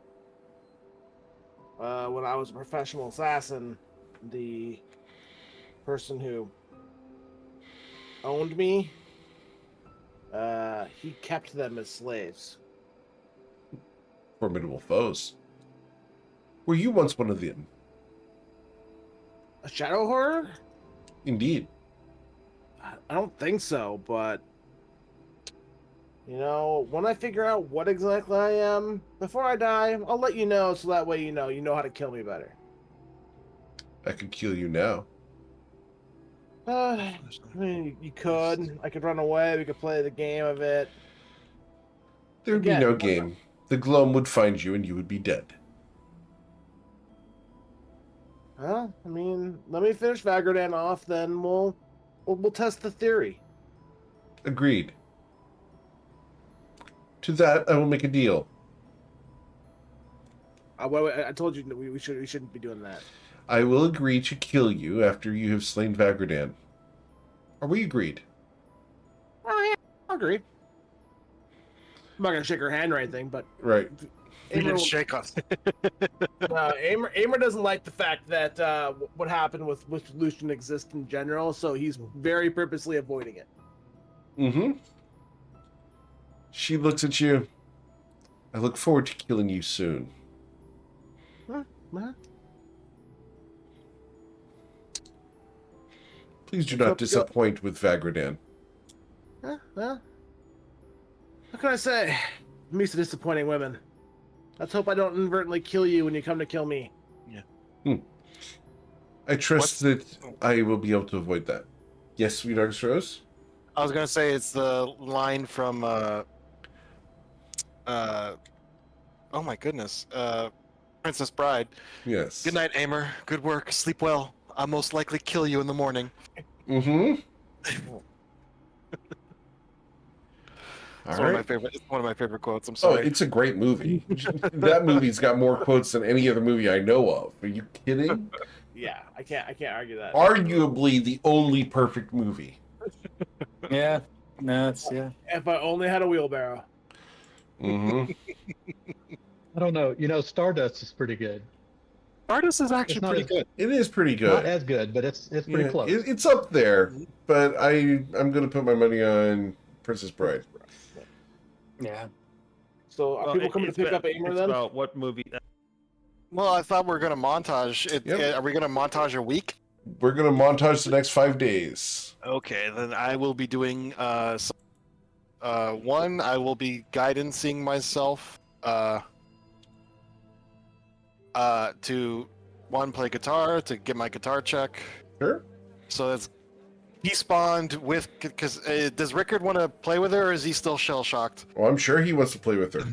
when I was a professional assassin, the person who owned me, he kept them as slaves. Formidable foes. Were you once one of them? A shadow horror? Indeed. I don't think so, but you know, when I figure out what exactly I am, before I die, I'll let you know, so that way you know how to kill me better. I could kill you now. I mean, you could. I could run away. We could play the game of it. There would be Again, no game. The Gloam would find you and you would be dead. Well, I mean, let me finish Vagradan off, then we'll test the theory. Agreed. To that, I will make a deal. I told you we shouldn't be doing that. I will agree to kill you after you have slain Vagradan. Are we agreed? Oh yeah, I agree. I'm not gonna shake her hand or anything, but Right. He Aimer, didn't shake us. Aimer doesn't like the fact that what happened with Lucian exists in general, so he's very purposely avoiding it. Mm-hmm. She looks at you. I look forward to killing you soon. Huh? Please do Let's not hope you- disappoint with Vagradan. Well, what can I say? I'm used to disappointing women. Let's hope I don't inadvertently kill you when you come to kill me. I trust that I will be able to avoid that. Yes, sweet Argus Rose? I was gonna say it's the line from oh my goodness, Princess Bride. Yes. Good night, Aimer. Good work. Sleep well. I'll most likely kill you in the morning. Mm-hmm. It's All one of right. my favorite. It's one of my favorite quotes. I'm Oh, sorry. it's a great movie. That movie's got more quotes than any other movie I know of. Are you kidding? Yeah, I can't argue that. Arguably the only perfect movie. Yeah. No, it's yeah. If I only had a wheelbarrow. Mm-hmm. I don't know. You know, Stardust is pretty good. Artist is actually not pretty as- good. It is pretty Not good. as good, but it's pretty Yeah, close. it's up there, but I'm going to put my money on Princess Bride. Yeah. So are Well, people coming to pick up Aimer it's then? about what movie? Well, I thought we were gonna montage it. Yep. Are we gonna montage a week? We're going to montage the next 5 days. Okay, then I will be doing one. I will be guidancing myself to one, play guitar, to get my guitar check. Sure. So that's he spawned with because does Rickard want to play with her, or is he still shell shocked? Well, I'm sure he wants to play with her.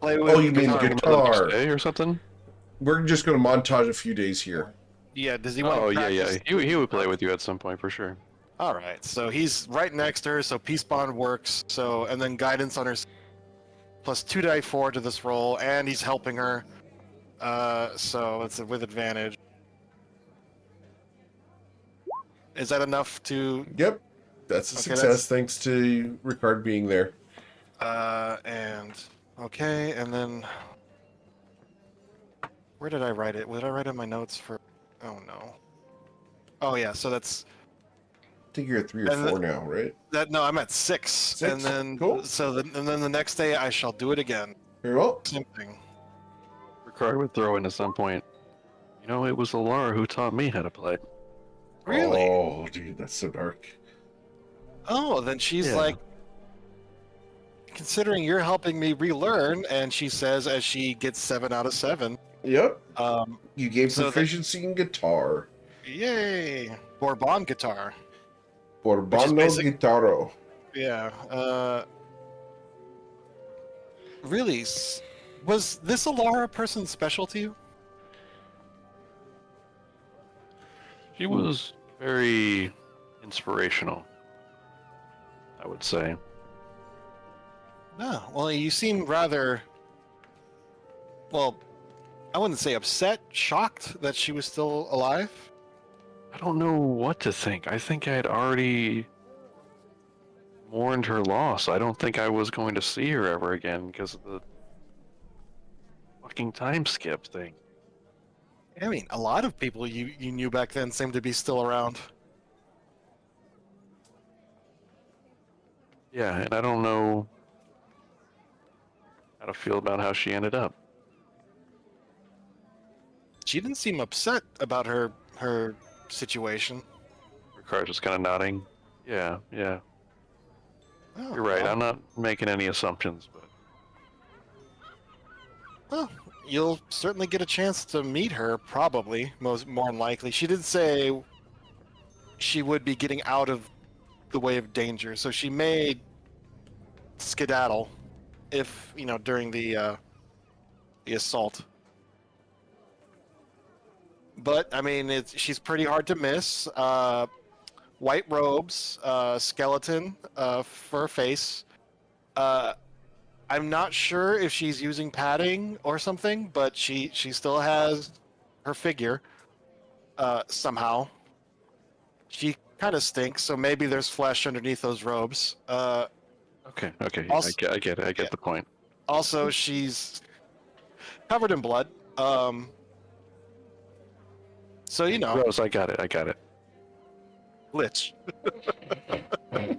Play with Oh, you mean guitar. guitar? Day or something? We're just going to montage a few days here. Yeah, does he want? Oh to yeah, yeah. practice? He would play with you at some point for sure. All right, so he's right next to her, so Peace Bond works. So and then guidance on her plus 2 die 4 to this roll, and he's helping her. So it's with advantage. Is that enough to? Yep. That's a Okay, success thanks to Ricard being there. And okay, and then where did I write it? What did I write in my notes for? Oh no. Oh yeah, so that's I think you're at 3 or And 4 now, right? that. No, I'm at 6. 6? And then Cool. so and then the next day I shall do it again. Very well. Same thing. Ricard would throw in at some point. You know, it was Alara who taught me how to play. Really? Oh, dude, that's so dark. Oh, then she's Yeah. like, considering you're helping me relearn, and she says as she gets 7 out of 7. Yep. Um, You gain So that- proficiency in guitar. yay, Bourbon guitar. Borbano basic- Guitaro. Yeah. Really, was this Alara person special to you? She was very inspirational, I would say. No. Well, you seem rather. Well, I wouldn't say upset, shocked that she was still alive. I don't know what to think. I think I had already mourned her loss. I don't think I was going to see her ever again because of the fucking time skip thing. I mean, a lot of people you knew back then seem to be still around. Yeah, and I don't know how to feel about how she ended up. She didn't seem upset about her situation. Ricard's just kind of nodding. Yeah. Oh, You're right. well. I'm not making any assumptions, but Well, you'll certainly get a chance to meet her, probably, more than likely. She did say she would be getting out of the way of danger, so she may skedaddle if, during the assault. But, I mean, she's pretty hard to miss. White robes, skeleton, fur face. I'm not sure if she's using padding or something, but she still has her figure somehow. She kind of stinks, so maybe there's flesh underneath those robes. okay. Also- I get it. I get yeah. the point. Also, she's covered in blood. So Rose, I got it. lich. I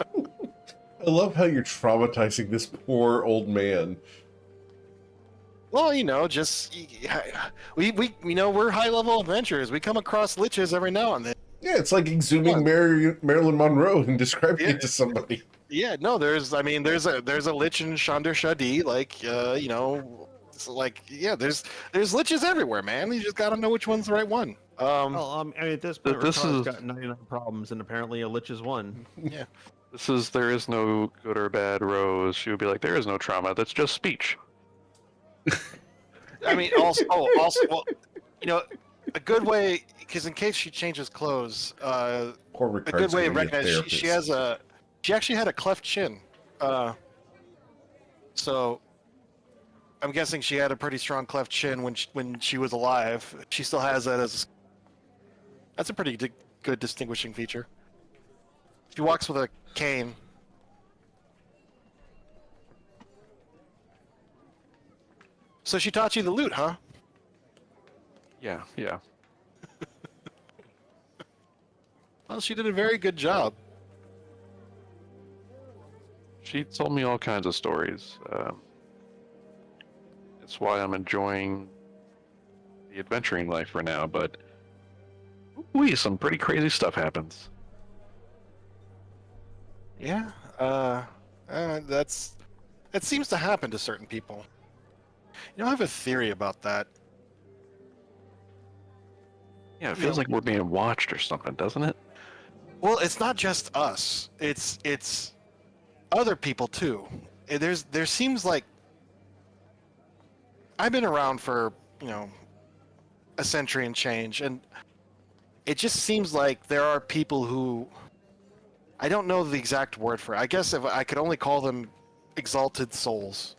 love how you're traumatizing this poor old man. Well, just we're high level adventurers. We come across liches every now and then. Yeah, it's like exhuming What? Marilyn Monroe and describing Yeah. it to somebody. Yeah, no, there's a lich in Chandra Shadi, it's like, yeah, there's liches everywhere, man. You just gotta know which one's the right one. I mean, at this point, This Ricard's is- got 99 problems, and apparently a lich is one. There is no good or bad Rose. She would be like, there is no trauma. That's just speech. I mean, also, well, a good way, because in case she changes clothes, Poor a Ricard's good way of gonna get recognizing therapist. she actually had a cleft chin, so I'm guessing she had a pretty strong cleft chin when she was alive. She still has that that's a pretty good distinguishing feature. She walks with a cane. So she taught you the loot, huh? Yeah. Well, she did a very good job. She told me all kinds of stories. It's why I'm enjoying the adventuring life for now, but some pretty crazy stuff happens. Yeah, that seems to happen to certain people. I have a theory about that. Yeah, it feels like we're being watched or something, doesn't it? Well, it's not just us. It's other people too. There seems like I've been around for, a century and change, and it just seems like there are people who I don't know the exact word for it. I guess if I could only call them exalted souls.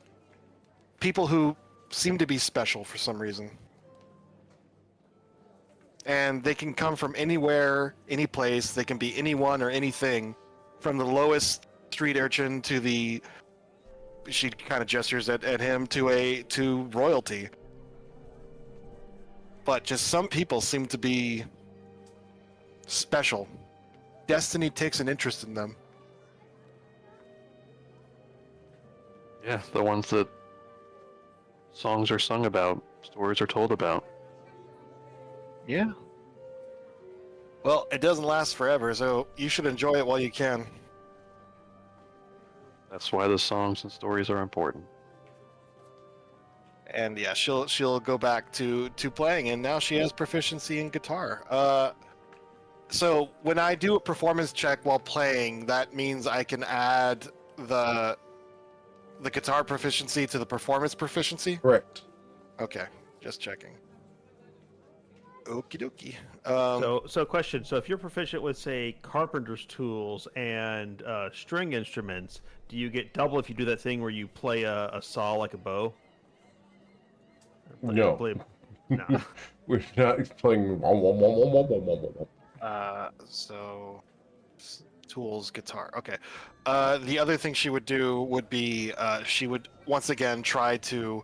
People who seem to be special for some reason. And they can come from anywhere, any place. They can be anyone or anything, from the lowest street urchin to the. She kind of gestures at him to royalty. But just some people seem to be special. Destiny takes an interest in them. Yeah, the ones that Songs are sung about, stories are told about. Yeah. Well, it doesn't last forever, so you should enjoy it while you can. That's why the songs and stories are important. And yeah, she'll go back to playing, and now she has proficiency in guitar. So when I do a performance check while playing, that means I can add the guitar proficiency to the performance proficiency. Correct. Okay, just checking. Okie dokie. So question. So if you're proficient with, say, carpenter's tools and string instruments, do you get double if you do that thing where you play a saw like a bow? No. No. We're not playing. So tools, guitar. Okay. The other thing she would do would be she would once again try to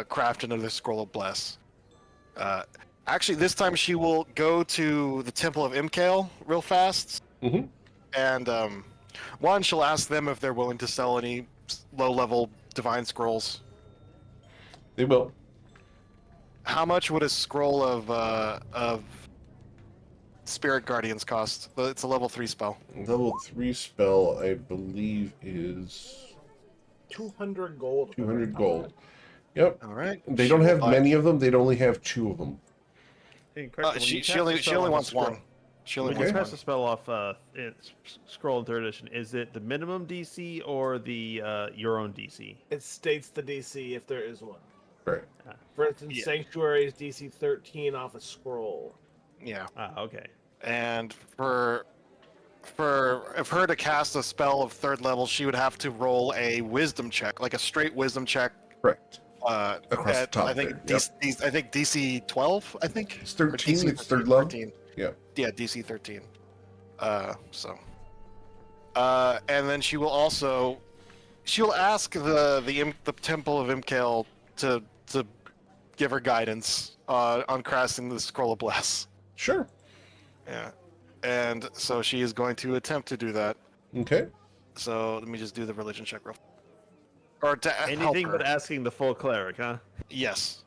craft another scroll of bless. Actually, this time she will go to the Temple of Imkale real fast, Mm-hmm. and one, she'll ask them if they're willing to sell any low-level divine scrolls. They will. How much would a scroll of Spirit Guardians cost? It's a level 3 spell. Level 3 spell, I believe, is 200 gold. 200 gold. Yep. All right. They She don't will have buy- many of them. They'd only have 2 of them. Hey, correct, when you she cast a only spell off a wants scroll- one. She only When Okay. you wants cast a one. spell off scroll in 3rd edition, is it the minimum DC or the your own DC? It states the DC if there is one. Right. For instance, Yeah. Sanctuary is DC 13 off a scroll. Yeah. Okay. And for her to cast a spell of 3rd level, she would have to roll a Wisdom check, like a straight Wisdom check. Correct. Across the top I think there, I think DC 12. I think It's Or 13. DC It's 3rd level. 13. Yeah. Yeah, DC 13. And then she'll ask the Temple of Imkale to give her guidance on casting the Scroll of Bless. Sure. Yeah, and so she is going to attempt to do that. Okay. So let me just do the religion check real. Or to help Anything her. but asking the full cleric, huh? Yes.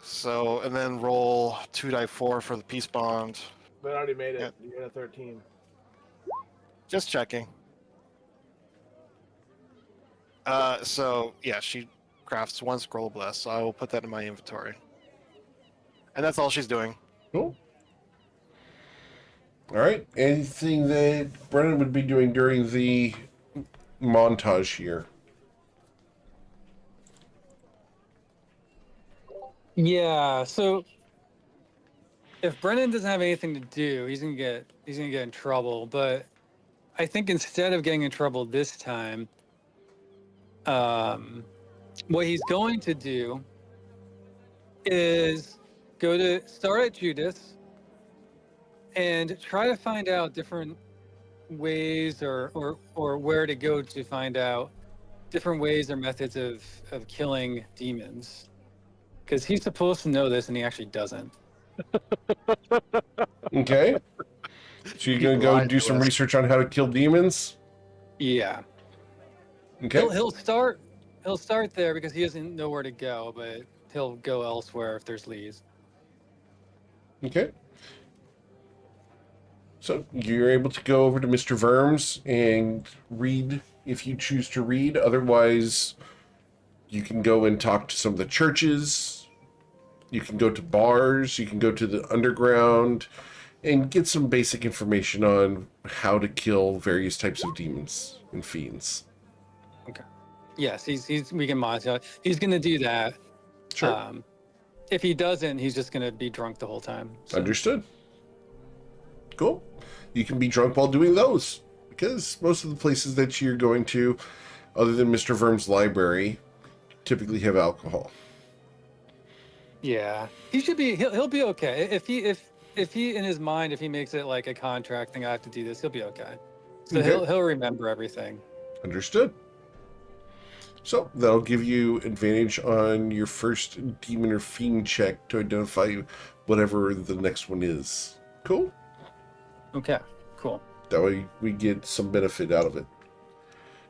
So and then roll 2d4 for the peace bond. But I already made it. Yeah. You're at 13. Just checking. So yeah, she crafts 1 scroll of bless. So I will put that in my inventory. And that's all she's doing. Cool. All right. Anything that Brennan would be doing during the montage here? Yeah, so if Brennan doesn't have anything to do, he's gonna get in trouble. But I think instead of getting in trouble this time, what he's going to do is start at Judas and try to find out different ways or where to go to find out different ways or methods of killing demons. Because he's supposed to know this and he actually doesn't. Okay. So you're gonna go lied do to some us. research on how to kill demons? Yeah. Okay. He'll start there because he doesn't know where to go, but he'll go elsewhere if there's leads. Okay. So you're able to go over to Mr. Verms and read if you choose to read. Otherwise, you can go and talk to some of the churches. You can go to bars. You can go to the underground and get some basic information on how to kill various types of demons and fiends. Yes, we can monitor. He's gonna do that. Sure. If he doesn't, he's just gonna be drunk the whole time. So. Understood. Cool. You can be drunk while doing those, because most of the places that you're going to, other than Mr. Verm's library, typically have alcohol. Yeah, he should be. He'll be okay. If he in his mind, if he makes it like a contract thing, I have to do this. He'll be okay. So Okay. he'll remember everything. Understood. So that'll give you advantage on your first demon or fiend check to identify whatever the next one is. Cool. Okay, cool. That way we get some benefit out of it.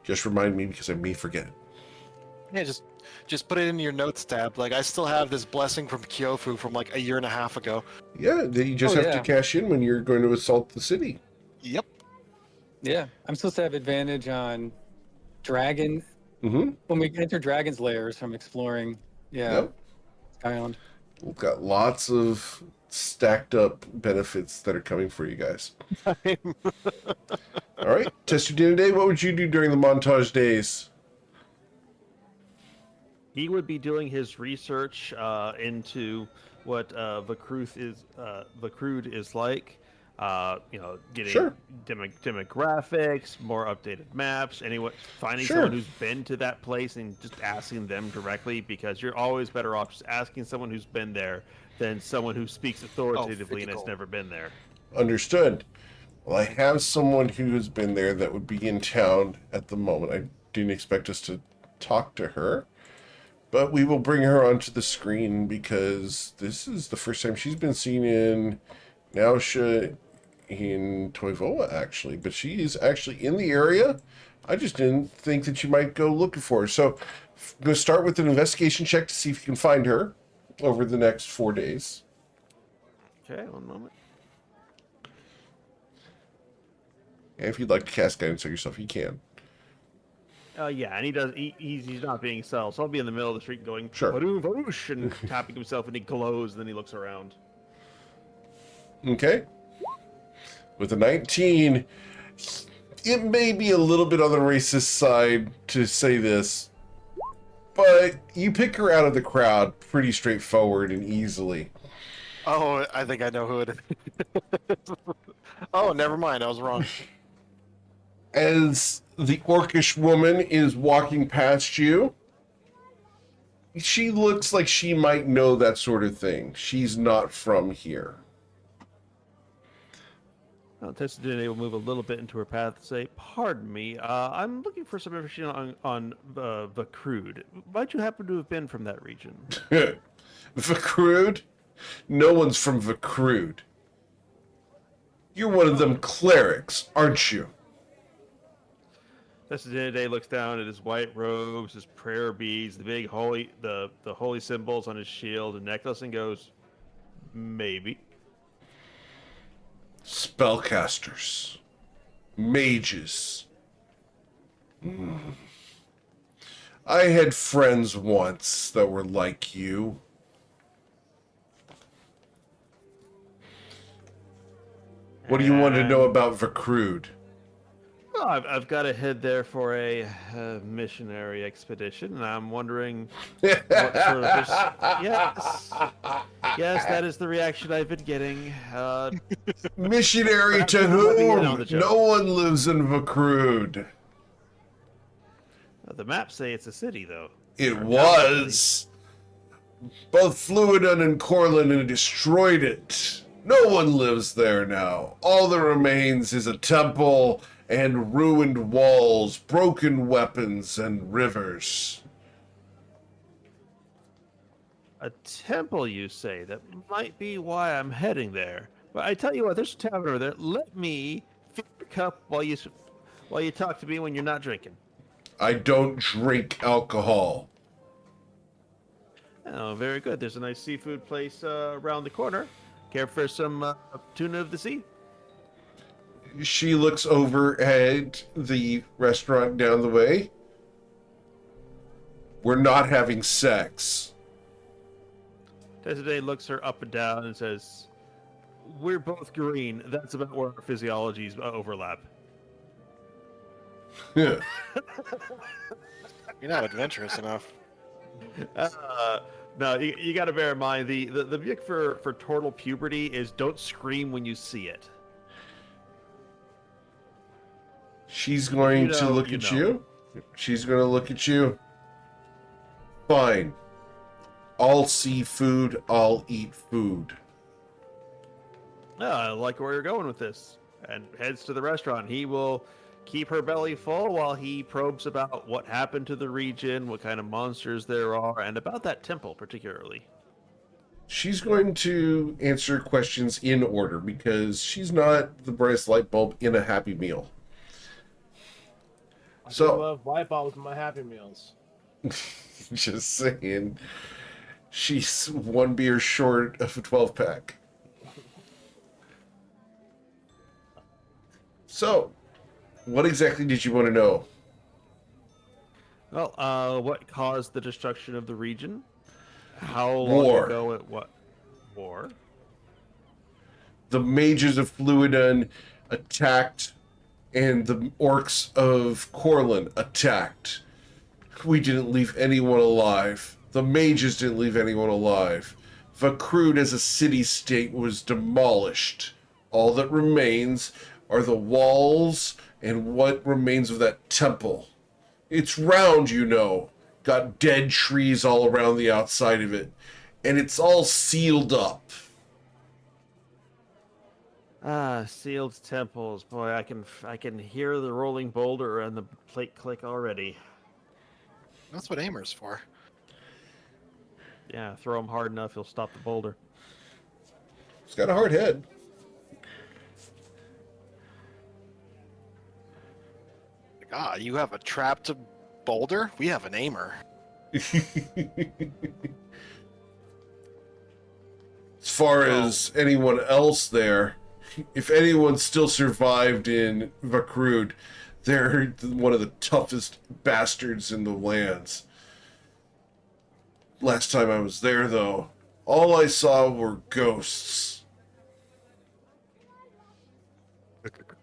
Just remind me because I may forget. Yeah, just put it in your notes tab. Like I still have this blessing from Kyofu from like a year and a half ago. Yeah, that you just Oh, have to yeah. cash in when you're going to assault the city. Yep. Yeah, I'm supposed to have advantage on dragon Mm-hmm. when we enter dragon's lairs from exploring. Yeah, Yep. Skyland. We've got lots of stacked up benefits that are coming for you guys. All right, test your dinner day. What would you do during the montage days? He would be doing his research into what Vacrude is like. Getting Sure. demographics, more updated maps, finding Sure. someone who's been to that place and just asking them directly, because you're always better off just asking someone who's been there than someone who speaks authoritatively and has gold. never been there. Understood. Well, I have someone who has been there that would be in town at the moment. I didn't expect us to talk to her, but we will bring her onto the screen because this is the first time she's been seen in Nausea in Toivoa, actually. But she is actually in the area. I just didn't think that you might go looking for her. So I'm going to start with an investigation check to see if you can find her over the next 4 days. Okay, one moment. And if you'd like to cast guidance on yourself, you can. Yeah, and he does. He's not being stealth, so I'll be in the middle of the street going Sure. "Varoo, varoosh," and tapping himself, and he glows, and then he looks around. Okay. With a 19, it may be a little bit on the racist side to say this, but you pick her out of the crowd pretty straightforward and easily. Oh, I think I know who it is. Oh, never mind. I was wrong. As the orcish woman is walking past you, she looks like she might know that sort of thing. She's not from here. Testadine will move a little bit into her path and say, "Pardon me, I'm looking for some information on Vacrude. Might you happen to have been from that region?" Vacrude? No one's from Vacrude. You're one of them clerics, aren't you? Testadine looks down at his white robes, his prayer beads, the big holy the holy symbols on his shield and necklace, and goes, "Maybe." Spellcasters. Mages. I had friends once that were like you. What do you want to know about Vacrude? Well, I've got to head there for a missionary expedition, and I'm wondering what sort of... Yes, that is the reaction I've been getting. Missionary Perhaps to you can let me in on whom? the joke. No one lives in Vacrude. The maps say it's a city, though. It Or was. Both Fluidon and Corlin destroyed it. No one lives there now. All that remains is a temple and ruined walls, broken weapons, and rivers. A temple, you say? That might be why I'm heading there. But I tell you what, there's a tavern over there. Let me fill your cup while you talk to me when you're not drinking. I don't drink alcohol. Oh, very good. There's a nice seafood place around the corner. Care for some tuna of the sea? She looks over at the restaurant down the way. We're not having sex. Desiree looks her up and down and says, "We're both green. That's about where our physiologies overlap." You're not adventurous enough. No, you got to bear in mind the view for total puberty is don't scream when you see it. She's going to look at you. She's going to look at you. Fine. I'll see food. I'll eat food. I like where you're going with this. And heads to the restaurant. He will keep her belly full while he probes about what happened to the region, what kind of monsters there are, and about that temple particularly. She's going to answer questions in order because she's not the brightest light bulb in a Happy Meal. I So- love light bulbs in my Happy Meals. Just saying. She's one beer short of a 12-pack. So, what exactly did you want to know? Well, what caused the destruction of the region? How long War. ago it what? War? The mages of Fluidun attacked, and the orcs of Corlin attacked. We didn't leave anyone alive. The mages didn't leave anyone alive. Vakrud as a city-state was demolished. All that remains are the walls and what remains of that temple. It's round, you know. Got dead trees all around the outside of it. And it's all sealed up. Ah, sealed temples. Boy, I can hear the rolling boulder and the plate click already. That's what Aimer's for. Yeah, throw him hard enough, he'll stop the boulder. It's got a hard head. God, you have a trapped boulder? We have an Aimer. As far as anyone else there, if anyone still survived in Vakrud, they're one of the toughest bastards in the lands. Last time I was there, though, all I saw were ghosts.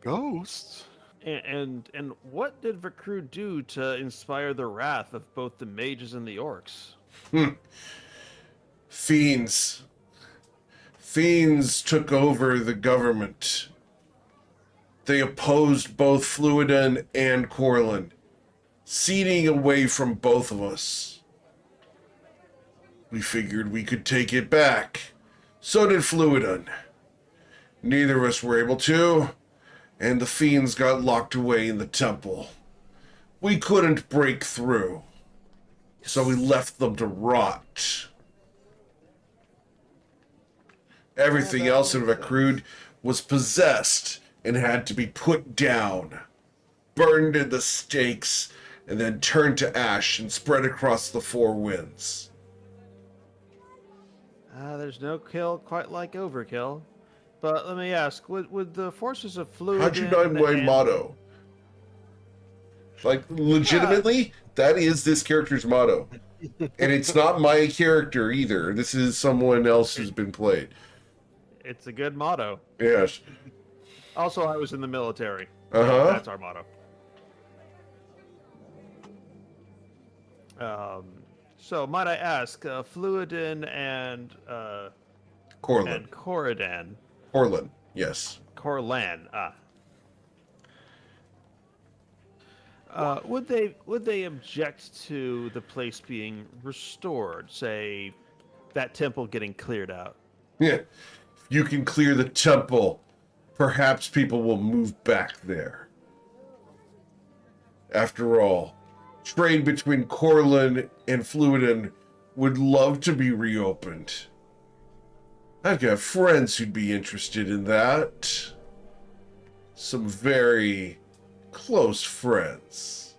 Ghosts? And what did Vakrud do to inspire the wrath of both the mages and the orcs? Fiends. Fiends took over the government. They opposed both Fluidun and Corlin, ceding away from both of us. We figured we could take it back. So did Fluidun. Neither of us were able to, and the fiends got locked away in the temple. We couldn't break through, so we left them to rot. Everything else in Vakrud was possessed and had to be put down, burned at the stakes, and then turned to ash and spread across the four winds. There's no kill quite like overkill. But let me ask, would the forces of Fluid How'd you know my motto? Like, legitimately, that is this character's motto. And it's not my character either. This is someone else who's been played. It's a good motto. Yes. Also, I was in the military. Uh-huh. That's our motto. So might I ask, Fluidin and Corlin. Corridan. Corlin, yes. Corlan. Would they object to the place being restored? Say, that temple getting cleared out. Yeah. If you can clear the temple, perhaps people will move back there. After all, trade between Corlin and Fluidin would love to be reopened. I've got friends who'd be interested in that. Some very close friends.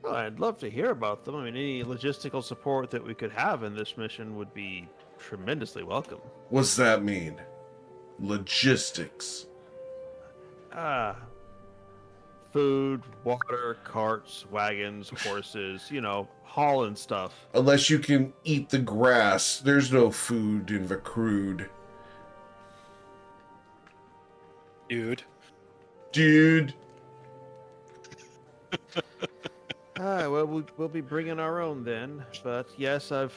Well, I'd love to hear about them. I mean, any logistical support that we could have in this mission would be tremendously welcome. What's that mean? Logistics. Food, water, carts, wagons, horses, hauling stuff. Unless you can eat the grass, there's no food in Vakrud. Dude. Well, we'll be bringing our own then. But yes, I've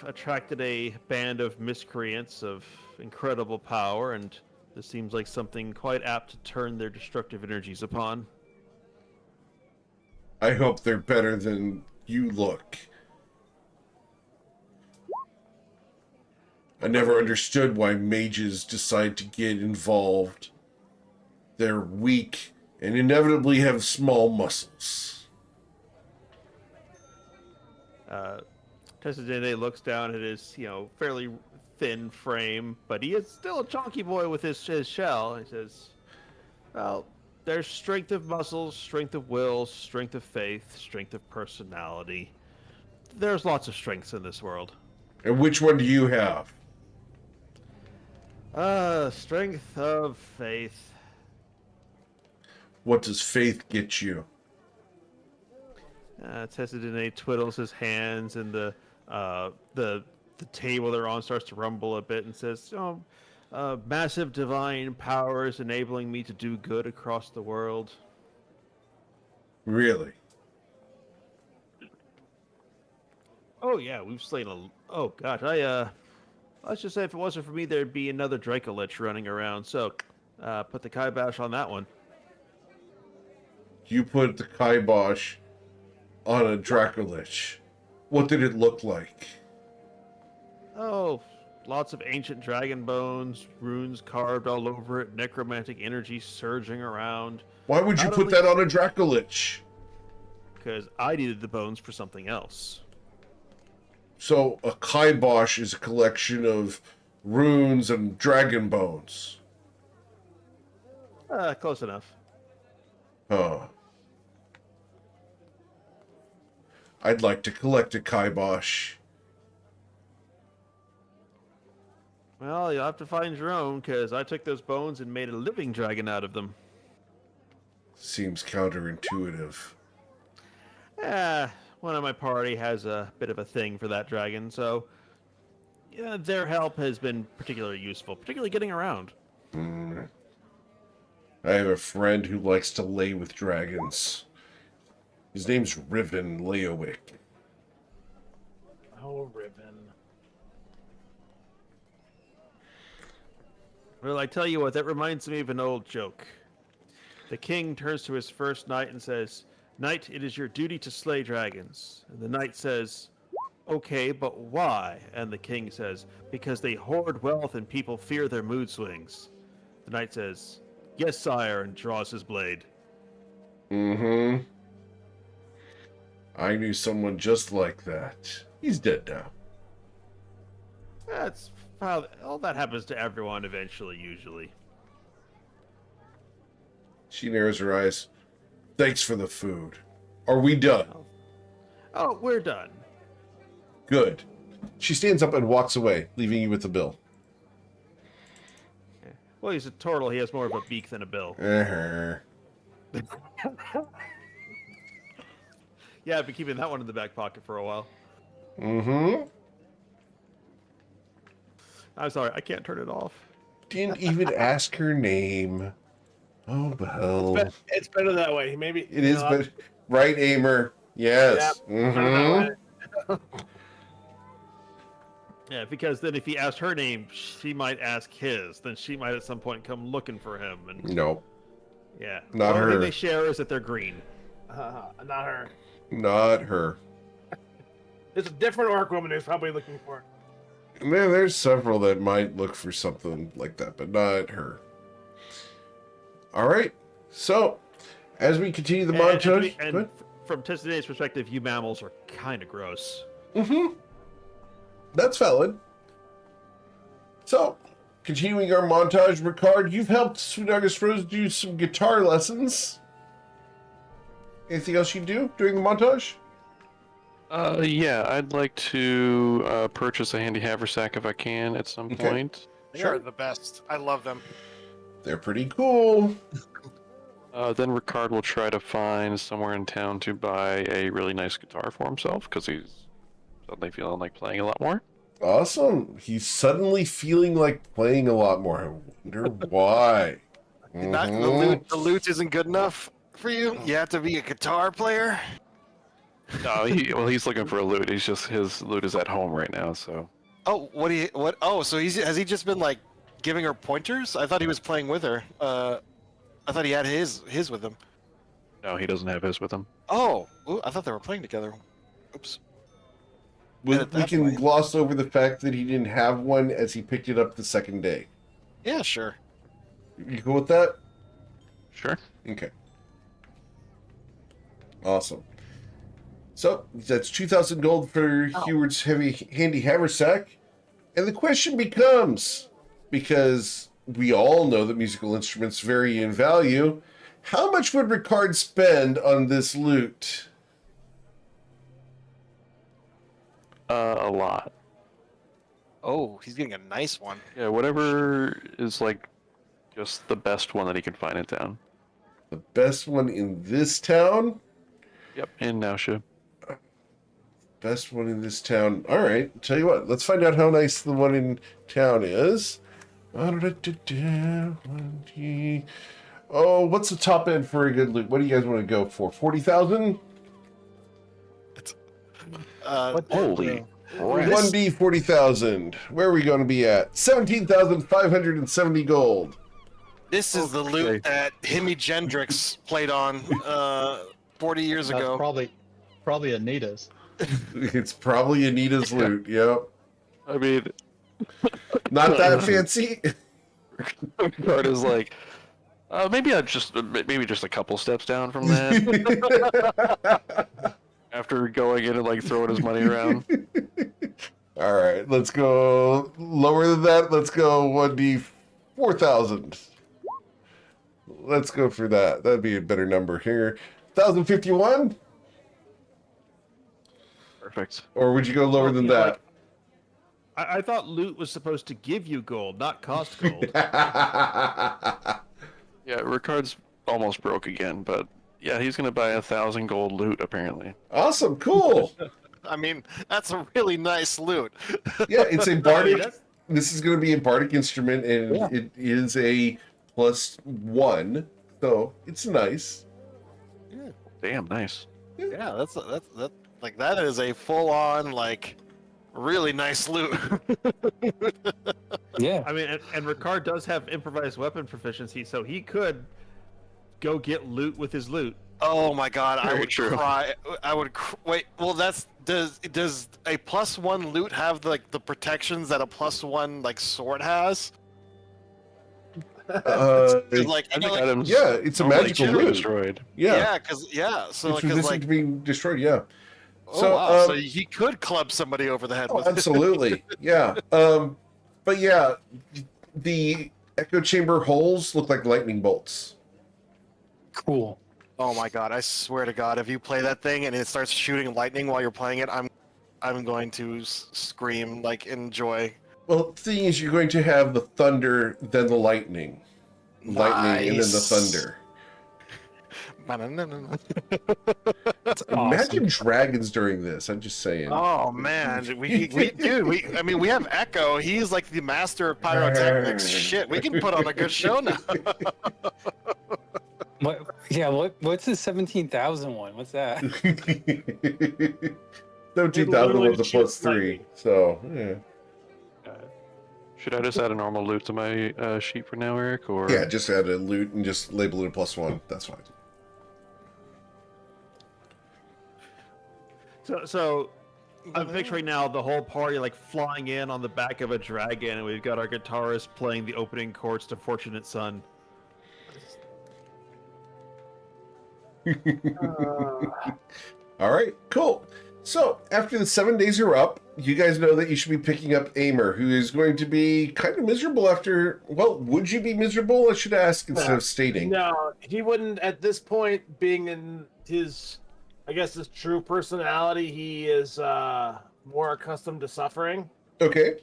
attracted a band of miscreants of incredible power, and this seems like something quite apt to turn their destructive energies upon. I hope they're better than you look. I never understood why mages decide to get involved. They're weak and inevitably have small muscles. Testadene looks down at his, fairly thin frame, but he is still a chunky boy with his shell. He says, well, there's strength of muscles, strength of will, strength of faith, strength of personality. There's lots of strengths in this world. And which one do you have? Strength of faith. What does faith get you? Testadine twiddles his hands, and the table they're on starts to rumble a bit, and says, "Oh, massive divine powers enabling me to do good across the world." Really? Oh yeah, we've slain a. Oh gosh, let's just say if it wasn't for me, there'd be another Dracolich running around. So, put the kibosh on that one. You put the kibosh on a Dracolich. What did it look like? Oh, lots of ancient dragon bones, runes carved all over it, necromantic energy surging around. Why would you Not put only- that on a Dracolich? Because I needed the bones for something else. So a kibosh is a collection of runes and dragon bones. Close enough. Huh. I'd like to collect a kibosh. Well, you'll have to find your own, because I took those bones and made a living dragon out of them. Seems counterintuitive. One of my party has a bit of a thing for that dragon, so yeah, their help has been particularly useful, particularly getting around. I have a friend who likes to lay with dragons. His name's Riven Leowick. Oh, Riven. Well, I tell you what, that reminds me of an old joke. The king turns to his first knight and says, "Knight, it is your duty to slay dragons." And the knight says, "Okay, but why?" And the king says, "Because they hoard wealth and people fear their mood swings." The knight says, "Yes, sire," and draws his blade. Mm-hmm. I knew someone just like that. He's dead now. That's how all that happens to everyone eventually, usually. She narrows her eyes. Thanks for the food. Are we done? Oh, we're done. Good. She stands up and walks away, leaving you with the bill. Well, he's a turtle. He has more of a beak than a bill. Uh-huh. Yeah, I've been keeping that one in the back pocket for a while. Mm-hmm. I'm sorry, I can't turn it off. Didn't even ask her name. Oh, well. It's better that way. Maybe It is, but... Right, Aimer. Yes. Mm-hmm. Yeah, because then if he asked her name, she might ask his. Then she might at some point come looking for him. And No, yeah, Not the only her. thing they share is that they're green. not her. not her. There's a different orc woman who's probably looking for it. There's several that might look for something like that, but not her. All right. So, as we continue the montage... And from Testadane's perspective, you mammals are kind of gross. Mm-hmm. That's valid. So, continuing our montage, Ricard, you've helped Sweet August Rose do some guitar lessons. Anything else you do during the montage? Yeah, I'd like to purchase a handy haversack if I can at some Okay. point. They are the best. I love them. They're pretty cool. Then Ricard will try to find somewhere in town to buy a really nice guitar for himself because he's suddenly feeling like playing a lot more. Awesome. He's suddenly feeling like playing a lot more. I wonder why. The loot isn't good enough for you. You have to be a guitar player. No, he's looking for a loot. His loot is at home right now, so. Oh, what? Oh, so has he just been like giving her pointers? I thought he was playing with her. I thought he had his with him. No, he doesn't have his with him. Oh, ooh, I thought they were playing together. Oops. We at that can point- gloss over the fact that he didn't have one as he picked it up the second day. Yeah, sure. You cool with that? Sure. Okay. Awesome. So, that's 2,000 gold for Heward's handy haversack. And the question becomes, because we all know that musical instruments vary in value, How much would Ricard spend on this loot? A lot. Oh, he's getting a nice one. Yeah, whatever is like just the best one that he can find in town. The best one in this town? Yep, in Nausea. Best one in this town. All right. Tell you what. Let's find out how nice the one in town is. Oh, what's the top end for a good loot? What do you guys want to go for? 40,000? Holy crap. 1D 40,000. Where are we going to be at? 17,570 gold. This is the loot that Himi Gendrix played on 40 years That's ago. probably Anita's. It's probably Anita's loot. Yep. I mean, Not that fancy. Ricard is like, maybe just a couple steps down from that. After going in and like throwing his money around. All right, let's go lower than that. Let's go 1D 4,000. Let's go for that. That'd be a better number here. 1,051? Perfect. Or would you go lower than You know, that? like, I thought loot was supposed to give you gold, not cost gold. Yeah, Ricard's almost broke again, but yeah, he's gonna buy 1,000 gold loot apparently. Awesome, cool. I mean, that's a really nice loot. Yeah, it's a I mean, bardic. This is going to be a bardic instrument, and Yeah. it is a +1, so it's nice. Damn, nice. Yeah, that's like that is a full-on like really nice loot. Yeah. I mean, and Ricard does have improvised weapon proficiency, so he could go get loot with his loot. Oh my god, I Very would true. cry. Wait. Well, does a +1 loot have like the protections that a +1 like sword has? Like, I think items yeah, it's a normally magical can be loot. destroyed. Yeah, So it's like, 'cause, resistant like, to being destroyed. Yeah. oh So, wow, so um, he could club somebody over the head Oh, with it. absolutely. Yeah. But yeah, the echo chamber holes look like lightning bolts. Cool. Oh my god, I swear to God, if you play that thing and it starts shooting lightning while you're playing it, I'm going to scream like in joy. Well, the thing is, you're going to have the thunder, then the lightning. Lightning, and then the thunder. That's Imagine awesome. dragons during this. I'm just saying. Oh man, I mean, we have Echo. He's like the master of pyrotechnics. Shit, we can put on a good show now. What's the 17,000 one? What's that? 17,000 was a +3. So, yeah. Should I just add a normal loot to my sheet for now, Eric? Or Yeah, just add a loot and just label it a +1. That's fine. So I'm picturing now the whole party like flying in on the back of a dragon, and we've got our guitarist playing the opening chords to Fortunate Son. All right, cool. So after the 7 days are up, you guys know that you should be picking up Aimer, who is going to be kind of miserable after. Well, would you be miserable? I should ask instead of stating. No, he wouldn't at this point, being in his, I guess, his true personality. He is more accustomed to suffering. Okay.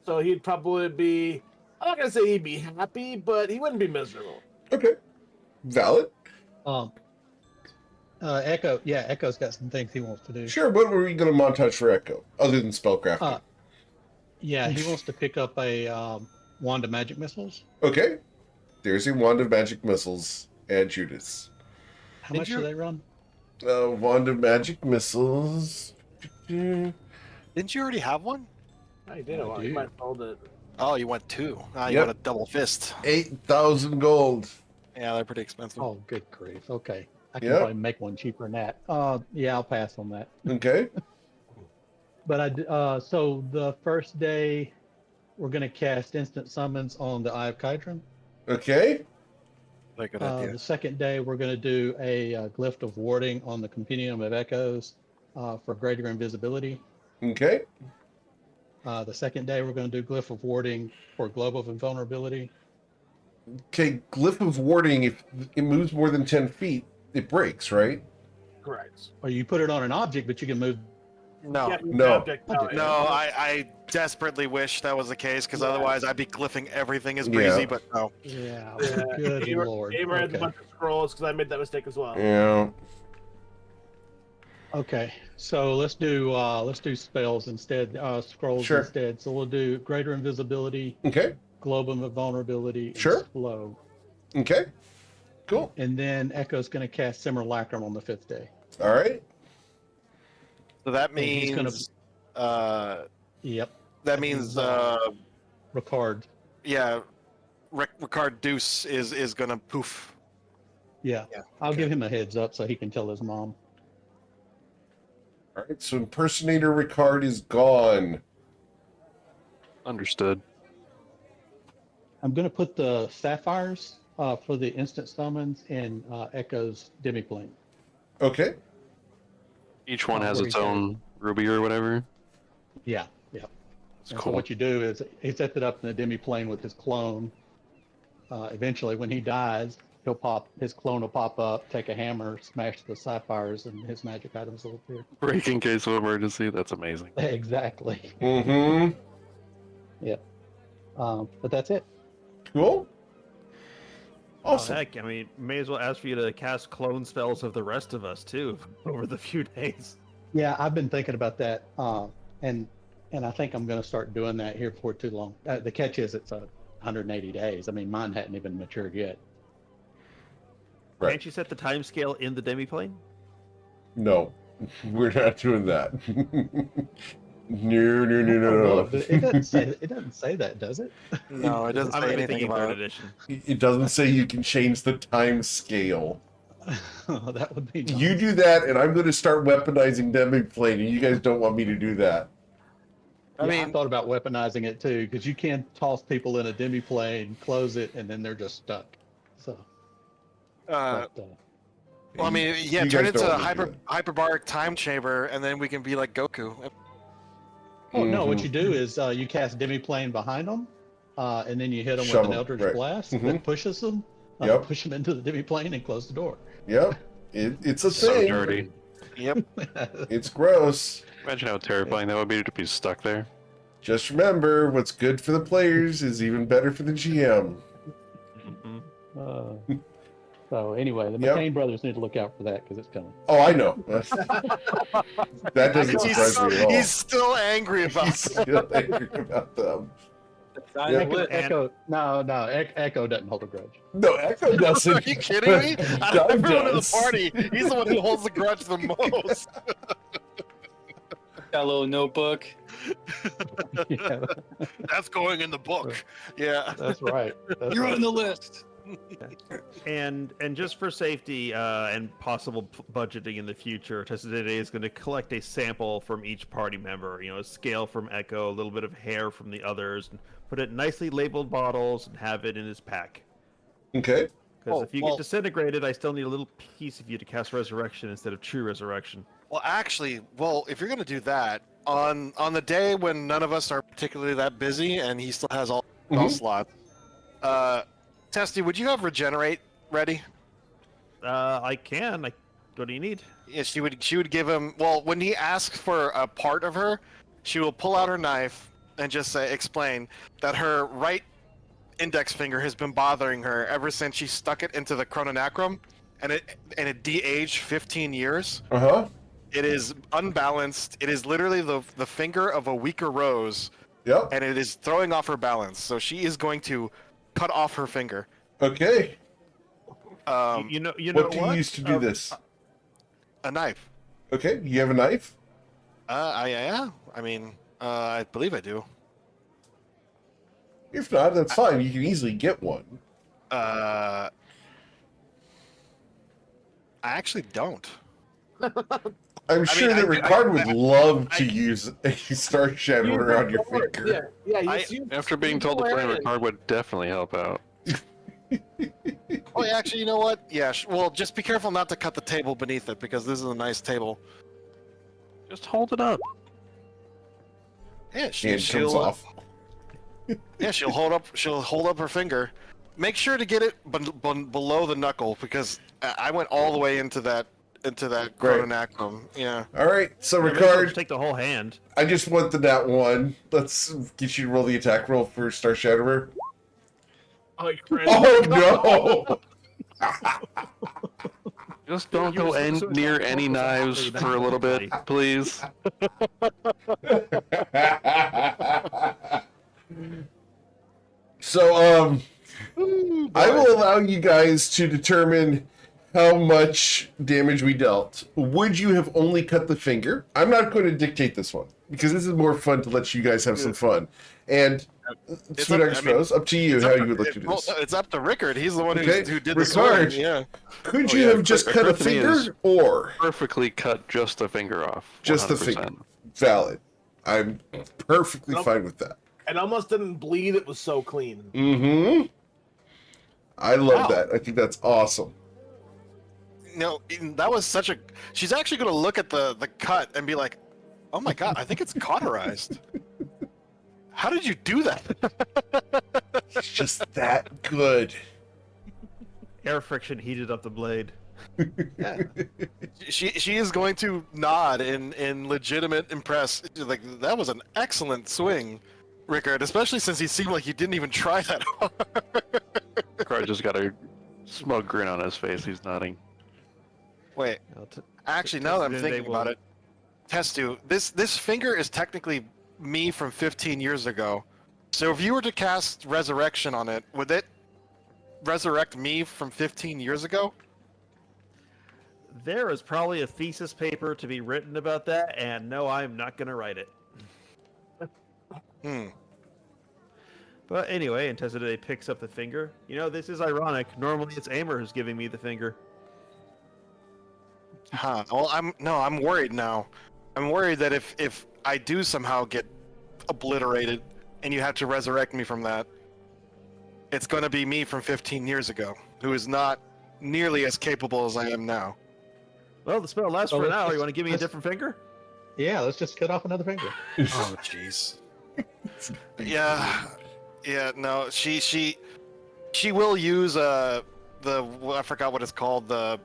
So he'd probably be, I'm not going to say he'd be happy, but he wouldn't be miserable. Okay. Valid. Echo's got some things he wants to do. Sure. What were you going to montage for Echo, other than spellcrafting? Yeah, he wants to pick up a wand of magic missiles. Okay. There's a wand of magic missiles at Judas. How much do they run? Wand of magic missiles. Didn't you already have one? I did. I You do. might fold it. Oh, you went 2. You Yep. went a double fist. 8,000 gold. Yeah, they're pretty expensive. Oh, good grief. Okay. I can Yep. probably make one cheaper than that. Yeah, I'll pass on that. Okay. But so the first day, we're going to cast instant summons on the Eye of Kydron. Okay. Like a good idea. The second day, we're going to do a glyph of warding on the Compendium of Echoes for greater invisibility. Okay. The second day, we're going to do glyph of warding for globe of invulnerability. Okay, glyph of warding, if it moves more than 10 feet, it breaks, right? Correct. Or you put it on an object, but you can move. No. Yeah, move No. the object. No, I desperately wish that was the case, because Yeah. otherwise I'd be glyphing everything as breezy, Yeah. but no. Yeah. Yeah, Good Gamer, lord. Gamer has a Okay. bunch of scrolls because I made that mistake as well. Yeah. Okay. So let's do spells instead. Scrolls Sure. instead. So we'll do greater invisibility, Okay. globe of vulnerability, and Sure. slow. Okay. Cool. And then Echo's going to cast Simulacrum on the 5th day. All right. So that And he's means, gonna- Yep. that means, Ricard. yeah, Ricard Deuce is gonna poof. Yeah. Yeah, I'll okay. give him a heads up so he can tell his mom. All right. So impersonator Ricard is gone. Understood. I'm going to put the sapphires for the instant summons in Echo's demiplane. Okay. Each one Oh, has where its he's at. own ruby or whatever. Yeah. Yeah. It's And cool. so what you do is he sets it up in the demiplane with his clone. Eventually, when he dies, his clone will pop up, take a hammer, smash the sapphires, and his magic items will appear. Break in case of emergency. That's amazing. Exactly. Mm-hmm. But that's it. Cool. Oh, Awesome. heck, I mean, may as well ask for you to cast clone spells of the rest of us too over the few days. Yeah, I've been thinking about that, and I think I'm going to start doing that here before too long. The catch is it's 180 days. I mean, mine hadn't even matured yet. Right. Can't you set the time scale in the demiplane? No, we're not doing that. No, no, no, Oh, no, look, no. it doesn't say that, does it? No, it doesn't I'm say already anything thinking about third it. edition. It doesn't say you can change the time scale. Oh, that would be nice. You do that, and I'm going to start weaponizing demiplane, and you guys don't want me to do that. I I mean, thought about weaponizing it too, because you can toss people in a demiplane, close it, and then they're just stuck. So, but, well, I mean, yeah, You turn guys it to don't a wanna do that. hyperbaric time chamber, and then we can be like Goku. oh no, what Mhm. you do is you cast demiplane behind them, and then you hit them Shove with an 'em, Eldritch right. Blast Mhm. that pushes them, Yep. push them into the demiplane, and close the door. Yep. It's a So thing. dirty. Yep. It's gross. Imagine how terrifying that would be to be stuck there. Just remember, what's good for the players is even better for the GM. Mhm. So anyway, the Yep. McCain brothers need to look out for that because it's coming. Oh, I know. That doesn't He's surprise me at all. he's still angry about He's it. still angry about them. On Yeah. the list. Echo, no, Echo doesn't hold a grudge. No, Echo doesn't. Are you kidding me? Out of Doug everyone in the does. party, he's the one who holds the grudge the most. Got a little notebook. Yeah, That's going in the book. Yeah. that's right. That's You're right. on the list. And just for safety and possible budgeting in the future, Today is going to collect a sample from each party member. You know, a scale from Echo, a little bit of hair from the others, and put it in nicely labeled bottles and have it in his pack. Okay. Because Oh, if you well- get disintegrated, I still need a little piece of you to cast Resurrection instead of True Resurrection. Well, actually, if you're gonna do that on the day when none of us are particularly that busy and he still has all Mhm. slots, Testy, would you have regenerate ready? I can. What do you need? Yeah, she would give him. Well, when he asks for a part of her, she will pull out her knife and just explain that her right index finger has been bothering her ever since she stuck it into the chrononacrum, and it de-aged 15 years. Uh-huh. It is unbalanced. It is literally the finger of a weaker rose, Yep. and it is throwing off her balance. So she is going to cut off her finger. Okay. You know What do you use to do this? A knife. Okay. You have a knife? Yeah. I mean, I believe I do. If not, that's fine. You can easily get one. I actually don't. I'm sure that Ricard would love to use a star shadow around your finger. Yeah. After being told to play Ricard would definitely help out. Oh, yeah, actually, you know what? Yeah. Well, just be careful not to cut the table beneath it because this is a nice table. Just hold it up. Yeah, Hand comes she'll off. yeah, she'll hold up her finger, make sure to get it below the knuckle because I went all the way into that chrononacrum. Yeah. All right, so Yeah, maybe we'll Ricard, just take the whole hand. I just want the nat one. Let's get you to roll the attack roll for Star Shatterer. Oh, crit. Oh no! Just don't You go were so near any knives for a little bit, please. So, I will allow you guys to determine how much damage we dealt. Would you have only cut the finger? I'm not going to dictate this one because this is more fun to let you guys have some fun. And Sweet Extras, up to you how you would like to do this. It's up to Rickard. He's the one Okay, who did the Ricard. swing. Yeah. Could Oh, you yeah, have just cut a Epiphany is- finger or Perfectly cut just the finger off. just the 100%. finger? Valid. I'm perfectly Nope. fine with that. It almost didn't bleed. It was so clean. Mm-hmm. I love Wow. that. I think that's awesome. No, that was such a. She's actually going to look at the cut and be like, "Oh my god, I think it's cauterized." How did you do that? It's just that good. Air friction heated up the blade. Yeah. She is going to nod in legitimate impress. Like that was an excellent swing, Rickard. Especially since he seemed like he didn't even try that hard. Crowd just got a smug grin on his face. He's nodding. Wait, Now, actually, now that I'm Testu, thinking they about will- it, Testu, this finger is technically me from 15 years ago. So if you were to cast Resurrection on it, would it resurrect me from 15 years ago? There is probably a thesis paper to be written about that, and no, I'm not going to write it. Hmm. But anyway, and Tessade picks up the finger. You know, this is ironic. Normally it's Aimer who's giving me the finger. Huh. Well, I'm worried now. I'm worried that if I do somehow get obliterated and you have to resurrect me from that, it's going to be me from 15 years ago, who is not nearly as capable as I am now. Well, the spell lasts Oh, for an let's hour. You just- want to give me a let's- different finger? Yeah, let's just cut off another finger. Oh, jeez. Yeah, no, she will use I forgot what it's called, the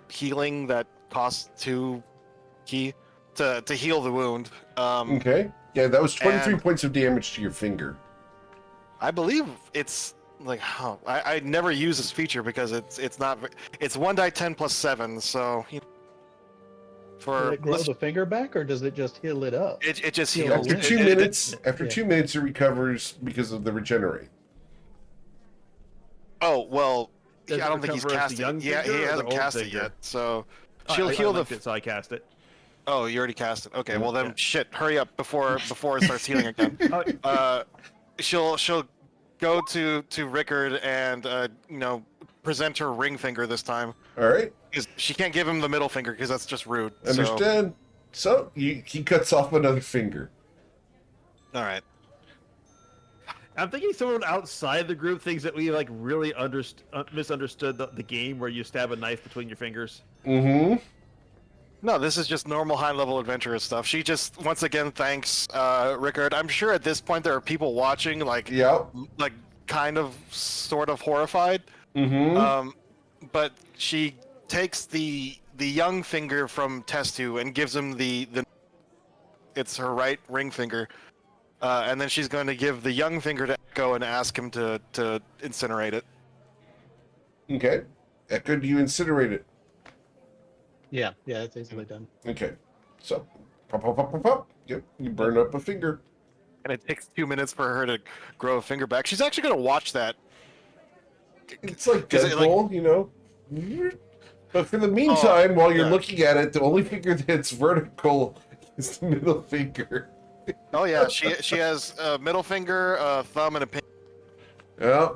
healing that costs 2 key to heal the wound. Okay. Yeah, that was 23 And- points of damage to your finger. I believe it's like I never use this feature because it's not it's 1d10 plus 7, so Does for it grow the finger back, or does it just heal it up? it just Heal heals. After it- 2 minutes, after yeah. 2 minutes, it recovers because of the regenerate. Oh well, Does I it don't think he's recover as cast the young it. Yeah, finger he or the hasn't old cast it finger? yet. So Oh, she'll I heal liked the. it, so I cast it. Oh, you already cast it. Okay, well then Yeah. shit, hurry up before it starts healing again. Oh, She'll go to Rickard and present her ring finger this time. All right. 'Cause she can't give him the middle finger because that's just rude. So, Understand? So he cuts off another finger. all right. I'm thinking someone outside the group thinks that we like really misunderstood the game where you stab a knife between your fingers. Mm-hmm. No, this is just normal high-level adventurous stuff. She just once again thanks Rickard. I'm sure at this point there are people watching, like Yep. kind of, sort of horrified. Mm-hmm. But she takes the young finger from Testu and gives him the it's her right ring finger, and then she's going to give the young finger to Echo and ask him to incinerate it. Okay. Echo, do you incinerate it? Yeah, it's easily done. Okay. So, pop, pop, pop, pop, pop. Yep. You burn up a finger. And it takes 2 minutes for her to grow a finger back. She's actually going to watch that. It's like Is it like- Deadpool, you know? But for the meantime, while you're yeah. looking at it, the only finger that's vertical is the middle finger. Oh yeah, she has a middle finger, a thumb, and a pinky. Yeah.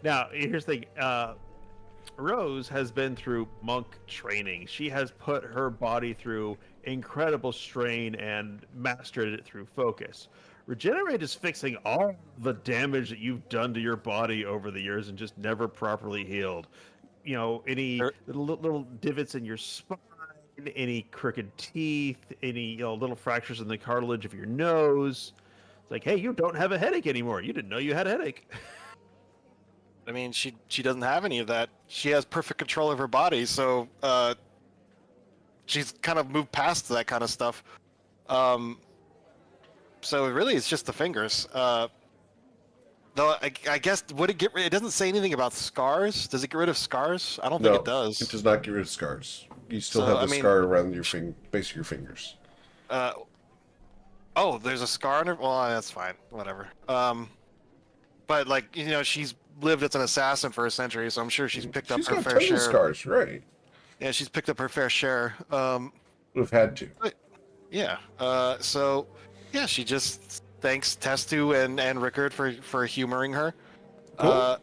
Now, here's the thing. Rose has been through monk training. She has put her body through incredible strain and mastered it through focus. Regenerate is fixing all the damage that you've done to your body over the years and just never properly healed. You know, any little divots in your spine, any crooked teeth, any little fractures in the cartilage of your nose. It's like, hey, you don't have a headache anymore. You didn't know you had a headache. I mean, she doesn't have any of that. She has perfect control of her body, so she's kind of moved past that kind of stuff. So really, it's just the fingers. Though I guess would it get rid? It doesn't say anything about scars. Does it get rid of scars? I don't think it No, does. it does not get rid of scars. You still So, have I the mean- scar around your base of your fingers. Oh, there's a scar on her. Well, that's fine. Whatever. But like she's lived as an assassin for a century, so I'm sure she's picked up She's her got fair tons share. of scars, right? Yeah, she's picked up her fair share. Would have had to. Yeah. So, yeah, she just thanks Testu and Rickard for humoring her. Cool.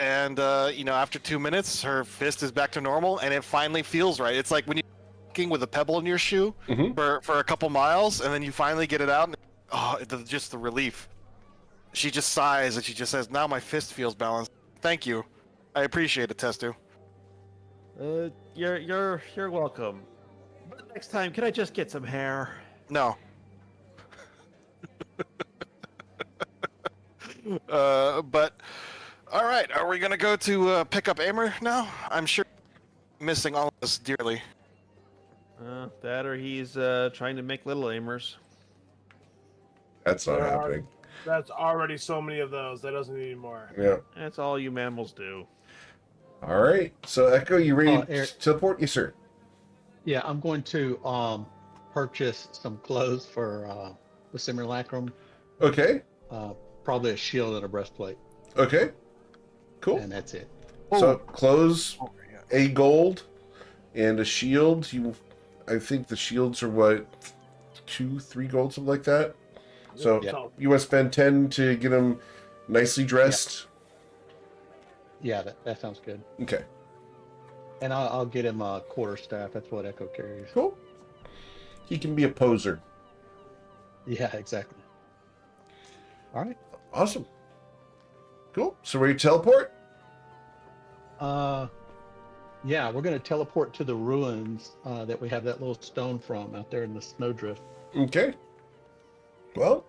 And after 2 minutes, her fist is back to normal, and it finally feels right. It's like when you're walking with a pebble in your shoe Mhm. for a couple miles, and then you finally get it out, and just the relief. She just sighs and she just says, "Now my fist feels balanced. Thank you, I appreciate it, Testu." You're welcome. But next time, can I just get some hair? No. But all right, are we gonna go to pick up Aimer now? I'm sure missing all of us dearly. That or he's trying to make little aimers. That's not There are- happening. That's already so many of those. That doesn't need any more. Yeah. That's all you mammals do. All right. So Echo, you ready Eric- to teleport? Yes, sir. Yeah, I'm going to purchase some clothes for the simulacrum. Okay. Probably a shield and a breastplate, Okay. Cool. and that's it. So clothes, Oh, yeah. a gold, and a shield. I think the shields are what, 2-3 gold, something like that. So Yeah. you want to spend 10 to get them nicely dressed. Yeah, that sounds good. Okay. And I'll get him a quarterstaff. That's what Echo carries. Cool. He can be a poser. Yeah, exactly. All right. Awesome. Cool. So ready to teleport? Yeah, we're going to teleport to the ruins that we have that little stone from out there in the snowdrift. Okay. Well,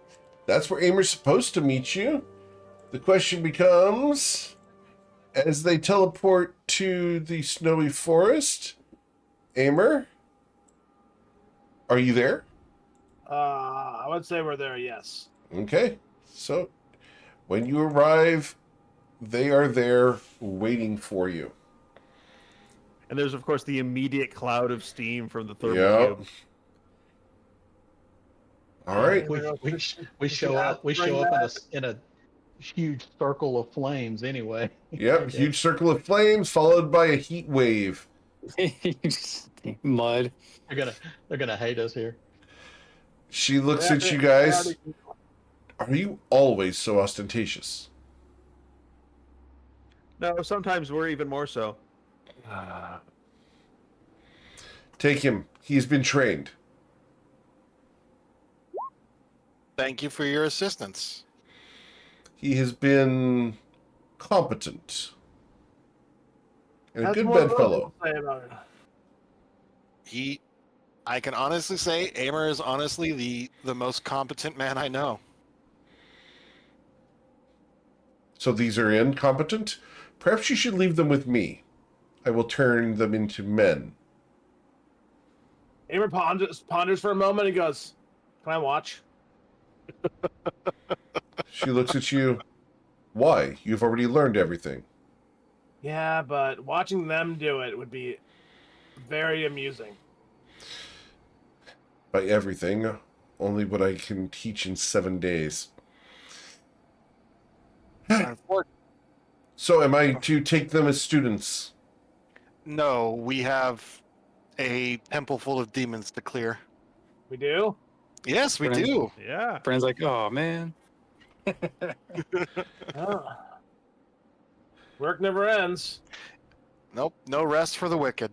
that's where Aimer's supposed to meet you. The question becomes, as they teleport to the snowy forest, Aimer, are you there? I would say we're there. Yes. Okay. So, when you arrive, they are there waiting for you. And there's of course the immediate cloud of steam from the thermal Yep. cube. All right. We show up. We show up in a huge circle of flames. Anyway. Yep. Huge circle of flames followed by a heat wave. Mud. They're gonna hate us here. She looks at you guys. Are you always so ostentatious? No, sometimes we're even more so. Take him. He's been trained. Thank you for your assistance. He has been competent. And a That's good what most bedfellow. people say about it. I can honestly say Aimer is honestly the most competent man I know. So these are incompetent? Perhaps you should leave them with me. I will turn them into men. Aimer ponders for a moment and goes, "Can I watch?" She looks at you. Why? You've already learned everything. Yeah, but watching them do it would be very amusing. By everything, only what I can teach in 7 days. Unfortunately, So am I to take them as students? no, we have a temple full of demons to clear. We do. Yes, we Friends. do. Yeah. Friend's like, oh man. Oh. Work never ends. Nope, no rest for the wicked.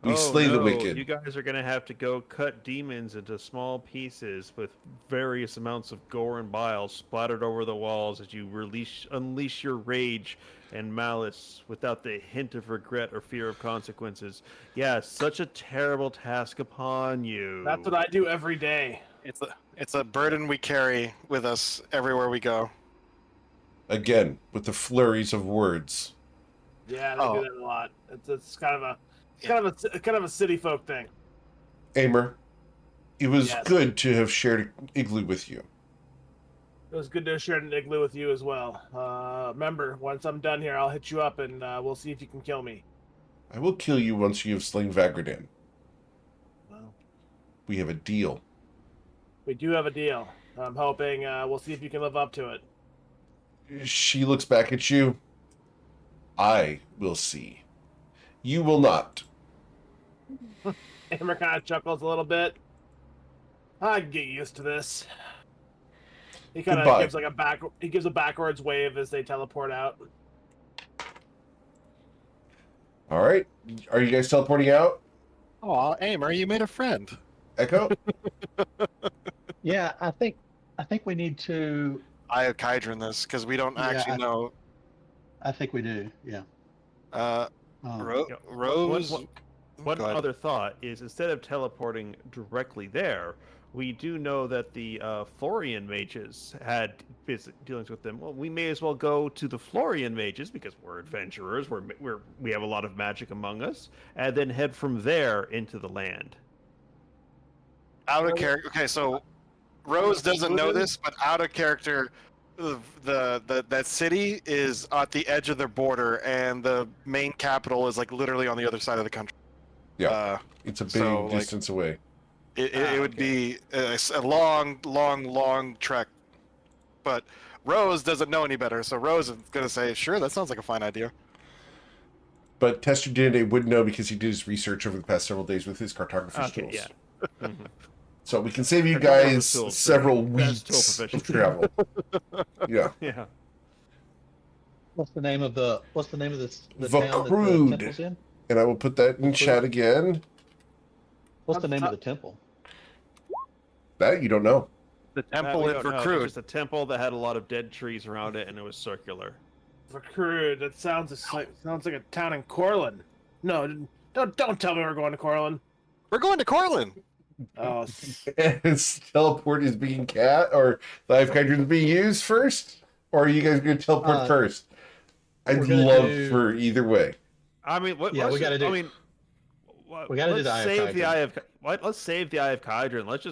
We slay the wicked. You guys are gonna have to go cut demons into small pieces with various amounts of gore and bile splattered over the walls as you unleash your rage and malice without the hint of regret or fear of consequences. Yeah, such a terrible task upon you. That's what I do every day. It's a burden we carry with us everywhere we go. Again, with the flurries of words. Yeah, they Oh. do that a lot. It's kind of a Yeah. kind of a city folk thing. Amer, it was Yes. good to have shared an igloo with you. It was good to share an igloo with you as well. Remember, once I'm done here, I'll hit you up and we'll see if you can kill me. I will kill you once you have slain Vagradan. Well, We have a deal. we do have a deal. I'm hoping we'll see if you can live up to it. She looks back at you. I will see. You will not. Hammer kind of chuckles a little bit. I can get used to this. He kind of Goodbye. gives he gives a backwards wave as they teleport out. All right. Are you guys teleporting out? Oh, Amer, you made a friend. Echo? Yeah, I think we need to. I have Kydron this because we don't actually know. I think we do. Yeah. Rose. One Go ahead. other thought is instead of teleporting directly there, we do know that the Florian mages had dealings with them. Well, we may as well go to the Florian mages because we're adventurers. We have a lot of magic among us, and then head from there into the land. Out of character. Okay, so Rose doesn't know this, but out of character, that city is at the edge of their border, and the main capital is like literally on the other side of the country. Yeah. It's a big so, distance away. It would be a long trek. But Rose doesn't know any better, so Rose is gonna say, "Sure, that sounds like a fine idea." But Tester Dinde would know because he did his research over the past several days with his cartographer's tools. Yeah. Mhm. So we can save you Cartographer's guys tools, several that's tool weeks of proficiency. travel. Yeah. Yeah. What's the name of the town that the Vacrude. temple's in? And I will put that in chat again. What's the name of the temple? That you don't know. The That temple we in don't know. It was Recruit. just a temple that had a lot of dead trees around it, and it was circular. Recruit. That sounds like a town in Corlin. No, don't tell me we're going to Corlin. We're going to Corlin. Oh, Is teleport is being or live hydrogen is being used first? Or are you guys going to teleport first? I'd we're gonna love for either way. I mean, what? Yeah, we gotta do- I mean, we gotta do the Eye of save the Kydron. eye of. Let's save the eye of Kydron. Let's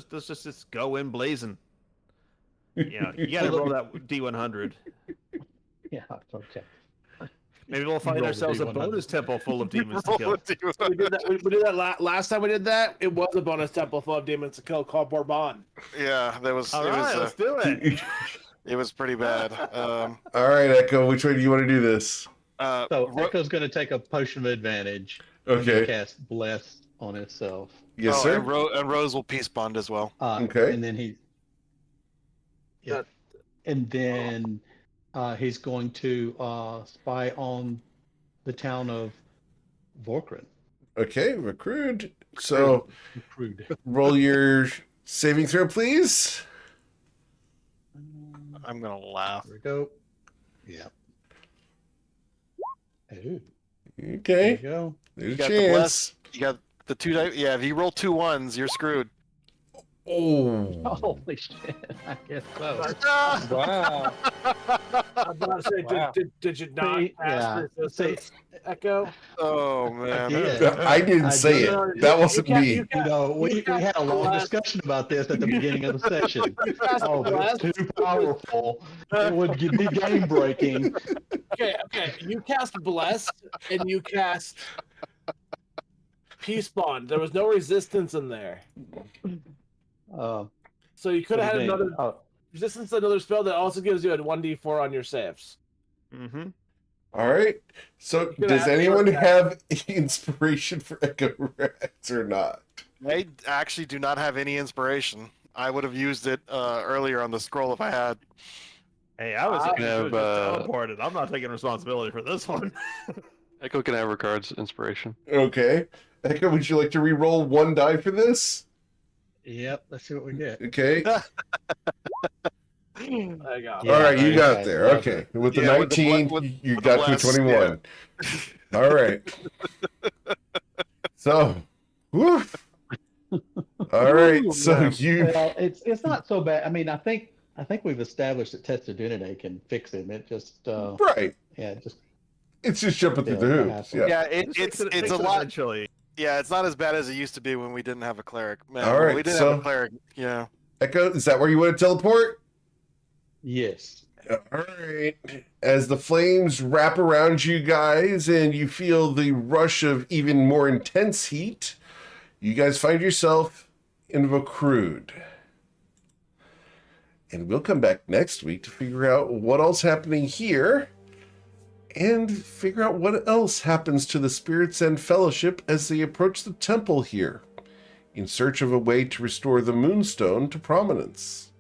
just go in blazing. Yeah, you gotta roll that D100. Yeah. Okay. Maybe we'll find roll the ourselves a D100. bonus temple full of demons to kill. we did that last time we did that. It was a bonus temple full of demons to kill called Bourbon. Yeah, that was. All right, let's do it. It was pretty bad. All right, Echo, which way do you want to do this? So Echo's going to take a potion of advantage. Okay. And cast bless on himself. Yes, sir. And Rose will peace bond as well. Okay. And then and then he's going to spy on the town of Vorkran. Okay, recruit. So Crude. roll your saving throw, please. I'm gonna laugh. There we go. Yeah. Ooh, there Okay, you go. there's You a got the chance. bless. You got the two. Yeah, if you roll 2 1s, you're screwed. Oh, Holy shit! I guess so. Wow. I was about to say, Wow. did you not See, pass yeah. resistance, Echo? Oh man. Yeah. I didn't say did. it. That wasn't me. You know, we had a long discussion about this at the beginning of the session. Oh, it's too powerful. It would be game breaking. Okay. You cast Bless and you cast Peace Bond. There was no resistance in there. So you could have had another resistance to another spell that also gives you a 1d4 on your saves. Mm-hmm. All right. So, Good does answer. anyone have inspiration for Echo Rex or not? I actually do not have any inspiration. I would have used it earlier on the scroll if I had. Hey, I was I just have, teleported. I'm not taking responsibility for this one. Echo can have Ricard's inspiration. Okay. Echo, would you like to re-roll one die for this? Yep. Let's see what we get. Okay. There you go. Yeah, All right, you nice. got there. Love Okay. it. With the Yeah, with the 19, you with the got to a blast, 21. All right. So, woof. All right. So you Well, it's not so bad. I mean, I think I think we've established that Testudinite can fix him. It just, Right. yeah, just It's just jumping through Yeah, the it's a hoops. hassle. Yeah. Yeah, Just it's fix it's it a lot. eventually. Yeah, it's not as bad as it used to be when we didn't have a cleric. Man, All when right, we didn't have so- a cleric. Yeah. Echo, is that where you want to teleport? yes. All right. As the flames wrap around you guys and you feel the rush of even more intense heat, you guys find yourself in Vaucrude. And we'll come back next week to figure out what else happening here and figure out what else happens to the Spirits and Fellowship as they approach the temple here in search of a way to restore the Moonstone to prominence.